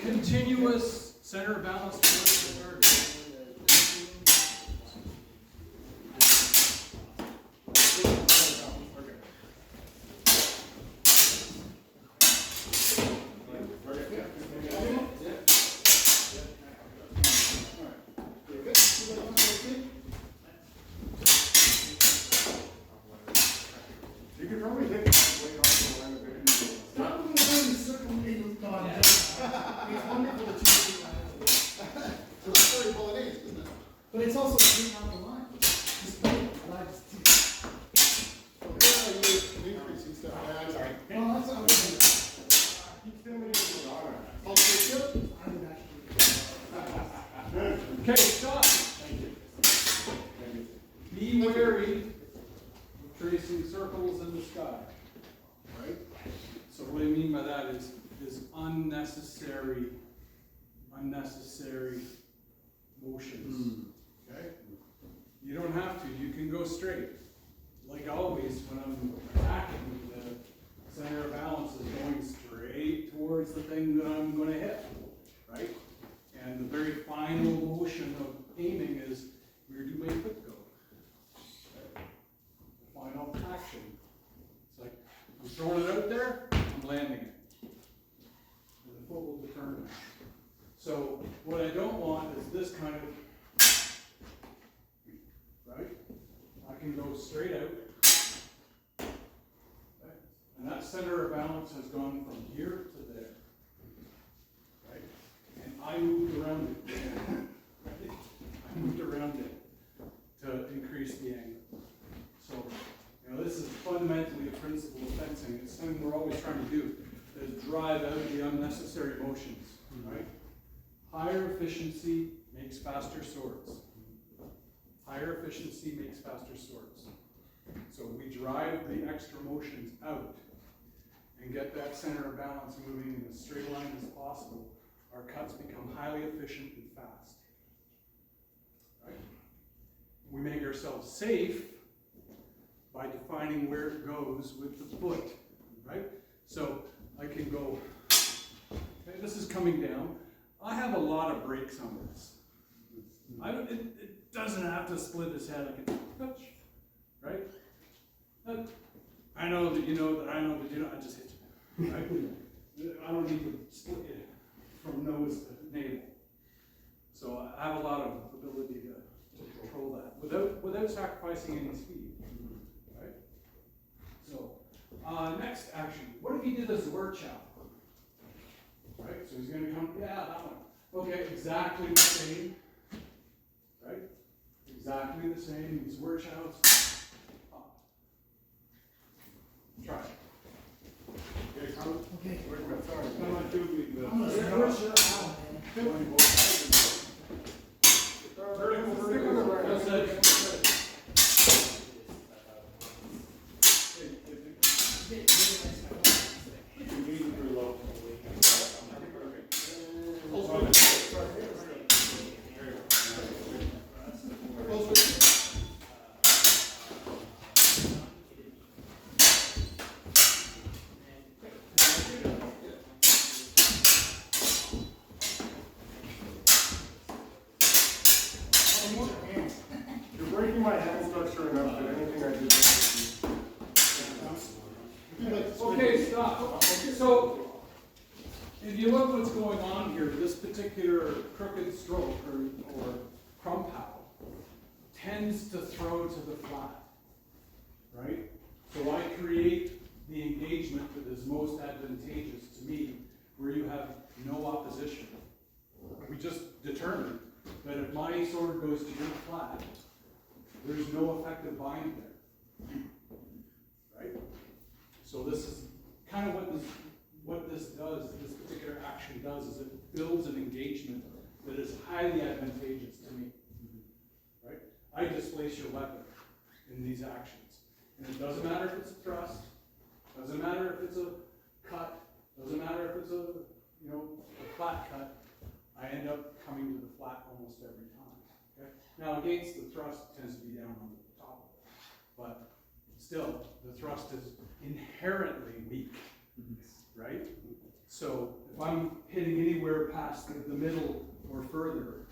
continuous center of balance towards the target. You could probably hit way off the line of it. Stop moving around in circles, Eagles, God. It's wonderful that you do that. So it's very Bolognese, isn't it? But it's also clean out the line. Just play it. Live is too. Yeah, you're increasing stuff. Yeah, I'm sorry. No, that's not what Keep filming it with the honor. Okay, good. I would actually do. Okay, stop. Be wary of tracing circles in the sky, right? So what I mean by that is unnecessary motions, okay? You don't have to, you can go straight. Like always, when I'm attacking, the center of balance is going straight towards the thing that I'm gonna hit, right? And the very final motion of aiming is, where do my foot go? Okay. The final action. It's like, I'm throwing it out there, I'm landing it. And the foot will determine. So, what I don't want is this kind of, right? I can go straight out. Okay. And that center of balance has gone from here to there. Right? And I moved around it. Right? I moved around it to increase the angle. So, this is fundamentally a principle of fencing. It's something we're always trying to do, is drive out the unnecessary motions, right? Higher efficiency makes faster swords. Higher efficiency makes faster swords. So we drive the extra motions out and get that center of balance moving in as straight line as possible. Our cuts become highly efficient and fast. Right? We make ourselves safe by defining where it goes with the foot, right? So I can go, okay, this is coming down. I have a lot of brakes on this. It doesn't have to split his head. I can touch, right? I know that you know that I know that you know. I just hit you, right? I don't need to split it from nose to navel. So I have a lot of ability to control that without sacrificing any speed, right? So next action. What if he did a sword chop? Right? So he's going to come. Yeah, that one. Okay, exactly the same. Right? Exactly the same. These word shouts. Try it. Okay, come. Okay. Sorry. Come on, do I'm gonna start shut down, man. You're breaking my hand structure enough that anything I do. Okay, stop. So, if you look what's going on here, this particular crooked stroke or crumpow tends to throw to the flat, right? So I create the engagement that is most advantageous to me, where you have no opposition. We just determined that if my sword goes to your flat, there's no effective bind there, right? So this is kind of what this does, this particular action does, is it builds an engagement that is highly advantageous to me, right? I displace your weapon in these actions. And it doesn't matter if it's a thrust, doesn't matter if it's a cut, doesn't matter if it's a flat cut, I end up coming to the flat almost every time. Okay? Now against the thrust, it tends to be down on the top of it. But still, the thrust is inherently weak, right? So if I'm hitting anywhere past the middle or further,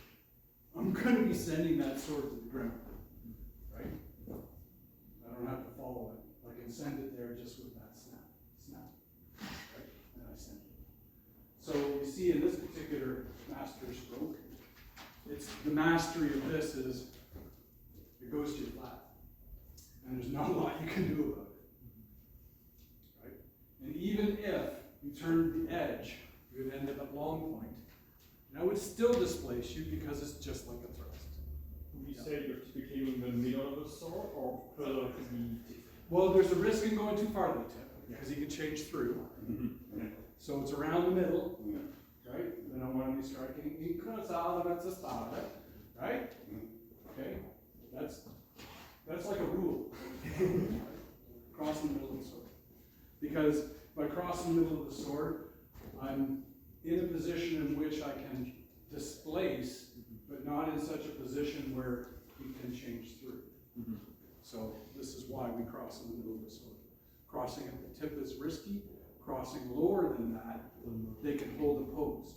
I'm going to be sending that sword to the ground, right? I don't have to follow it. I can send it there just with that snap, right? And I send it. So you see in this particular master stroke, it's the mastery of this is it goes to your flat. And there's not a lot you can do about it. Right? And even if you turned the edge, you would end up at long point. And I would still displace you because it's just like a thrust. You say you're typically in the middle of the sword or further to the tip? Well, there's a risk in going too far to the tip because he can change through. So it's around the middle, right? Then I want to be striking in consolidate to start it, right? Okay? That's like a rule. cross in the middle of the sword. Because if I cross in the middle of the sword, I'm in a position in which I can displace, but not in such a position where he can change through. So this is why we cross in the middle of the sword. Crossing at the tip is risky. Crossing lower than that, they can hold opposed.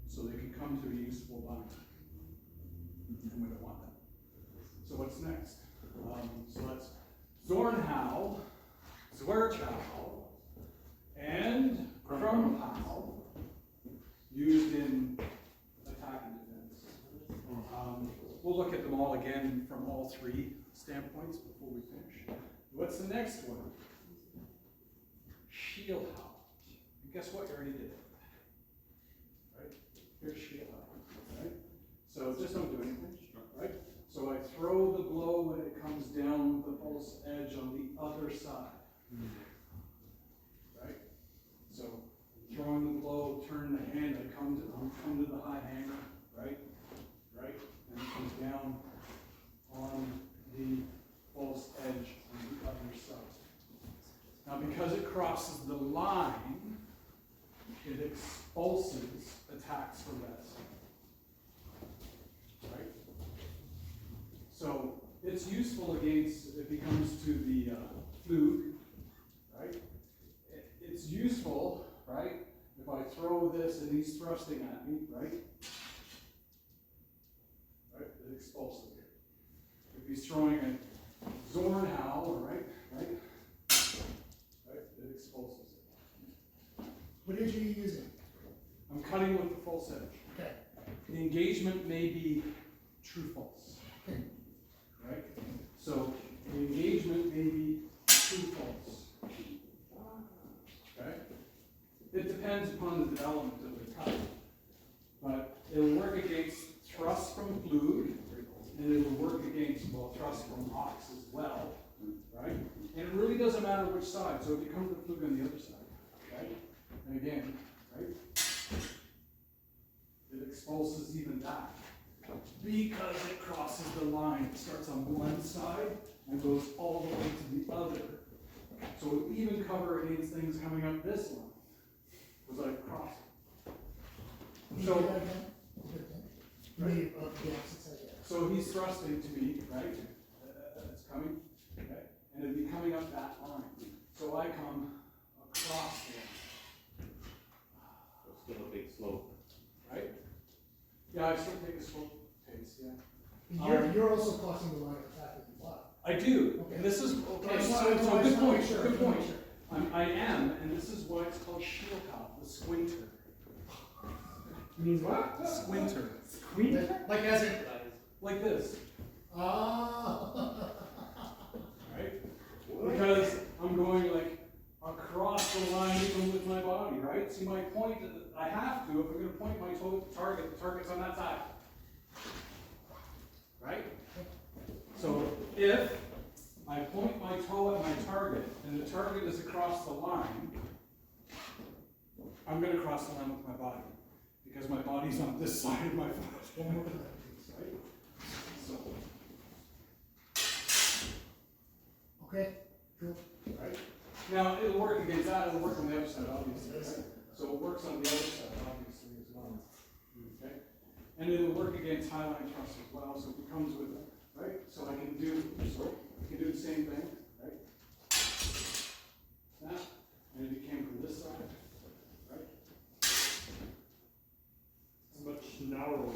So they can come to a useful line. And we don't want that. So what's next? So that's Zornhau, Zwerchhau, and Krumhau, used in attack and defense. We'll look at them all again from all three standpoints before we finish. What's the next one? Shieldhau. And guess what? You already did it. Right? Here's Shieldhau. Right? So just don't do anything. Right? So I throw the blow when it comes down the false edge on the other side. Right? So throwing the blow, turn the hand, I come to the high hanger, right? Right? And it comes down on the false edge on the other side. Now because it crosses the line, it expulses attacks from that side. Right? So it's useful against, if he comes to the flug, right? It's useful, right? If I throw this and he's thrusting at me, right? Right? It expulses it. If he's throwing a Zornhau, right? Right? Right? It expulses it. What edge are you using? I'm cutting with the false edge. Okay. The engagement may be true-false. Okay. Right? So the engagement may be true-false. Okay? It depends upon the development of the cut. But it'll work against thrust from flug, and it'll work against, well, thrust from ox as well. Right? And it really doesn't matter which side. So if you come to the flug on the other side, right? And again, right? It expulses even that. Because it crosses the line. It starts on one side and goes all the way to the other. So it will even cover against things coming up this line. Because I cross it. Can you So- do that again? Right. The opposite side, yeah. So he's thrusting to me, right? It's coming, okay? And it'll be coming up that line. So I come across it, Still a big slope. right? Yeah, I still take a slow pace, yeah. You're also crossing the line of attack with the block. I do, Okay. and this is, okay, I just so wanna- I good just wanna point, make sure, good I wanna point. make sure. I am, and this is why it's called Shieldhau, the squinter. Means what? Squinter. Like as in, Like this, ah. right? Because I'm going like across the line even with my body, right? See, my point, I have to, if I'm going to point my toe at the target's on that side. Right? So if I point my toe at my target and the target is across the line, I'm going to cross the line with my body because my body's on this side of my foot. One more time, please. Right? So, Okay, cool. right? Now, it'll work against that, it'll work on the other side, obviously. Right? So it works on the other side, obviously, as well. Okay? And it'll work against highline thrust as well, so it comes with it, right? So I can do the same thing, right? Snap, and it came from this side, right? It's much narrower.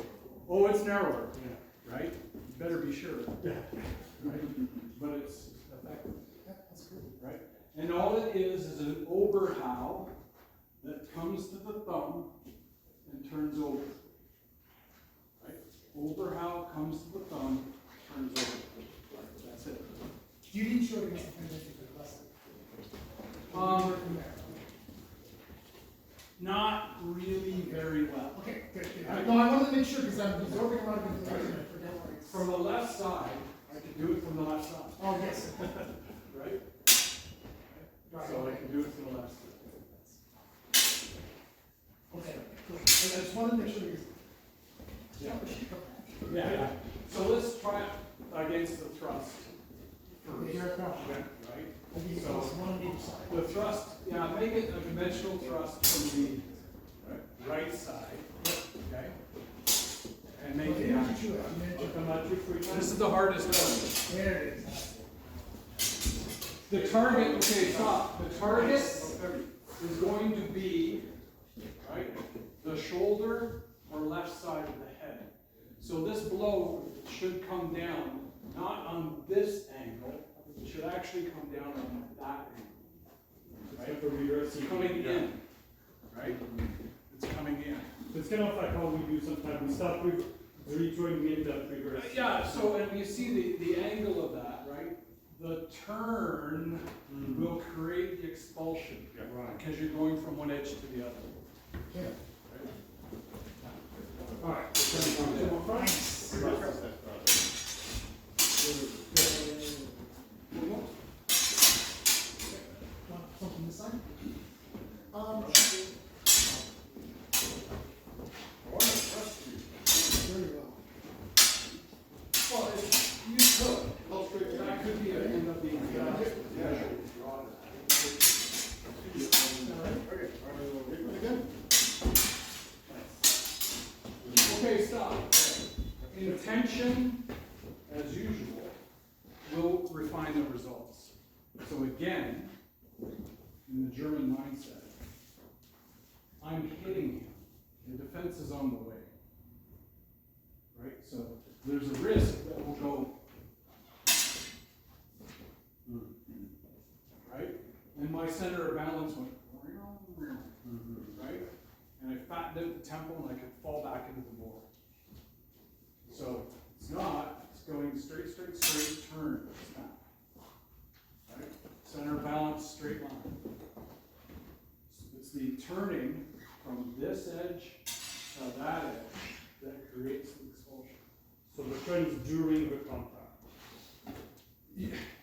Oh, it's narrower, yeah, right? You better be sure. Yeah. Right? But it's effective. Yeah, that's cool. Right? And all it is an Oberhau that comes to the thumb and turns over. Right? Oberhau comes to the thumb, turns over. Right, that's it. You didn't show it against the foundation for the lesson. From there. Not really very well. Okay, good, good. No, I wanted to make sure because I'm absorbing a lot of information and I forget what it's. From the left side, I can do it from the left side. Oh, yes. Right? So I can do it from the left side. Okay, cool. I just wanted to make sure because. Yeah. Yeah. So let's try it against the thrust Okay, first. here it comes. Right? I think it's So awesome. one on each side. The thrust, yeah, make it a conventional thrust from the right side, okay? And make it action. This is the hardest one. There it is. The target, okay, stop. The target is going to be, right, the shoulder or left side of the head. So this blow should come down, not on this angle, it should actually come down on that angle. Right? It's coming in, right? It's coming in. It's kind of like how we do sometimes. We start with redrawing in that reverse. Yeah, so, and you see the angle of that, right? The turn will create the expulsion. Right. Because you're going from one edge to the other. Yeah. All right. So turn it on. Nice. Want something this side? Very well. Well, you could, that could be, end up being. Okay, stop. Intention, as usual, will refine the results. So again, in the German mindset, I'm hitting him. The defense is on the way. Right? So there's a risk that will go. Right? And my center of balance went, right? And I fattened out the temple and I could fall back into the bore. So it's not, it's going straight, turn, snap. Right? Center of balance, straight line. So it's the turning from this edge to that edge that creates the expulsion. So the turn is during the contact.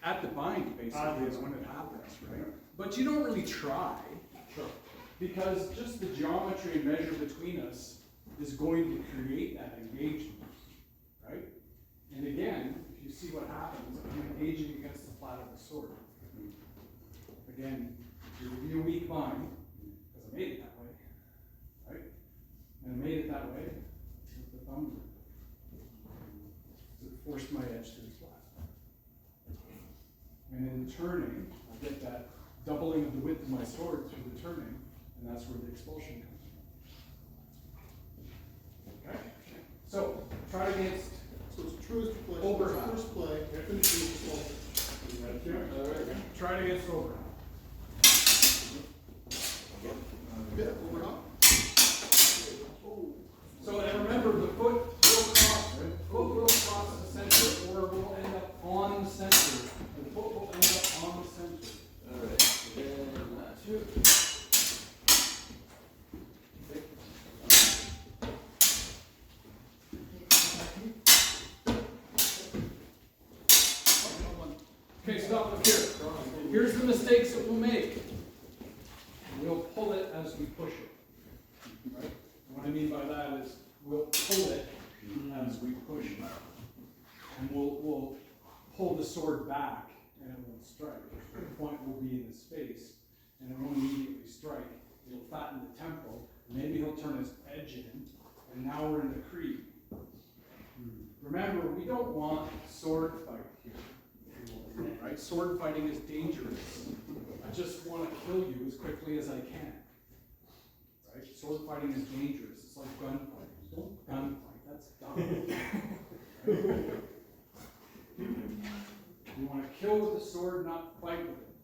At the bind, basically, is when it happens, right? But you don't really try. Sure. Because just the geometry and measure between us is going to create that engagement, right? And again, if you see what happens, I'm engaging against the flat of the sword. Again, it would be a weak bind, because I made it that way, right? And I made it that way with the thumb grip. So it forced my edge to the flat. And in turning, I get that doubling of the width of my sword through the turning, and that's where the expulsion comes from. Okay? So, try against. So it's truest play. Overhand. First play, finish the Right here. Try it against overhand. Yeah, overhand. So, and remember, the foot will cross, right? The foot will cross the center, or will end up on the center. The foot will end up on the center. Okay, stop up here. Here's the mistakes that we'll make. We'll pull it as we push it. Right? What I mean by that is we'll pull it as we push it. And we'll pull the sword back and it won't strike. The point will be in the space and it won't immediately strike. It'll fatten the tempo. Maybe he'll turn his edge in and now we're in the creep. Remember, we don't want sword fight here. Right? Sword fighting is dangerous. I just want to kill you as quickly as I can. Right? Sword fighting is dangerous. It's like gunfighting. Don't gunfight. That's dumb. Right? You want to kill with the sword, not fight with it.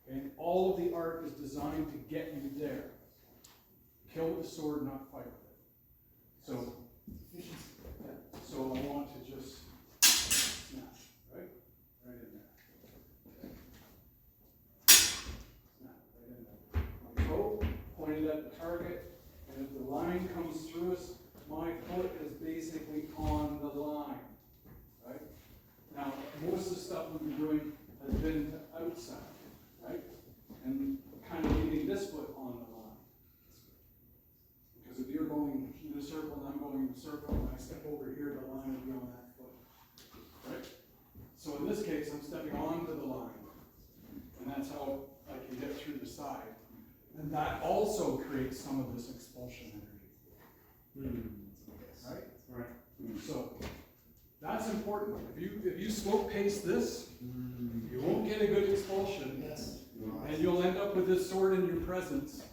And all of the art is designed to get you there. Kill with the sword, not fight with it. So I want to just snap, right? Right in there. Snap, right in there. So, pointed at the target, and if the line comes through us, my foot is basically on the line, right? Now, most of the stuff we've been doing has been to outside, right? And kind of leaving this foot on the line. Because if you're going in a circle and I'm going in a circle, and I step over here, the line will be on that foot, right? So in this case, I'm stepping onto the line. And that's how I inside. And that also creates some of this expulsion energy. Right? Right. So, that's important. If you slope paste this, you won't get a good expulsion. Yes. And you'll end up with this sword in your presence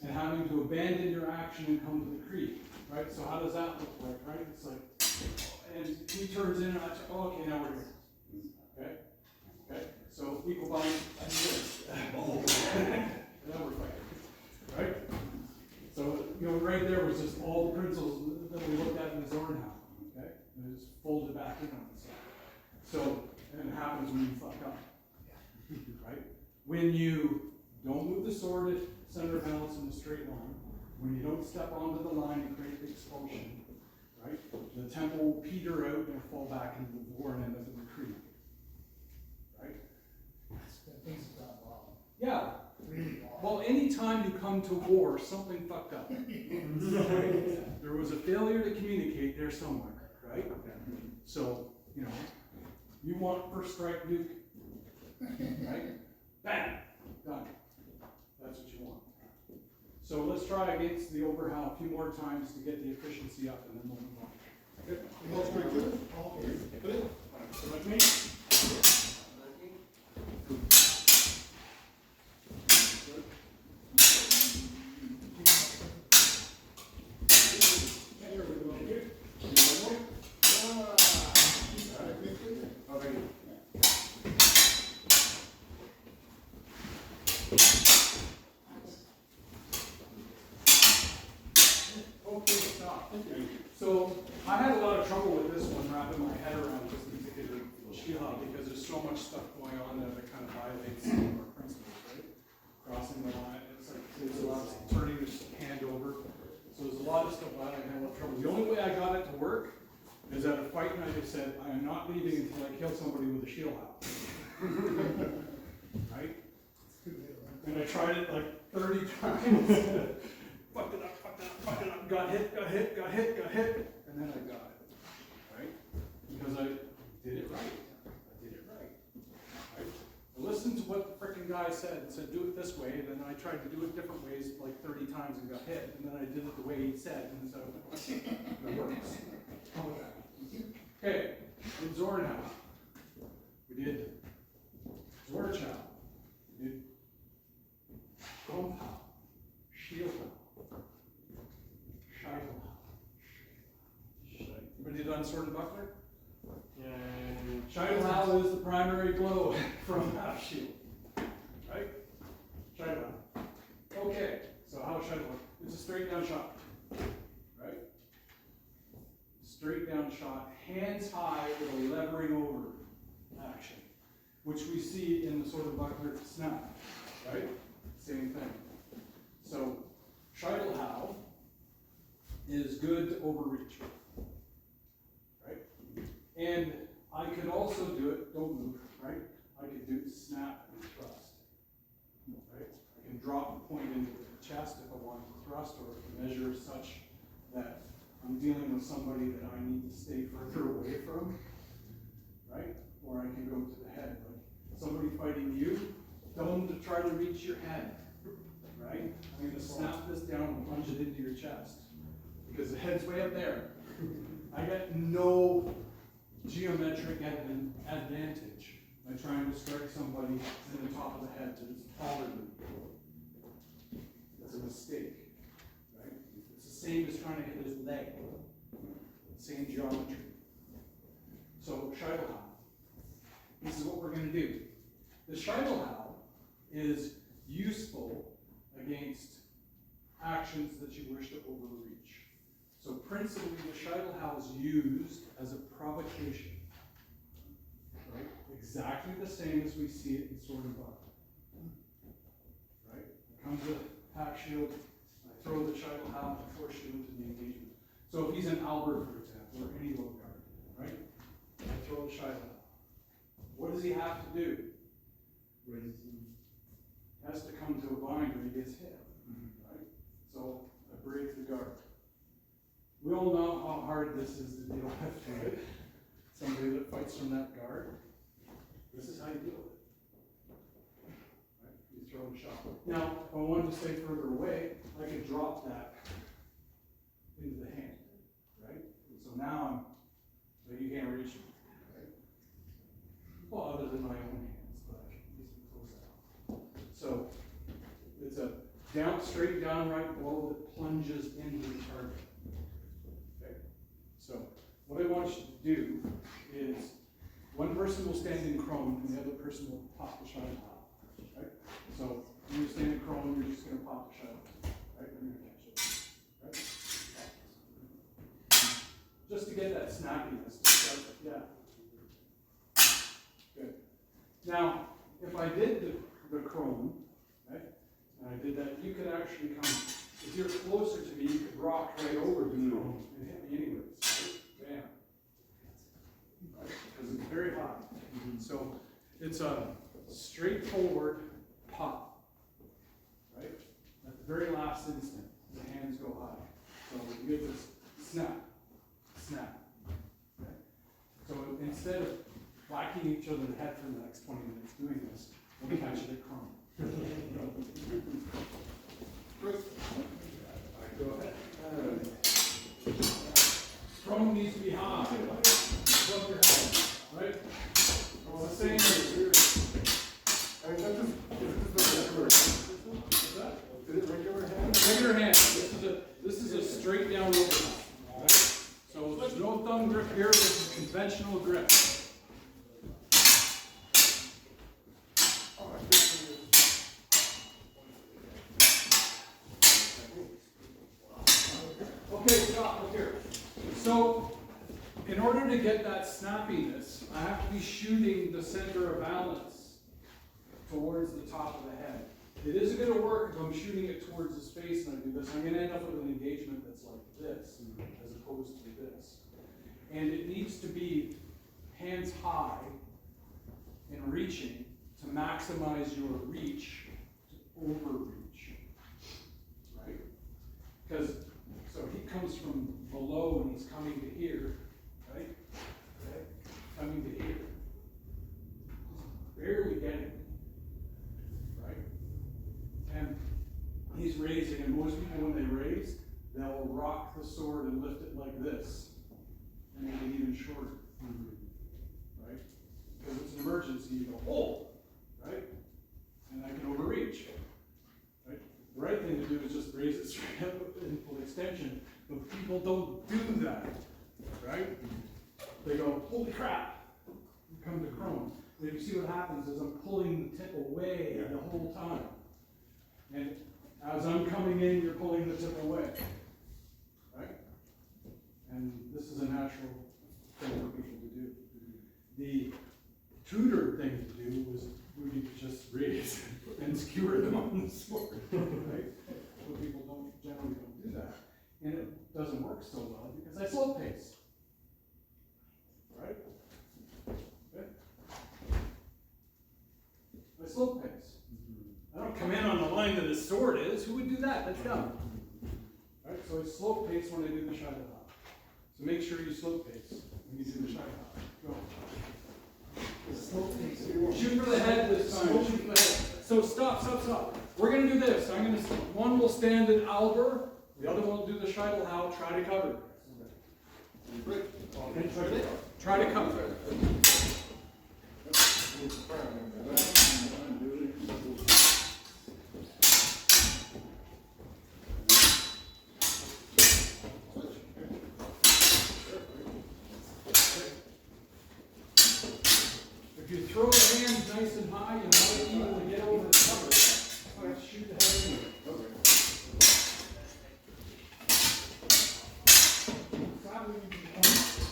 and having to abandon your action and come to the creek. Right? So how does that look like, right? It's like, and he turns in and I say, oh, okay, now we're here. Okay? Okay? So equal bind, and this. And now we're fighting. Right? So, right there was just all the principles that we looked at in the Zornhound. Okay? And it just folded back in on itself. So, and it happens when you fuck up. Right? When you don't move the sword at center of balance in a straight line, when you don't step onto the line and create the expulsion, right? The temple will peter out and fall back into the war and end up in the creek. Right? Things have gone wrong. Yeah. Really wrong. Well, anytime you come to war, something fucked up. Right? There was a failure to communicate there somewhere, right? So, you want first strike nuke, right? Bam! Done. That's what you want. So let's try against the Oberhau a few more times to get the efficiency up, and then we'll move on. Okay, that's pretty good. Good. So let me. Here we go. Oh, thank you. Okay, stop. So I had a lot of trouble with this one, wrapping my head around this particular shield because there's so much stuff going on there that kind of violates some of our principles, right? Crossing the line, it's like there's a lot of turning the hand over. So there's a lot of stuff I had a lot of trouble. The only way I got it to work is at a fight night I said, I am not leaving until I kill somebody with a shield house. Right? And I tried it like 30 times. Fucked it up, got hit, and then I got it. Right? Because I did it right. Right? I listened to what the frickin' guy said and said, do it this way, and then I tried to do it different ways like 30 times and got hit, and then I did it the way he said, and so it works. Okay, in Zornhound, we did Zorchow, we did Compound, Shieldhound, Anybody done sword and buckler? Yeah. Shieldhound is the primary blow from half shield. Right? Shieldhound. Okay, so how Shieldhound? It's a straight down shot. Right? Straight down shot, hands high with a levering over action, which we see in the sword and buckler snap. Right? Same thing. So, Shieldhound is good to overreach. Right? And I could also do it, don't move, right? I could do snap and thrust. Right? I can drop the point into the chest if I want to thrust, or if the measure is such that I'm dealing with somebody that I need to stay further away from. Right? Or I can go to the head. Like somebody fighting you, tell them to try to reach your head. Right? I'm going to snap this down and plunge it into your chest. Because the head's way up there. I got no geometric advantage by trying to strike somebody in the top of the head that is taller than me. That's a mistake. Right? It's the same as trying to hit his leg. Same geometry. So, Shieldhound. This is what we're going to do. The Shieldhound is useful against actions that you wish to overreach. So principally, the Shieldhound is used as a provocation. Right? Exactly the same as we see it in sword and buckler. Right? It comes with half shield, I throw the Shieldhound and force you into the engagement. So if he's an Albert, for example, or any low guard, right? I throw the Shieldhound. What does he have to do? He has to come to a bind or he gets hit. Right? So I break the guard. We all know how hard this is to deal with, right? Somebody that fights from that guard. This is how you deal with it. Right? You throw a shot. Now, if I wanted to stay further away, I could drop that into the hand, right? So now but you can't reach it, right? Well, other than my own hands, but I can easily close that out. So it's a straight downright blow that plunges into the target. Okay. So what I want you to do is one person will stand in prone and the other person will pop the shuttle out. Right? So when you stand in prone, you're just going to pop the shuttle. Right? You're going to catch it. Right? Just to get that snappiness. Yeah. Good. Now, if I did the crone, right, and I did that, you could actually come, if you're closer to me, you could rock right over the crone and hit me anyways. Right? Bam. Right? Because it's very high. So it's a straightforward pop. Right? At the very last instant, the hands go high. So you get this snap, snap. Okay? So instead of whacking each other in the head for the next 20 minutes doing this, we'll catch it at crone. Chris? Go ahead. Crone needs to be high. Above your head. Right? Well, the same as regular hand. This is a straight down rope. Right? So there's no thumb grip here. This is conventional grip. Okay, stop. Look here. So, in order to get that snappiness, I have to be shooting the center of balance towards the top of the head. It isn't going to work if I'm shooting it towards his face and I do this. I'm going to end up with an engagement that's like this, as opposed to this. And it needs to be hands high and reaching to maximize your reach, to overreach. Right? Because so he comes from below and he's coming to here, right? Okay. Coming to here. He's barely getting it, right? And he's raising, and most people when they raise, they'll rock the sword and lift it like this, and make it even shorter, right? Because it's an emergency, you go, oh, right? And I can overreach. The right thing to do is just raise it straight up in full extension, but people don't do that, right? They go, holy crap, you come to crone. And if you see what happens is I'm pulling the tip away the whole time. And as I'm coming in, you're pulling the tip away, right? And this is a natural thing for people to do. The tutor thing to do was you just raise and skewer them on the sword, right? But people generally don't do that. And it doesn't work so well because I slow pace, right? Okay. I slow pace. I don't come in on the line that his sword is. Who would do that? That's dumb. Right? So I slow pace when I do the shot hop. So make sure you slow pace when you do the shot hop. Go. Shoot for the head this time. Shoot for the head. So stop. We're going to do this. One will stand in Albert, the other one will do the Scheidel how, try to cover. Try to cover. If you throw the hands nice and high, you might be able to get over the cover. Let's shoot the head in.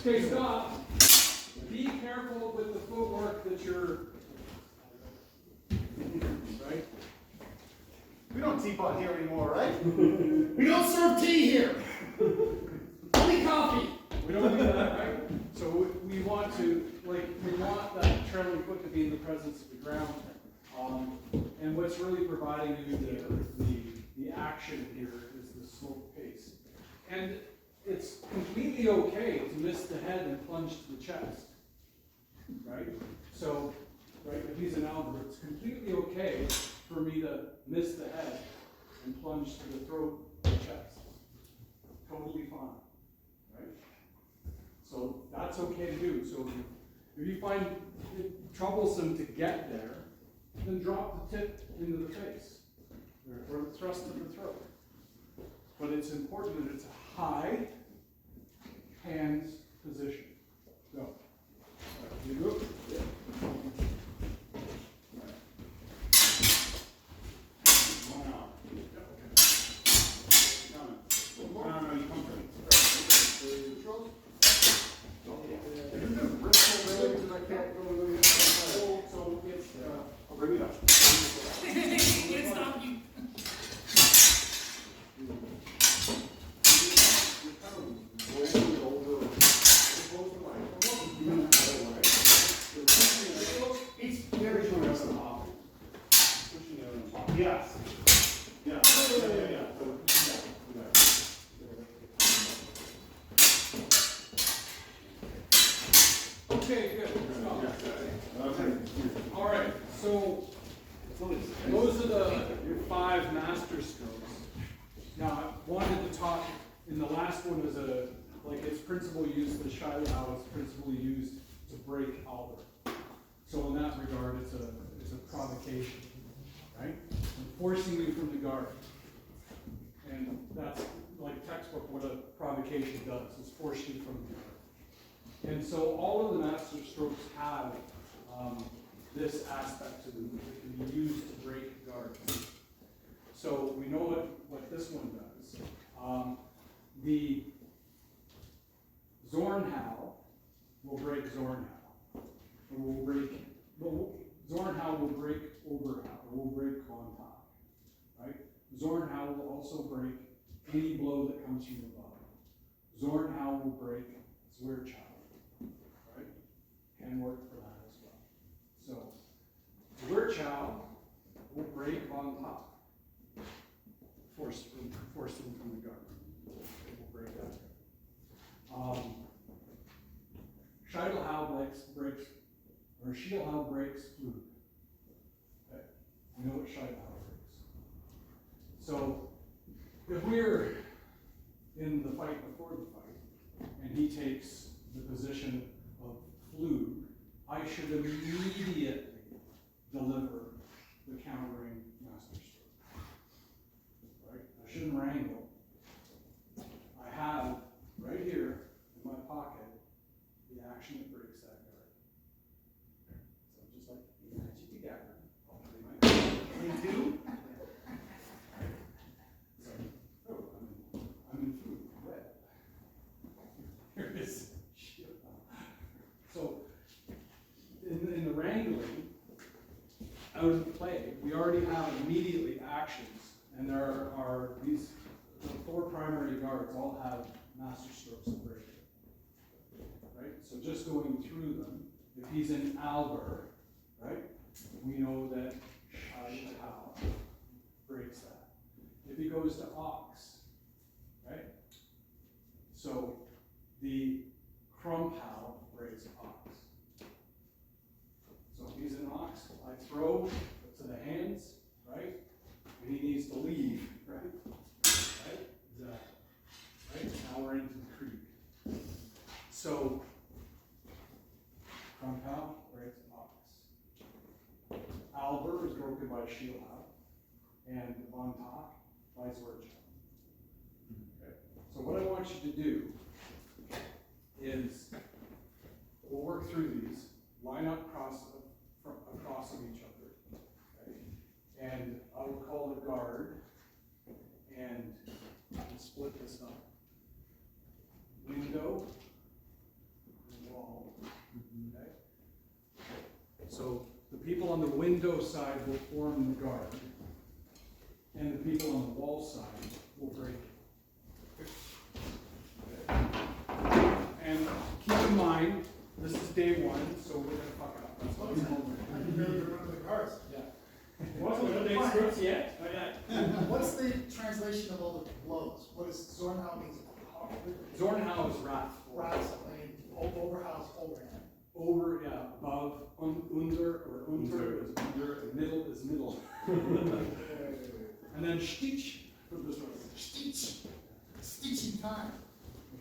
Okay, stop. Be careful with the footwork that you're. Right? We don't teapot here anymore, right? We don't serve tea here. Only coffee. We don't do that, right? So we want that trailing foot to be in the presence of the ground. And what's really providing you the action here is the slow pace. And it's completely okay to miss the head and plunge to the chest, right? So, right, if he's an Albert, it's completely okay for for me to miss the head and plunge to the throat or chest. Totally fine, right? So that's okay to do. So if you find it troublesome to get there, then drop the tip into the face or thrust to the throat. But it's important that it's a high hands position. Go. All right, you go. Yeah. Yes. Yeah. Okay, good. All right, so those are your 5 master strokes. Now, I wanted to talk, in the last one was its principle used, the Shiloh is principally used to break Albert. So in that regard, it's a provocation, right? And forcing you from the guard. And that's like textbook what a provocation does, is force you from the guard. And so all of the master strokes have this aspect to them that can be used to break guards. So we know what this one does. The Zornhau will break Zornhau. Zornhau will break Oberhau, or will break Kontag, right? Zornhau will also break any blow that comes from above. Zornhau will break Swordsmanship, right? Can work for that as well. So, Swordsmanship will break on top. Force them from the guard. It will break that. Scheitelhau breaks, or Schielhau breaks Flug. Okay. We know what Scheitelhau breaks. So, if we're in the fight before the fight, and he takes the position of Flug, I should immediately deliver the countering master stroke. Right? I shouldn't wrangle. I have right here in my pocket the action that breaks that guard. So just like the magic together, I'll play my card. Do. Oh, I'm in food. Red. Here it is. So in the wrangling, out of play, we already have immediately actions, and there are these the 4 primary guards all have master strokes of break. Right? So just going through them, if he's in Albert, right, we know that Scheitelhau breaks that. If he goes to Ox, right, so the Krumpau breaks Ox. So if he's in Ox, I throw to the hands, right, and he needs to leave, right? Right? Exactly. Right? Now we're into the creek. So, Krumpau breaks Ox. Albert is broken by Schielhau, and Von Tock by Swordsmanship. Okay? So what I want you to do is, we'll work through these, line up across of each other, okay? And I will call the guard, and we'll split this up. Window, and wall, okay? So the people on the window side will form the guard, and the people on the wall side will break it. Okay? And keep in mind, this is day 1, so we're gonna fuck up. That's what's I can barely remember the cards. Yeah. What? We don't take scripts yet? Oh, yeah. What's the translation of all the blows? What does Zornhau mean? Zornhau is wrathful. Wrathful, I mean, Oberhau's overhand. Over, yeah, above, under, or unter is under, middle is middle. And then stitch from this one. Stitching time.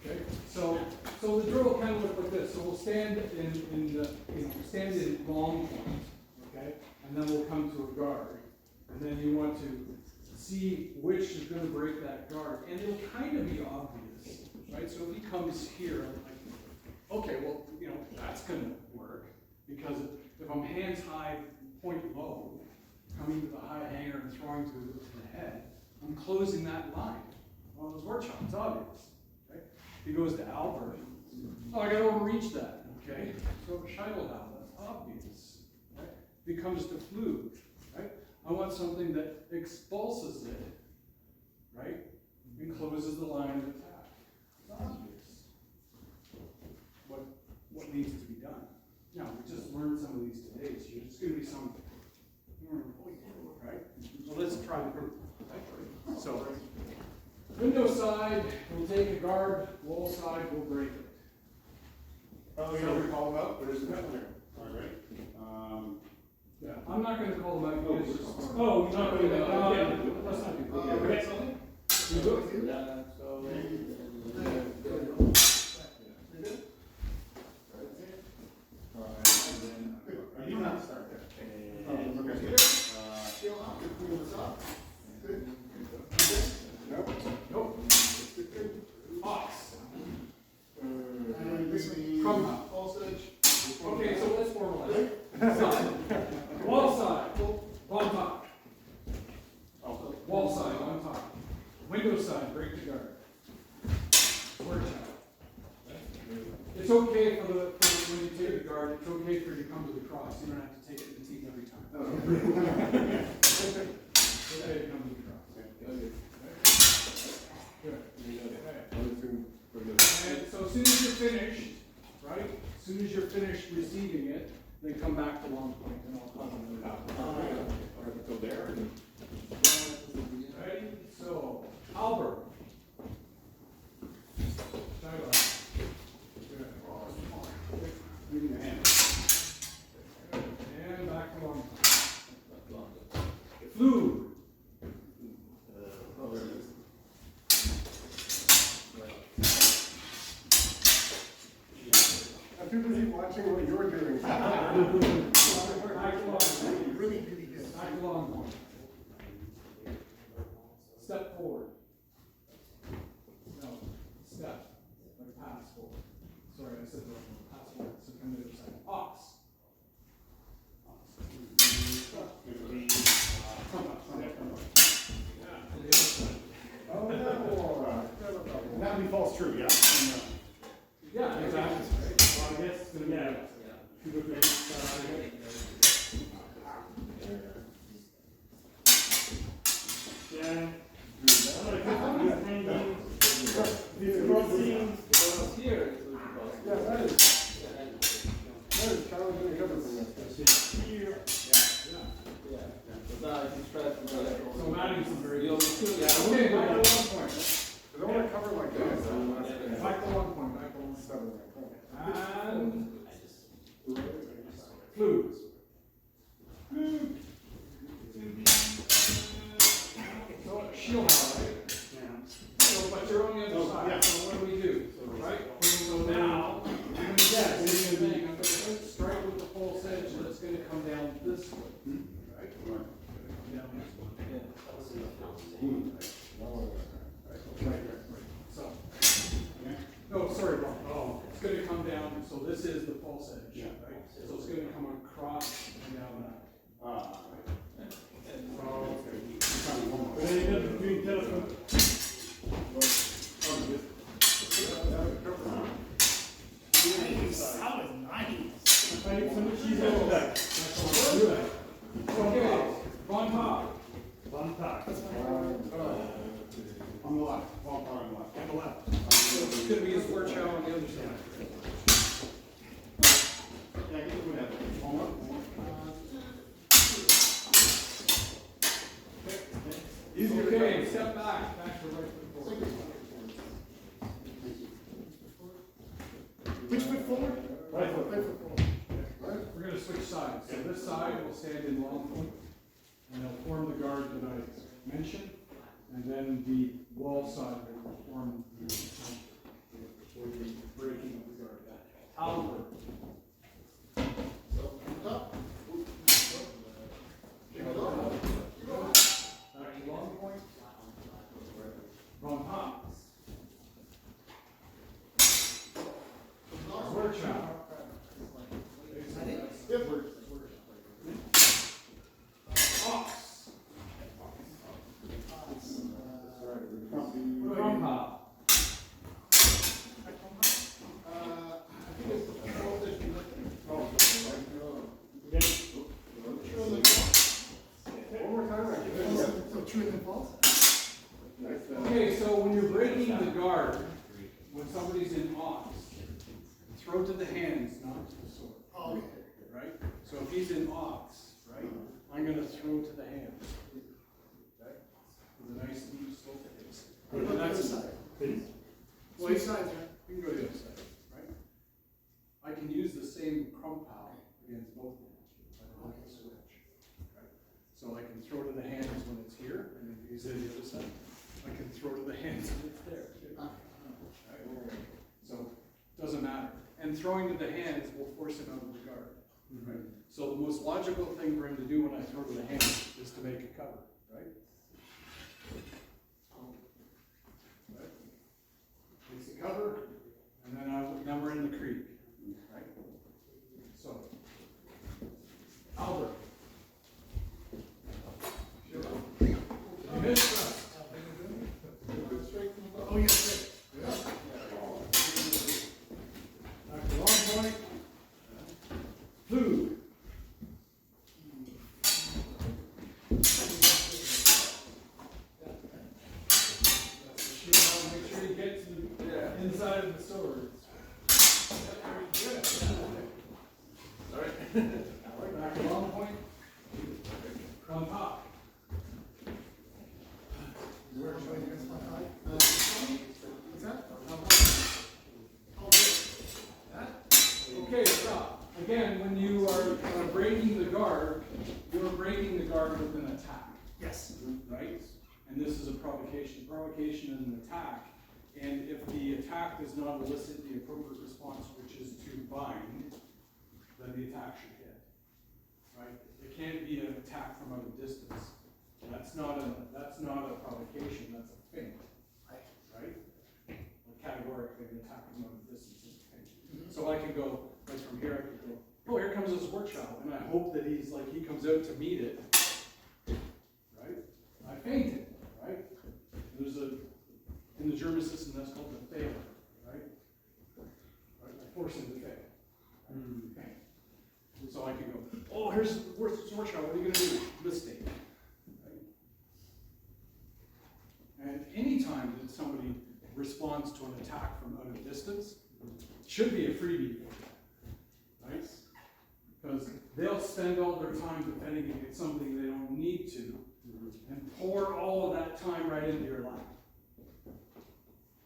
Okay, so the drill will kind of look like this. So we'll stand stand in long point, okay, and then we'll come to a guard, and then you want to see which is going to break that guard, and it'll kind of be obvious, right? So if he comes here, I'm like, okay, well, that's going to work because if I'm hands high, point low, coming with a high hanger and throwing to the head, I'm closing that line. Well, those workshops, it's obvious. He goes to Albert. Oh, I gotta overreach that. Okay. So Scheitelhau, that's obvious. Right? If he comes to Flug, right? I want something that expulses it, right? And closes the line of attack. It's obvious. What needs to be done? Now, we just learned some of these today, so there's gonna be some, right? So let's try to prove. Right? So. Window side, we'll take a guard, wall side, we'll break it. Oh, you already called them out, but isn't that there? All right. Yeah, I'm not gonna call them out. Oh, You guys just- oh, you're not gonna, let's not do that. Okay. You good? Yeah, so. You not start there. Okay. Nope. Ox. Crumb false edge. Okay, so let's formalize. Side. Wall side, on top. Wall side, on top. Window side, break the guard. Sword child. It's okay for when you take the guard, it's okay for you to come to the cross. You don't have to take it in the teeth every time. It's okay to come to the cross. Good. And so as soon as you're finished, right? As soon as you're finished receiving it, then come back to long point and I'll cause it out. Go there. Ready? So, Albert. Moving your hand. And back to long point. Flew. Oh, there it is. I'm too busy watching what you're doing. Back to long point. Really, really good. Back to long point. Step forward. No, step. Like pass forward. Sorry, I said the wrong one. Pass forward. So come to the other side. Ox. Oh, no. That would be false true, yeah. Yeah, exactly. Well, I guess, yeah. Yeah. Here. Yeah, that is challenging everything. Here. Yeah. So now if you try to go left. So Maddie's very. You'll still, yeah. Okay, back to one point. I don't want to cover like this. Back to one point. Back to one point. Seven. And flew. So shield right? So, but you're on the other side. yeah. So what do we do? Right? So now, I'm gonna guess. I'm gonna strike with the false edge, and it's gonna come down this way. Right? Down this one. Right. So. No, sorry, wrong. Oh, it's gonna come down. So this is the false edge. Yeah. Right? So it's gonna come across and down that. That was nice. Okay, on top. One pack. On the left. On the left. On the left. So it's gonna be a square chow on the other side. Yeah, get the window. Hold on. Okay, step back to right foot forward. Which foot forward? Right foot forward. We're gonna switch sides. So this side will stand in long point, and they'll form the guard that I mentioned, and then the wall side will form the breaking of the guard. Halberd. So, come up. Back to long point. Wrong top. Sword trap. Ox. Drum hop. One more time, so true and false? Okay, so when you're breaking the guard, when somebody's in ox, throw to the hands, not to the sword. Oh, okay. Right? So if he's in ox, right, I'm going to throw to the hands. Okay? With a nice deep slope of his. What about the other side? Switch sides, right? You can go to the other side, right? I can use the same crump pow against both hands. I don't have to switch. Right? So I can throw to the hands when it's here, and if he's in the other side, I can throw to the hands when it's there. Right? So it doesn't matter. And throwing to the hands will force him out of the guard. Right? So the most logical thing for him to do when I throw to the hands is to make a cover, right? Right? Makes a cover, and then now we're in the creek, right? So, Albert. You missed us. Oh, yes, Back to long point. Blue. Make sure you get to the inside of the sword. Very good. Sorry. Back to long point. On top. What's that? Okay, stop. Again, when you are breaking the guard, you're breaking the guard with an attack, Yes. right? And this is a provocation. Provocation is an attack, and if the attack does not elicit the appropriate response, which is to bind, then the attack should hit, right? It can't be an attack from out of distance. That's not a provocation. That's a feint, right? Categorically, an attack from out of distance is a feint. So I can go, like from here, I could go, oh, here comes this sword shot, and I hope that he comes out to meet it, right? I feint it, right? There's in the German system, that's called the failure, right? I force him to fail. Feint. And so I can go, oh, here's the worst sword shot, what are you going to do? Mistake, right? And anytime that somebody responds to an attack from out of distance, it should be a freebie, right? Because they'll spend all their time defending against something they don't need to, and pour all of that time right into your lap,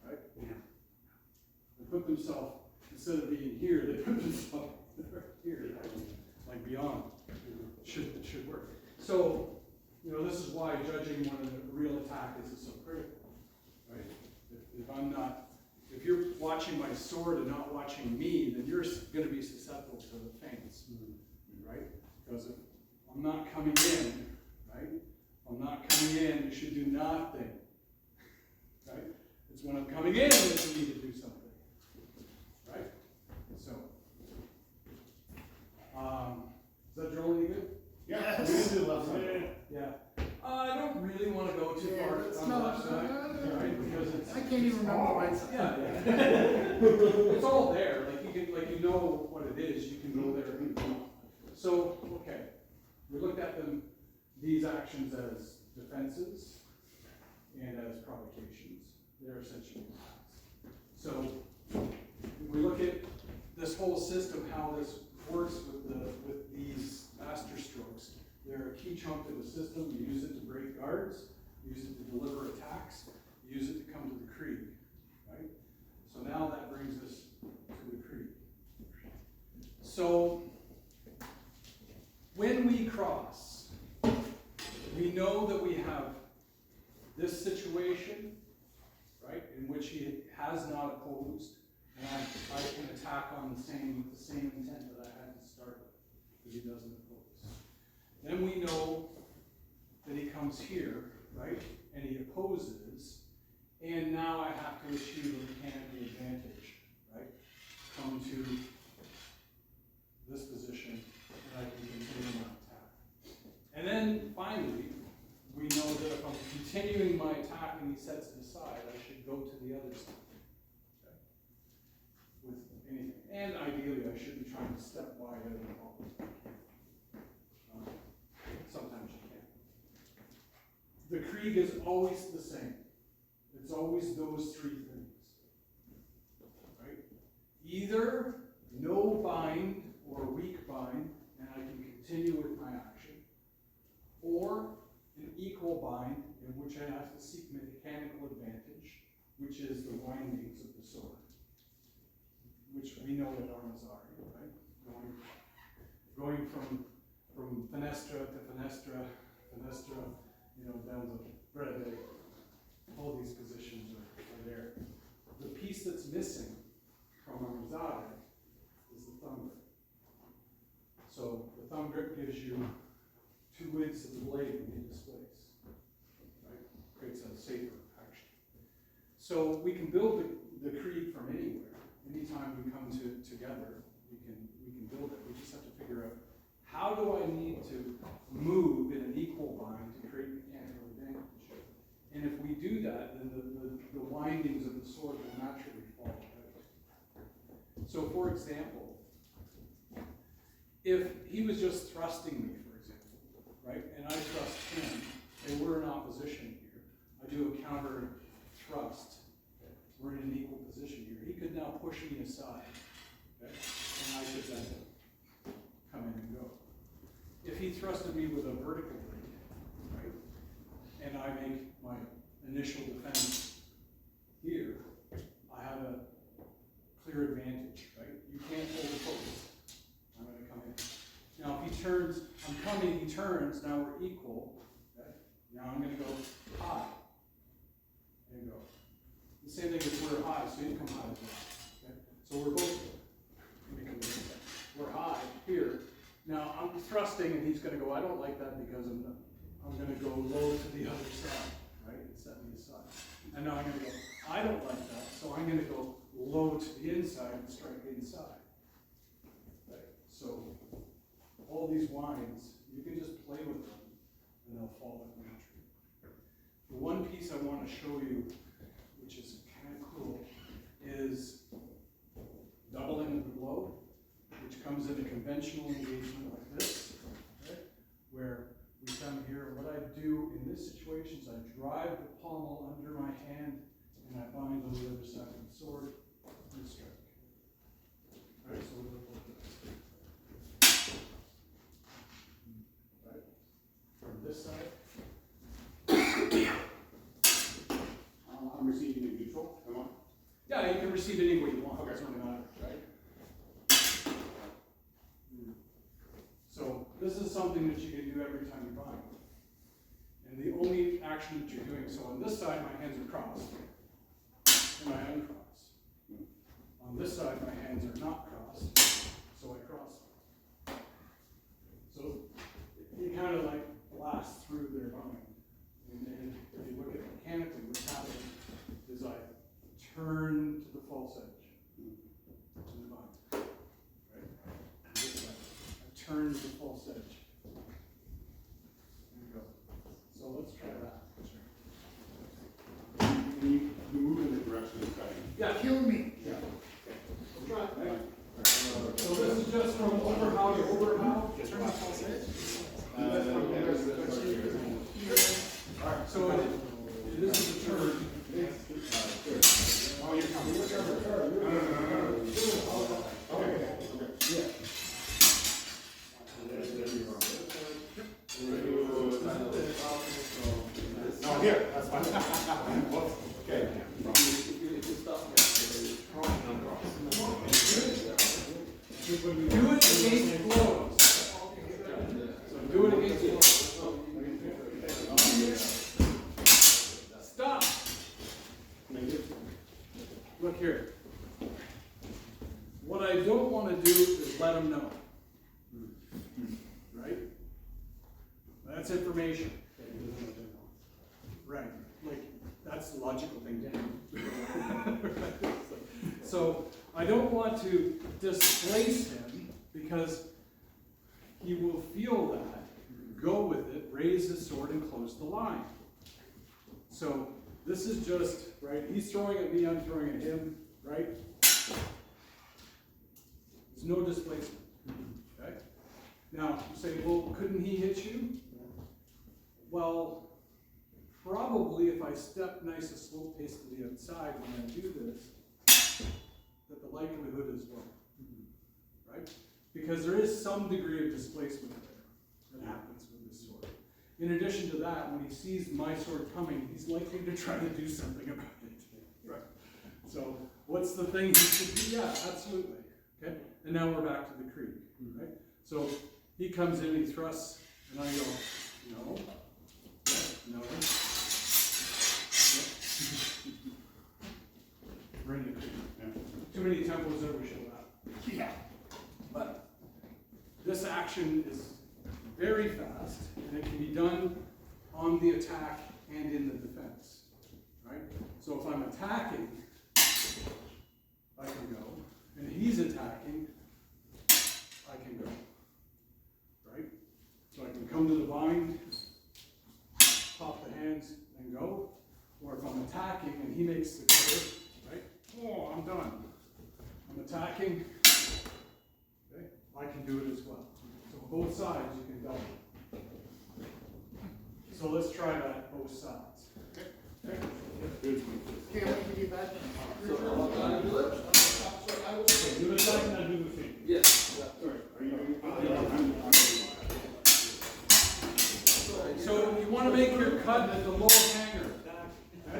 right? They put themselves, instead of being here, they put themselves here, right? Like beyond. Should work. So, this is why judging when a real attack is so critical, right? If you're watching my sword and not watching me, then you're going to be susceptible to the feints, right? Because if I'm not coming in, right? I'm not coming in, you should do nothing, right? It's when I'm coming in that you need to do something, right? So, is that drill any good? Yeah, we can do the left side. Yeah. I don't really want to go too far on the left side, right? Because it's. I can't even remember the right side. Yeah. It's all there. You know what it is. You can go there if you want. So, okay, we looked at these actions as defenses and as provocations. They're essentially attacks. So, we look at this whole system, how this works with these master strokes. They're a key chunk of the system. You use it to break guards, you use it to deliver attacks, you use it to come to the creek, right? So now that brings us to the creek. So when we cross, we this situation, right, in which he has not opposed, and I can attack on with the same intent that I had to start with, because he doesn't oppose. Then we know that he comes here, right, and he opposes, and now I have to achieve a mechanical advantage, right? Come to this position, and I can continue my attack. And then finally, we know that if I'm continuing my attack and he sets it aside, I should go to the other side, okay? With anything. And ideally, I should be trying to step wide out of the ball. Sometimes you can. The Krieg is always the same. It's always those three things, right? Either no bind or weak bind, and I can continue with my action, or an equal bind in which I have to seek mechanical advantage, which is the windings of the sword, which we know what arms are, right? Going from fenestra to fenestra, down to breve. All these positions are there. The piece that's missing from a Rosada is the thumb grip. So the thumb grip gives you 2 widths of the blade when you displace, right? Creates a safer action. So we can build the Krieg from anywhere. Anytime we come together, we can build it. We just have to figure out, how do I need to move in an equal bind to create mechanical advantage? And if we do that, then the windings of the sword will naturally fall out. So for example, if he was just thrusting me, for example, right, and I thrust him, and we're in opposition here, I do a counter thrust, okay? We're in an equal position here. He could now push me aside, okay? And I could then come in and go. If he thrusted me with a vertical blade, right, and I make my initial defense here, I have a clear advantage, right? You can't hold the focus. I'm going to come in. Now if he turns, I'm coming, he turns, now we're equal, okay? Now I'm going to go high, and go. The same thing if we're high, so you come high as well, okay? So we're both, we're high here. Now I'm thrusting and he's going to go, I don't like that because I'm going to go low to the other side, right? And set me aside. And now I'm going to go, I don't like that, so I'm going to go low to the inside and strike inside. Right? So all these winds, you can just play with them and they'll fall like naturally. The one piece I want to show you, which is kind of cool, is doubling the blow, which comes in a conventional engagement like this, right? Where we come here, what I do in this situation is I drive the pommel under my hand and I bind on the other side of the sword and strike. Alright, so we'll look at this. Right? From this side. I'm receiving it neutral, am I? Yeah, you can receive it any way you want. Okay. It doesn't matter, right? So this is something that you can do every time you bind. And the only action that you're doing, so on this side my hands are crossed, and I uncross. On this side my hands are not crossed, so I cross. So you kind of like blast through their bind. And if you look at it mechanically, what's happening is I turn to the false edge in the bind. Right? And this side, I turn to the false edge. And go. So let's try that. You move in the direction of cutting. Yeah. Kill me. Yeah. Right. So this is just from overhow to overhow. Turn the false edge. Alright, so this is a turn. Oh, you're coming. Okay. Yeah. Oh, here, that's fine. Okay. Do it against blows. So do it against blows. look here. What I don't want to do is let him know. Right? That's information. Right. Like, that's the logical thing to do. So, I don't want to displace him because he will feel that, go with it, raise his sword, and close the line. So, this is just, right, he's throwing at me, I'm throwing at him, right? There's no displacement, okay? Now, you say, well, couldn't he hit you? Well, probably if I step nice and slow pace to the outside when I do this, that the likelihood is low, right? Because there is some degree of displacement there that happens with this sword. In addition to that, when he sees my sword coming, he's likely to try to do something about it. Right. So, what's the thing he should do? Yeah, absolutely. Okay. And now we're back to the creek. Right. So he comes in, he thrusts, and I go, no, no. We're in the creek. Too many tempos ever show that. Yeah. But this action is very fast, and it can be done on the attack and in the defense, right? So if I'm attacking, I can go, and he's attacking, I can go, right? So I can come to the bind, pop the hands, and go, or if I'm attacking and he makes the cover, right? Oh, I'm done. I'm attacking, okay? I can do it as well. So both sides you can double. So let's try that both sides. Okay. Can't wait to get back. So, I do it? I will. Okay, do the attack and I do the thing. Yes. So you want to make your cut at the low hanger. Okay?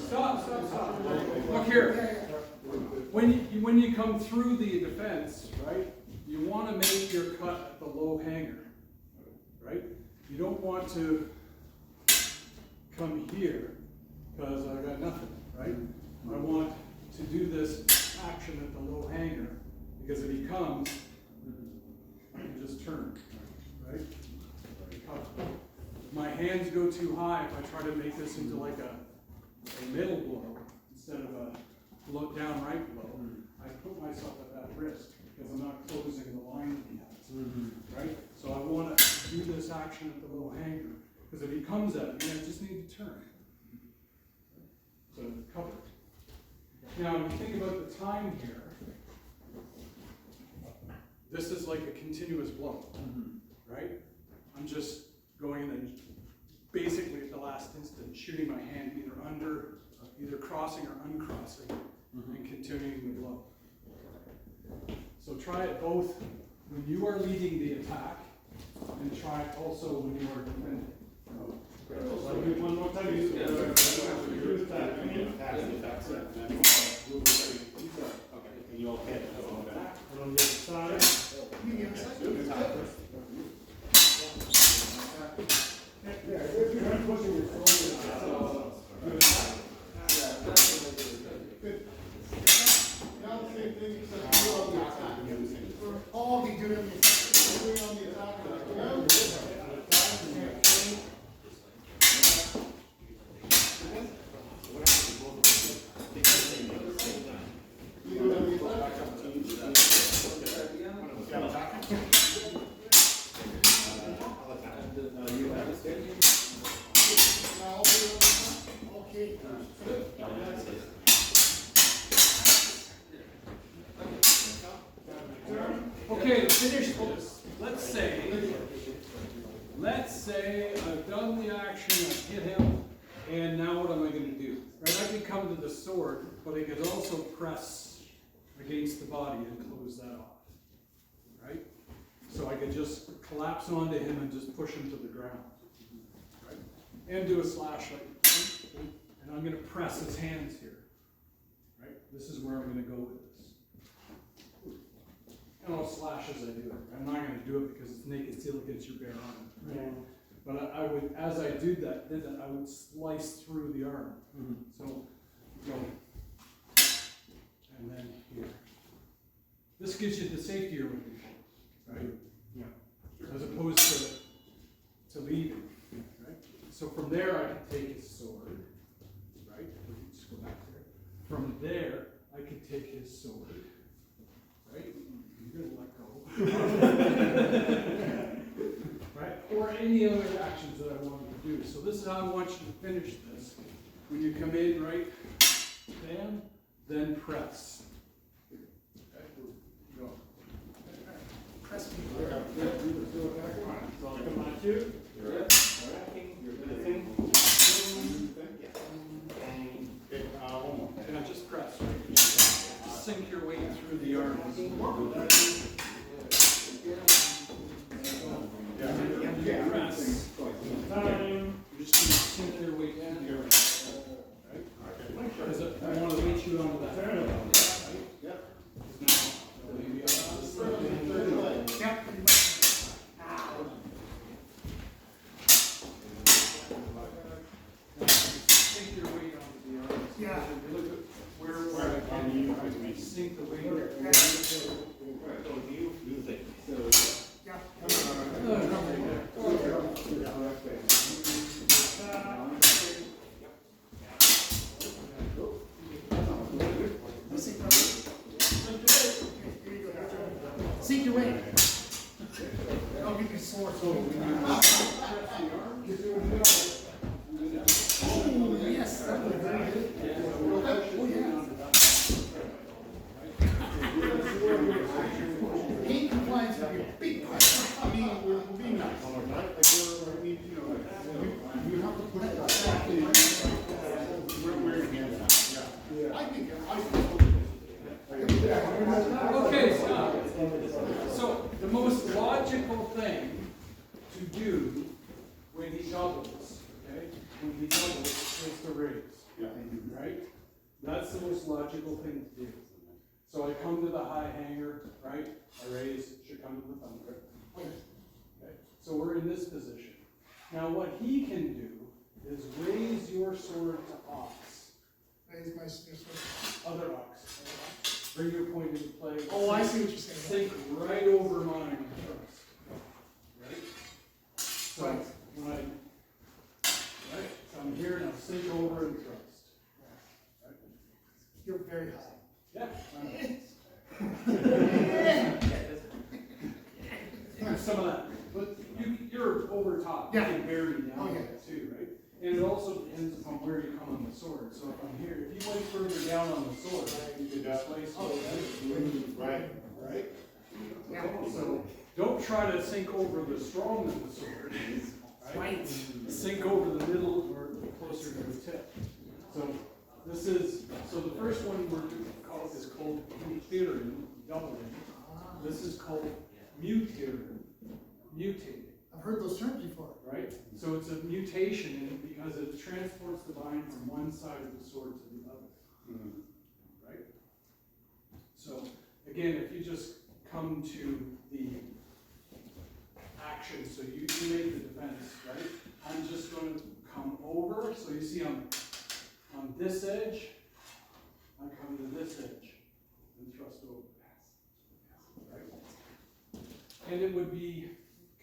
Stop. Look here. When you come through the defense, right, you want to make your cut at the low hanger, right? You don't want to come here because I got nothing, right? I want to do this action at the low hanger because if he comes, I can just turn, right? If my hands go too high, if I try to make this into like a middle blow instead of a down right blow, I put myself at that risk because I'm not closing the line that he has, right? So I want to do this action at the low hanger because if he comes at me, I just need to turn. So cover. Now, if you think about the time here, this is like a continuous blow, right? I'm just going in and basically at the last instant shooting my hand either crossing or uncrossing, and continuing the blow. So try it both when you are leading the attack, and try it also when you are defending. So I'll do it one more time. You do attack. And you all hit. And on the other side. All be doing the Okay, to finish this, let's say I've done the action, I've hit him, and now what am I going to do? Right, I could come to the sword, but I could also press against the body and close that off. Right? So I could just collapse onto him and just push him to the ground. Right? And do a slash like, and I'm going to press his hands here. Right? This is where I'm going to go with this. And I'll slash as I do it. I'm not going to do it because it's naked steel against your bare arm. Right? Yeah. But I would, as I did that, I would slice through the arm. So, go. and then here. This gives you the safety you're looking for, right? Yeah. As opposed to leaving, right? So from there, I can take his sword, right? We can just go back there. From there, I could take his sword, right? You're gonna let go. Right? Or any other actions that I wanted to do. So this is how I want you to finish this. When you come in, right? Bam, then press. Okay, go. Press me. So come on two. Okay, one more. Yeah, just press, right? Just sink your way through the arms. Yeah. Press. Time. You're just gonna sink your way down here. Right? Because I want to reach you onto that. Turn it. Yep. Maybe Yep, pretty much. sink your weight onto the arms. Yeah. Look at where I can sink the weight. Yeah. Sink your way. I'll give you a sword. Oh, yes, that would be very good. Oh, yeah. Paint compliance would be a big part. I mean, we're being nice, right? Like, we, you know, you have to put it exactly where your hands at. Yeah. I think. Okay, so the most logical thing to do when he doubles, okay, when he doubles is to raise, Yeah. right? That's the most logical thing to do. So I come to the high hanger, right? I raise, should come to the thunder. Okay, so we're in this position. Now what he can do is raise your sword to ox, Raise my sword. other ox. Bring your point into play. Oh, I see what you're saying. Sink right over mine and trust. Right? So Right. when right? So I'm here now, sink over and trust. Right? You're very high. Yeah. There's some of that. But you're over top. Yeah. You can bury down Oh, yeah. too, right? And it also depends upon where you come on the sword. So if I'm here, if you went further down on the sword, you could displace Right. right? Yeah. So don't try to sink over the strong of the sword. Right. Sink over the middle or closer to the tip. So this is, so the first one we're called is called Fiore, doubling. This is called mutating. I've heard those terms before. Right? So it's a mutation in it because it transports the bind from one side of the sword to the other. Right? So again, if you just come to the action, so you make the defense, right? I'm just going to come over. So you see on this edge, I come to this edge and thrust over. Right? And it would be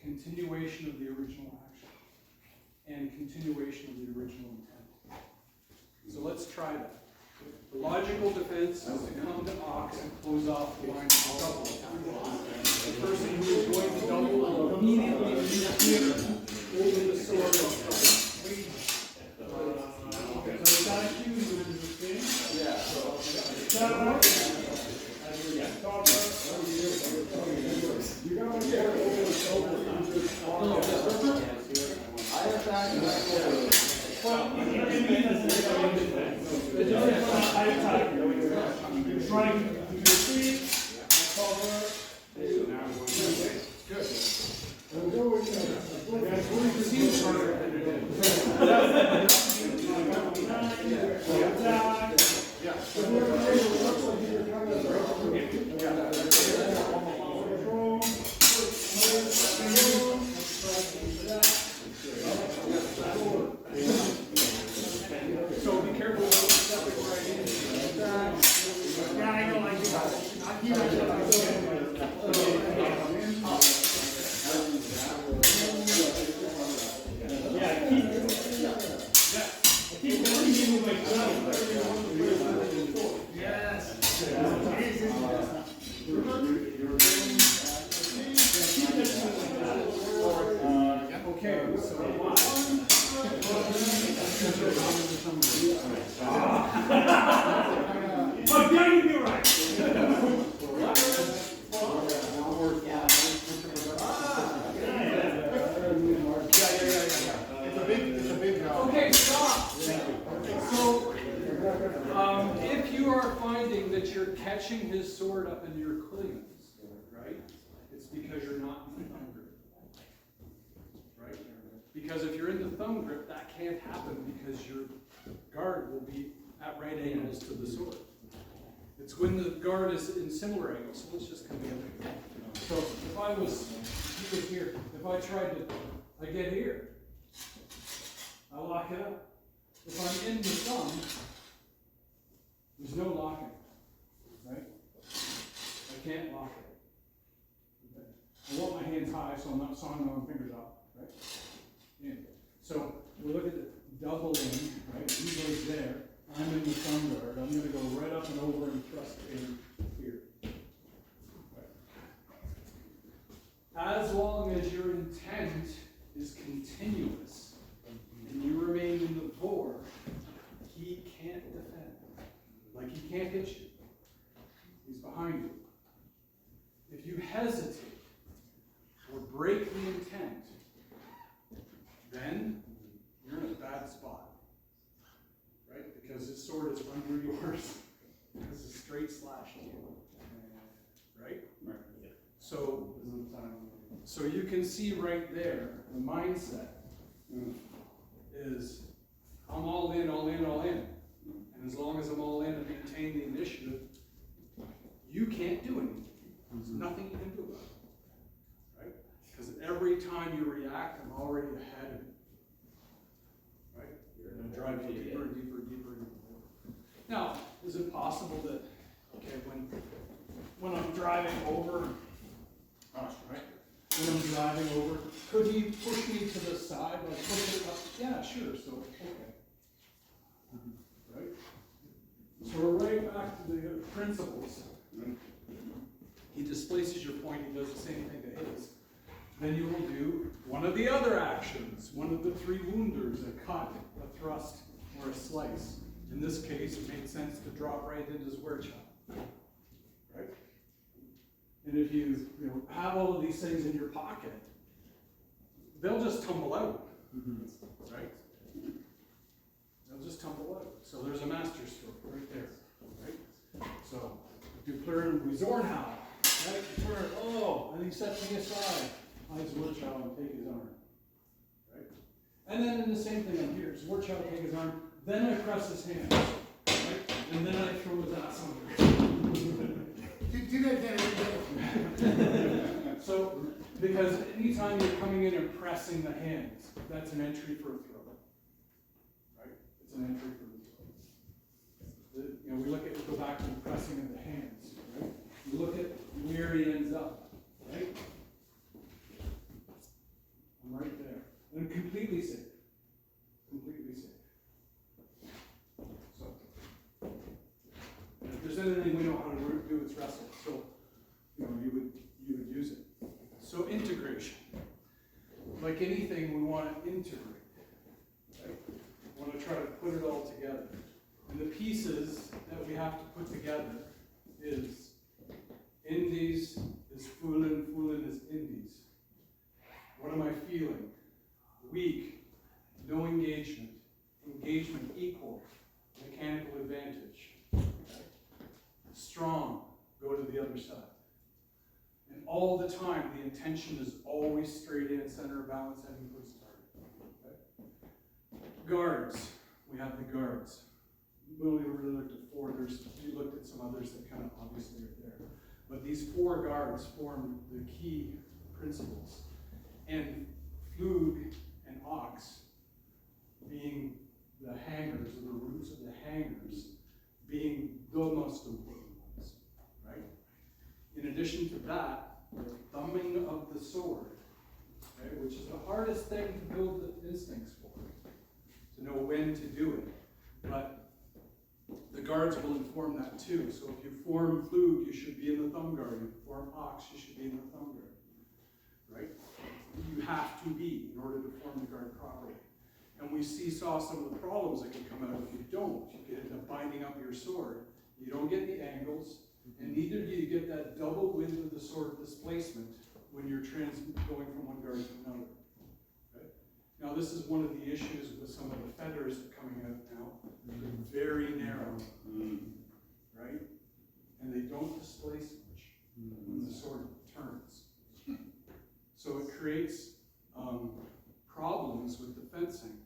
continuation of the original action and continuation of the original intent. So let's try that. The logical defense is to come to ox and close off the line of double. The person who is going to double will immediately reappear over the sword of trouble. So is that a cue you understand? Seems harder than it is. So be careful when you step it right in. Yeah, I know, I do. Yeah, keep going in my Okay, so. But yeah, you'd be right. Okay, stop. So, if you are finding that you're catching his sword up in your cleans, right, it's because you're not in the thumb grip. Right? Because if you're in the thumb grip, that can't happen because your guard will be at right angles to the sword. It's when the guard is in similar angles. So let's just come together. So if I was, he was here, if I tried to, I get here, I lock it up. If I'm in the thumb, there's no locking, right? I can't lock it. Okay. I want my hands high so I'm not sawing my own fingers off, right? In. So we look at the double in, right? He goes there. I'm in the thumb guard. I'm going to go right up and over and thrust in here. Right. As long as your intent is continuous and you remain in the bore, he can't defend. Like he can't hit you. He's behind you. If you hesitate or break the intent, then you're in a bad spot. Right? Because his sword is under yours. It's a straight slash to you. Right? So you can see right there, the mindset is I'm all in, all in, all in. And as long as I'm all in and maintain the initiative, you can't do anything. There's nothing you can do about it. Right? Because every time you react, I'm already ahead of you. Right? You're going to drive you deeper and deeper and deeper and deeper. Now, is it possible that, okay, when I'm driving over, right? When I'm driving over, could he push me to the side, like push it up? Yeah, sure, so, okay. Right? So we're right back to the principles. He displaces your point, he does the same thing to his. Then you will do one of the other actions, one of the three wounders, a cut, a thrust, or a slice. In this case, it made sense to drop right into Swordsmanship. Right? And if you have all of these things in your pocket, they'll just tumble out. Right? They'll just tumble out. So there's a master stroke right there. Right? So do clear Zornhow. Right? Turn, and he sets me aside. Hides Swordsmanship and take his arm. Right? And then in the same thing on here. Swordsmanship, take his arm. Then I press his hand. Right? And then I throw his ass under. Do that again. So, because anytime you're coming in and pressing the hands, that's an entry for a throw. Right? It's an entry for a throw. We go back to the pressing of the hands. Right? You look at where he ends up. Right? I'm right there. And I'm completely safe. Completely safe. So, if there's anything we know how to do, it's wrestle. So, you would use it. So integration. Like anything, we want to integrate. Right? We want to try to put it all together. And the pieces that we have to put together is Indies is Friulian, Friulian is Indies. What am I feeling? Weak, no engagement, engagement equal, mechanical advantage. Okay? Strong, go to the other side. And all the time, the intention is always straight in, center of balance, heading towards the target. Okay? Guards, we have the guards. We only really looked at four. We looked at some others that kind of obviously are there. But these four guards form the key principles. And flug and ox being the hangers, or the roots of the hangers, being the most important ones. In addition to that, the thumbing of the sword, okay, which is the hardest thing to build the instincts for, to know when to do it. But the guards will inform that too. So if you form Flug, you should be in the thumb guard. If you form Ox, you should be in the thumb guard. Right? You have to be in order to form the guard properly. And we saw some of the problems that can come out if you don't. You can end up binding up your sword. You don't get the angles, and neither do you get that double width of the sword displacement when you're going from one guard to another. Okay? Now this is one of the issues with some of the feathers that are coming out now. They're very narrow, right? And they don't displace much when the sword turns. So it creates problems with the fencing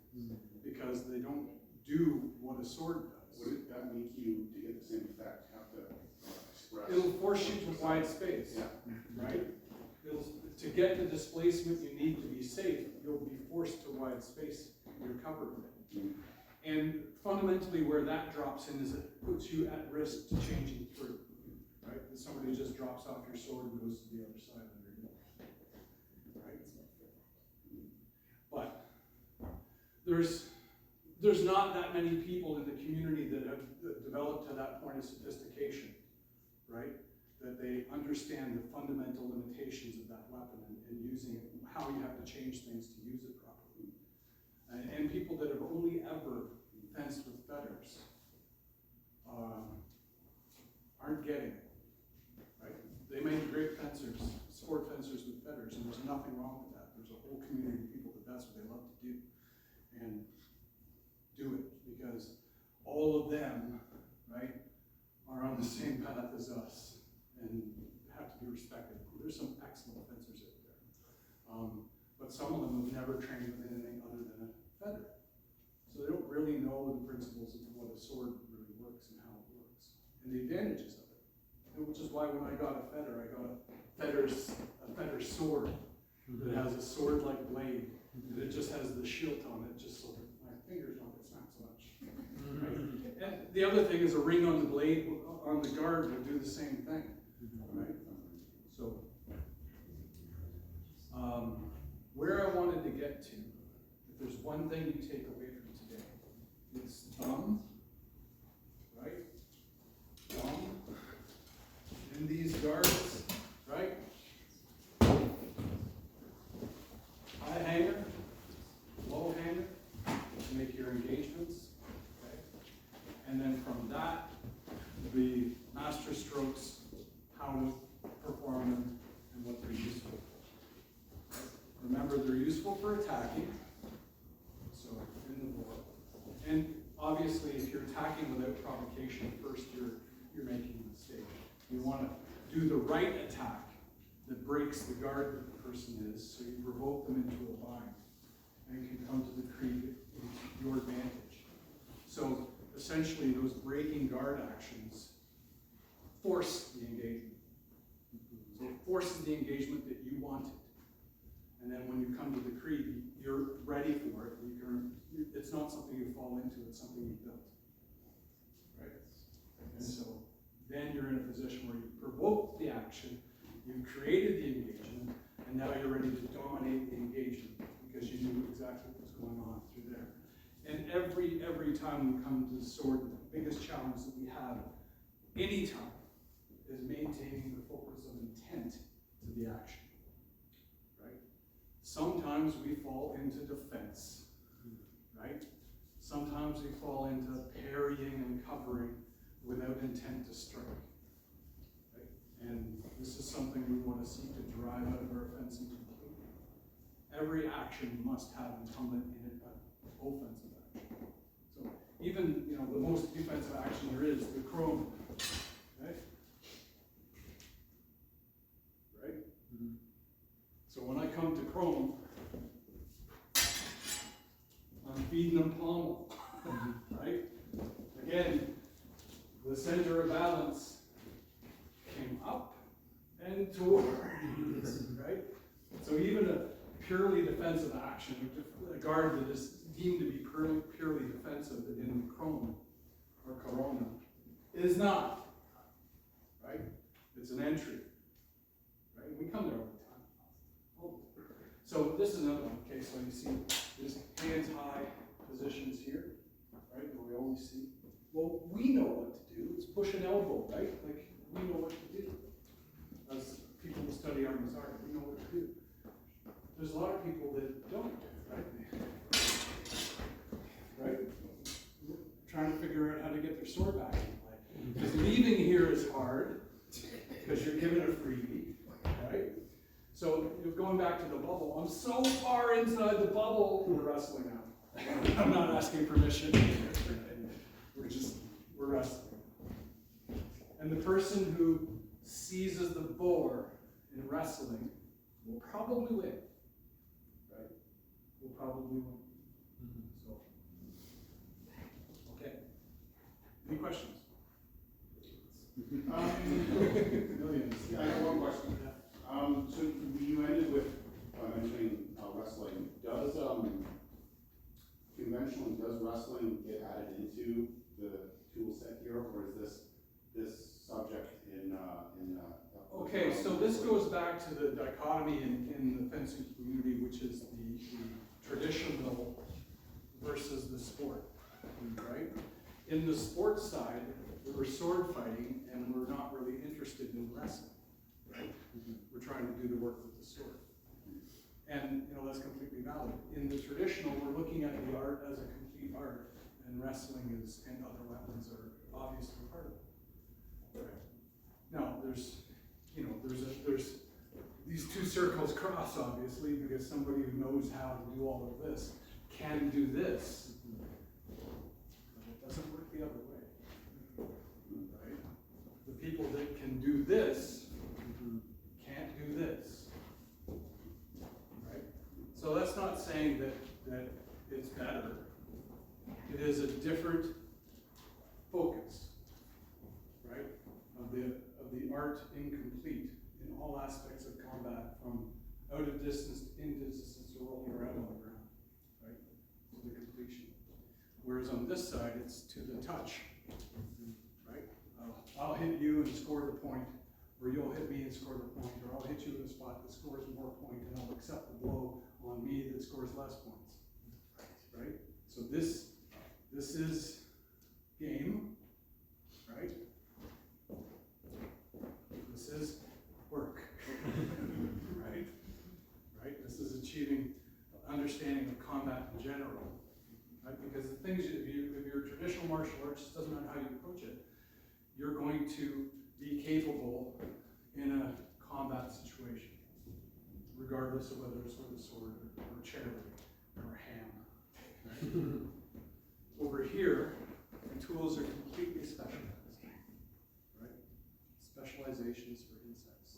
because they don't do what a sword does. Would that make you, to get the same effect, have to express? It'll force you to wide space, Yeah. right? To get the displacement you need to be safe, you'll be forced to wide space. You're covered with it. And fundamentally where that drops in is it puts you at risk to changing through, right? That somebody just drops off your sword and goes to the other side underneath, right? But there's not that many people in the community that have developed to that point of sophistication, right? That they understand the fundamental limitations of that weapon and using it, how you have to change things to use it properly. And people that have only ever fenced with feathers aren't getting it, right? They make great fencers, sport fencers with feathers, and there's nothing wrong with that. There's a whole community of people that's what they love to do. And do it, because all of them, right, are on the same path as us and have to be respected. There's some excellent fencers out there. But some of them have never trained with anything other than a feather. So they don't really know the principles of what a sword really works and how it works. And the advantages of it. And which is why when I got a feather, I got a feather sword that has a sword-like blade. And it just has the shield on it, just so that my fingers don't get snapped so much. Right? And the other thing is a ring on the blade, on the guard will do the same thing. Right? So, where I wanted to get to, if there's one thing you take away from today, it's thumb, right? Thumb, in these guards, right? High hanger, low hanger, to make your engagements, okay? And then from that, the master strokes, how to perform them, and what they're useful for. Remember, they're useful for attacking, so in the war. And obviously, if you're attacking without provocation, first you're making a mistake. You want to do the right attack that breaks the guard that the person is, so you provoke them into a bind and can come to the creep in your advantage. So essentially, those breaking guard actions force the engagement. So it forces the engagement that you wanted. And then when you come to the creep, you're ready for it. It's not something you fall into, it's something you built. Right? And so then you're in a position where you provoked the action, you created the engagement, and now you're ready to dominate the engagement because you knew exactly what was going on through there. And every time we come to the sword, the biggest challenge that we have anytime is maintaining the focus of intent to the action. Right? Sometimes we fall into defense. Right? Sometimes we fall into parrying and covering without intent to strike. And this is something we want to seek to drive out of our fencing completely. Every action must have incumbent in it an offensive action. So even, the most defensive action there is, the chrome. Okay? Right? So when I come to chrome, I'm feeding them pommel. Right? Again, the center of balance came up and toward, right? So even a purely defensive action, a guard that is deemed to be purely defensive in chrome or corona, is not, right? It's an entry. this is another one, okay, so you see, there's hands high positions here, right, that we always see. Well, we know what to do, it's push an elbow, right, like, we know what to do. As people who study arms art, we know what to do. There's a lot of people that don't, right? Right? Trying to figure out how to get their sword back in play. Because leaving here is hard, because you're given a freebie, right? So going back to the bubble, I'm so far inside the bubble, we're wrestling now. I'm not asking permission. We're wrestling. And the person who seizes the boar in wrestling will probably win, right? Will probably win. So, okay. Any questions? Millions. I have one question. So you ended with mentioning wrestling. Does conventionally, does wrestling get added into the tool set here, or is this subject in Okay, so this goes back to the dichotomy in the fencing community, which is the traditional versus the sport, right? In the sports side, we're sword fighting, and we're not really interested in wrestling, right? We're trying to do the work with the sword. And, you know, that's completely valid. In the traditional, we're looking at the art as a complete art, and wrestling is, and other weapons are obviously part of it. Right. Now, there's these two circles cross, obviously, because somebody who knows how to do all of this can do this. But it doesn't work the other way. Right? The people that can do this can't do this. Right? So that's not saying that it's better. It is a different focus, right? Of the art incomplete in all aspects of combat, from out of distance to in distance to rolling around on the ground, right? To the completion. Whereas on this side, it's to the touch, right? I'll hit you and score the point, or you'll hit me and score the point, or I'll hit you in a spot that scores more point, and I'll accept the blow on me that scores less points, right? So this is game, right? This is work, right? Right? This is achieving understanding of combat in general, right? Because the things, if you're traditional martial arts, it doesn't matter how you approach it, you're going to be capable in a combat situation, regardless of whether it's with a sword or charity or a ham, right? Over here, the tools are completely specialized, right? Specializations for insects.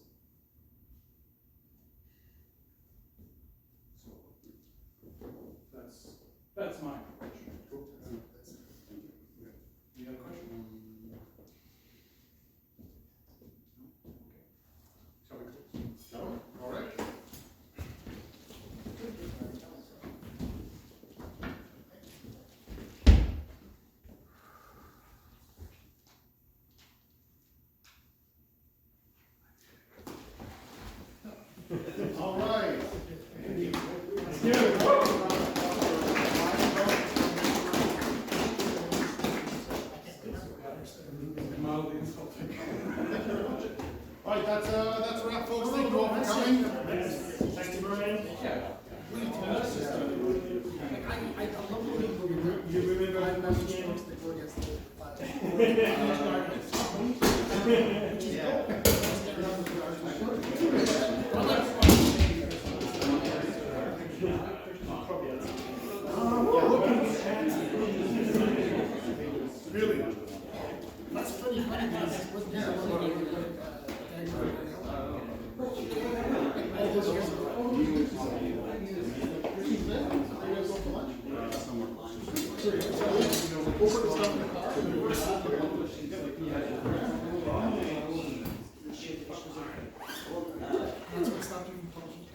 So that's my question. Cool. Any other questions? No? Okay. Shall we close? No? All right. All right. Mildly insulting. All right, that's a wrap, folks. Thank you all for coming. Thank you, Brian. Yeah. That's just I love the way You remember I that message game? folks that go against the Really? That's pretty funny, guys. Wasn't there? All those years ago. We'll put the stuff in the car. That's what stopped you from talking.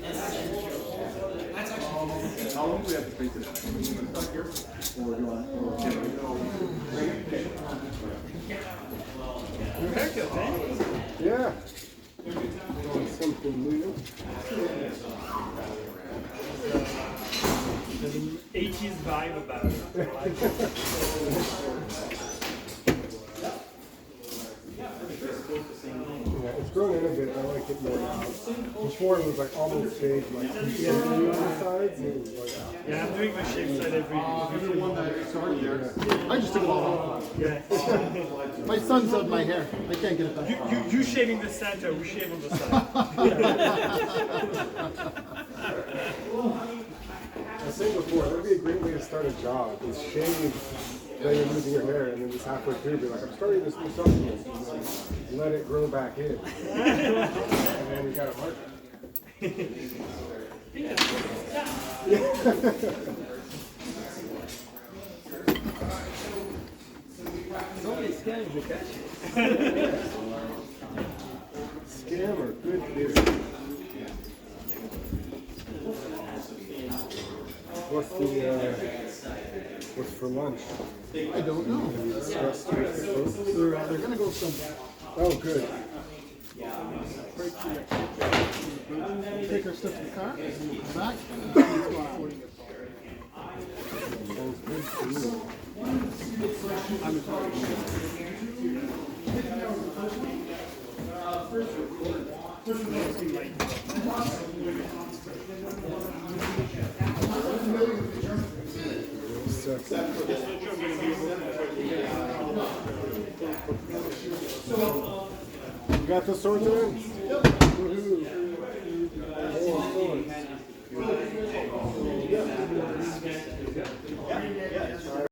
That's actually How long do we have to take this? Start here? Or do you want? Yeah. Something new. There's an 80s vibe about it. Yeah, it's grown in a bit. I like it more now. Before it was like almost shaved, like on the sides. And it was like, Yeah, I'm doing my shape side every You're the one that started there. I just took it all off. Yeah. My son does my hair. I can't get it done. You shaving the center, we shave on the side. I was saying before, that would be a great way to start a job. Is shave, then you're losing your hair, and then just halfway through, be like, I'm starting this new supplement, and then let it grow back in, and then you got a market. Scammer, good business. What's for lunch? I don't know. Have you discussed with the folks? They're gonna go somewhere. Oh, good. Take our stuff to the car, back. Sounds good to me. You got the swordsman? Yep. Woohoo. More swords.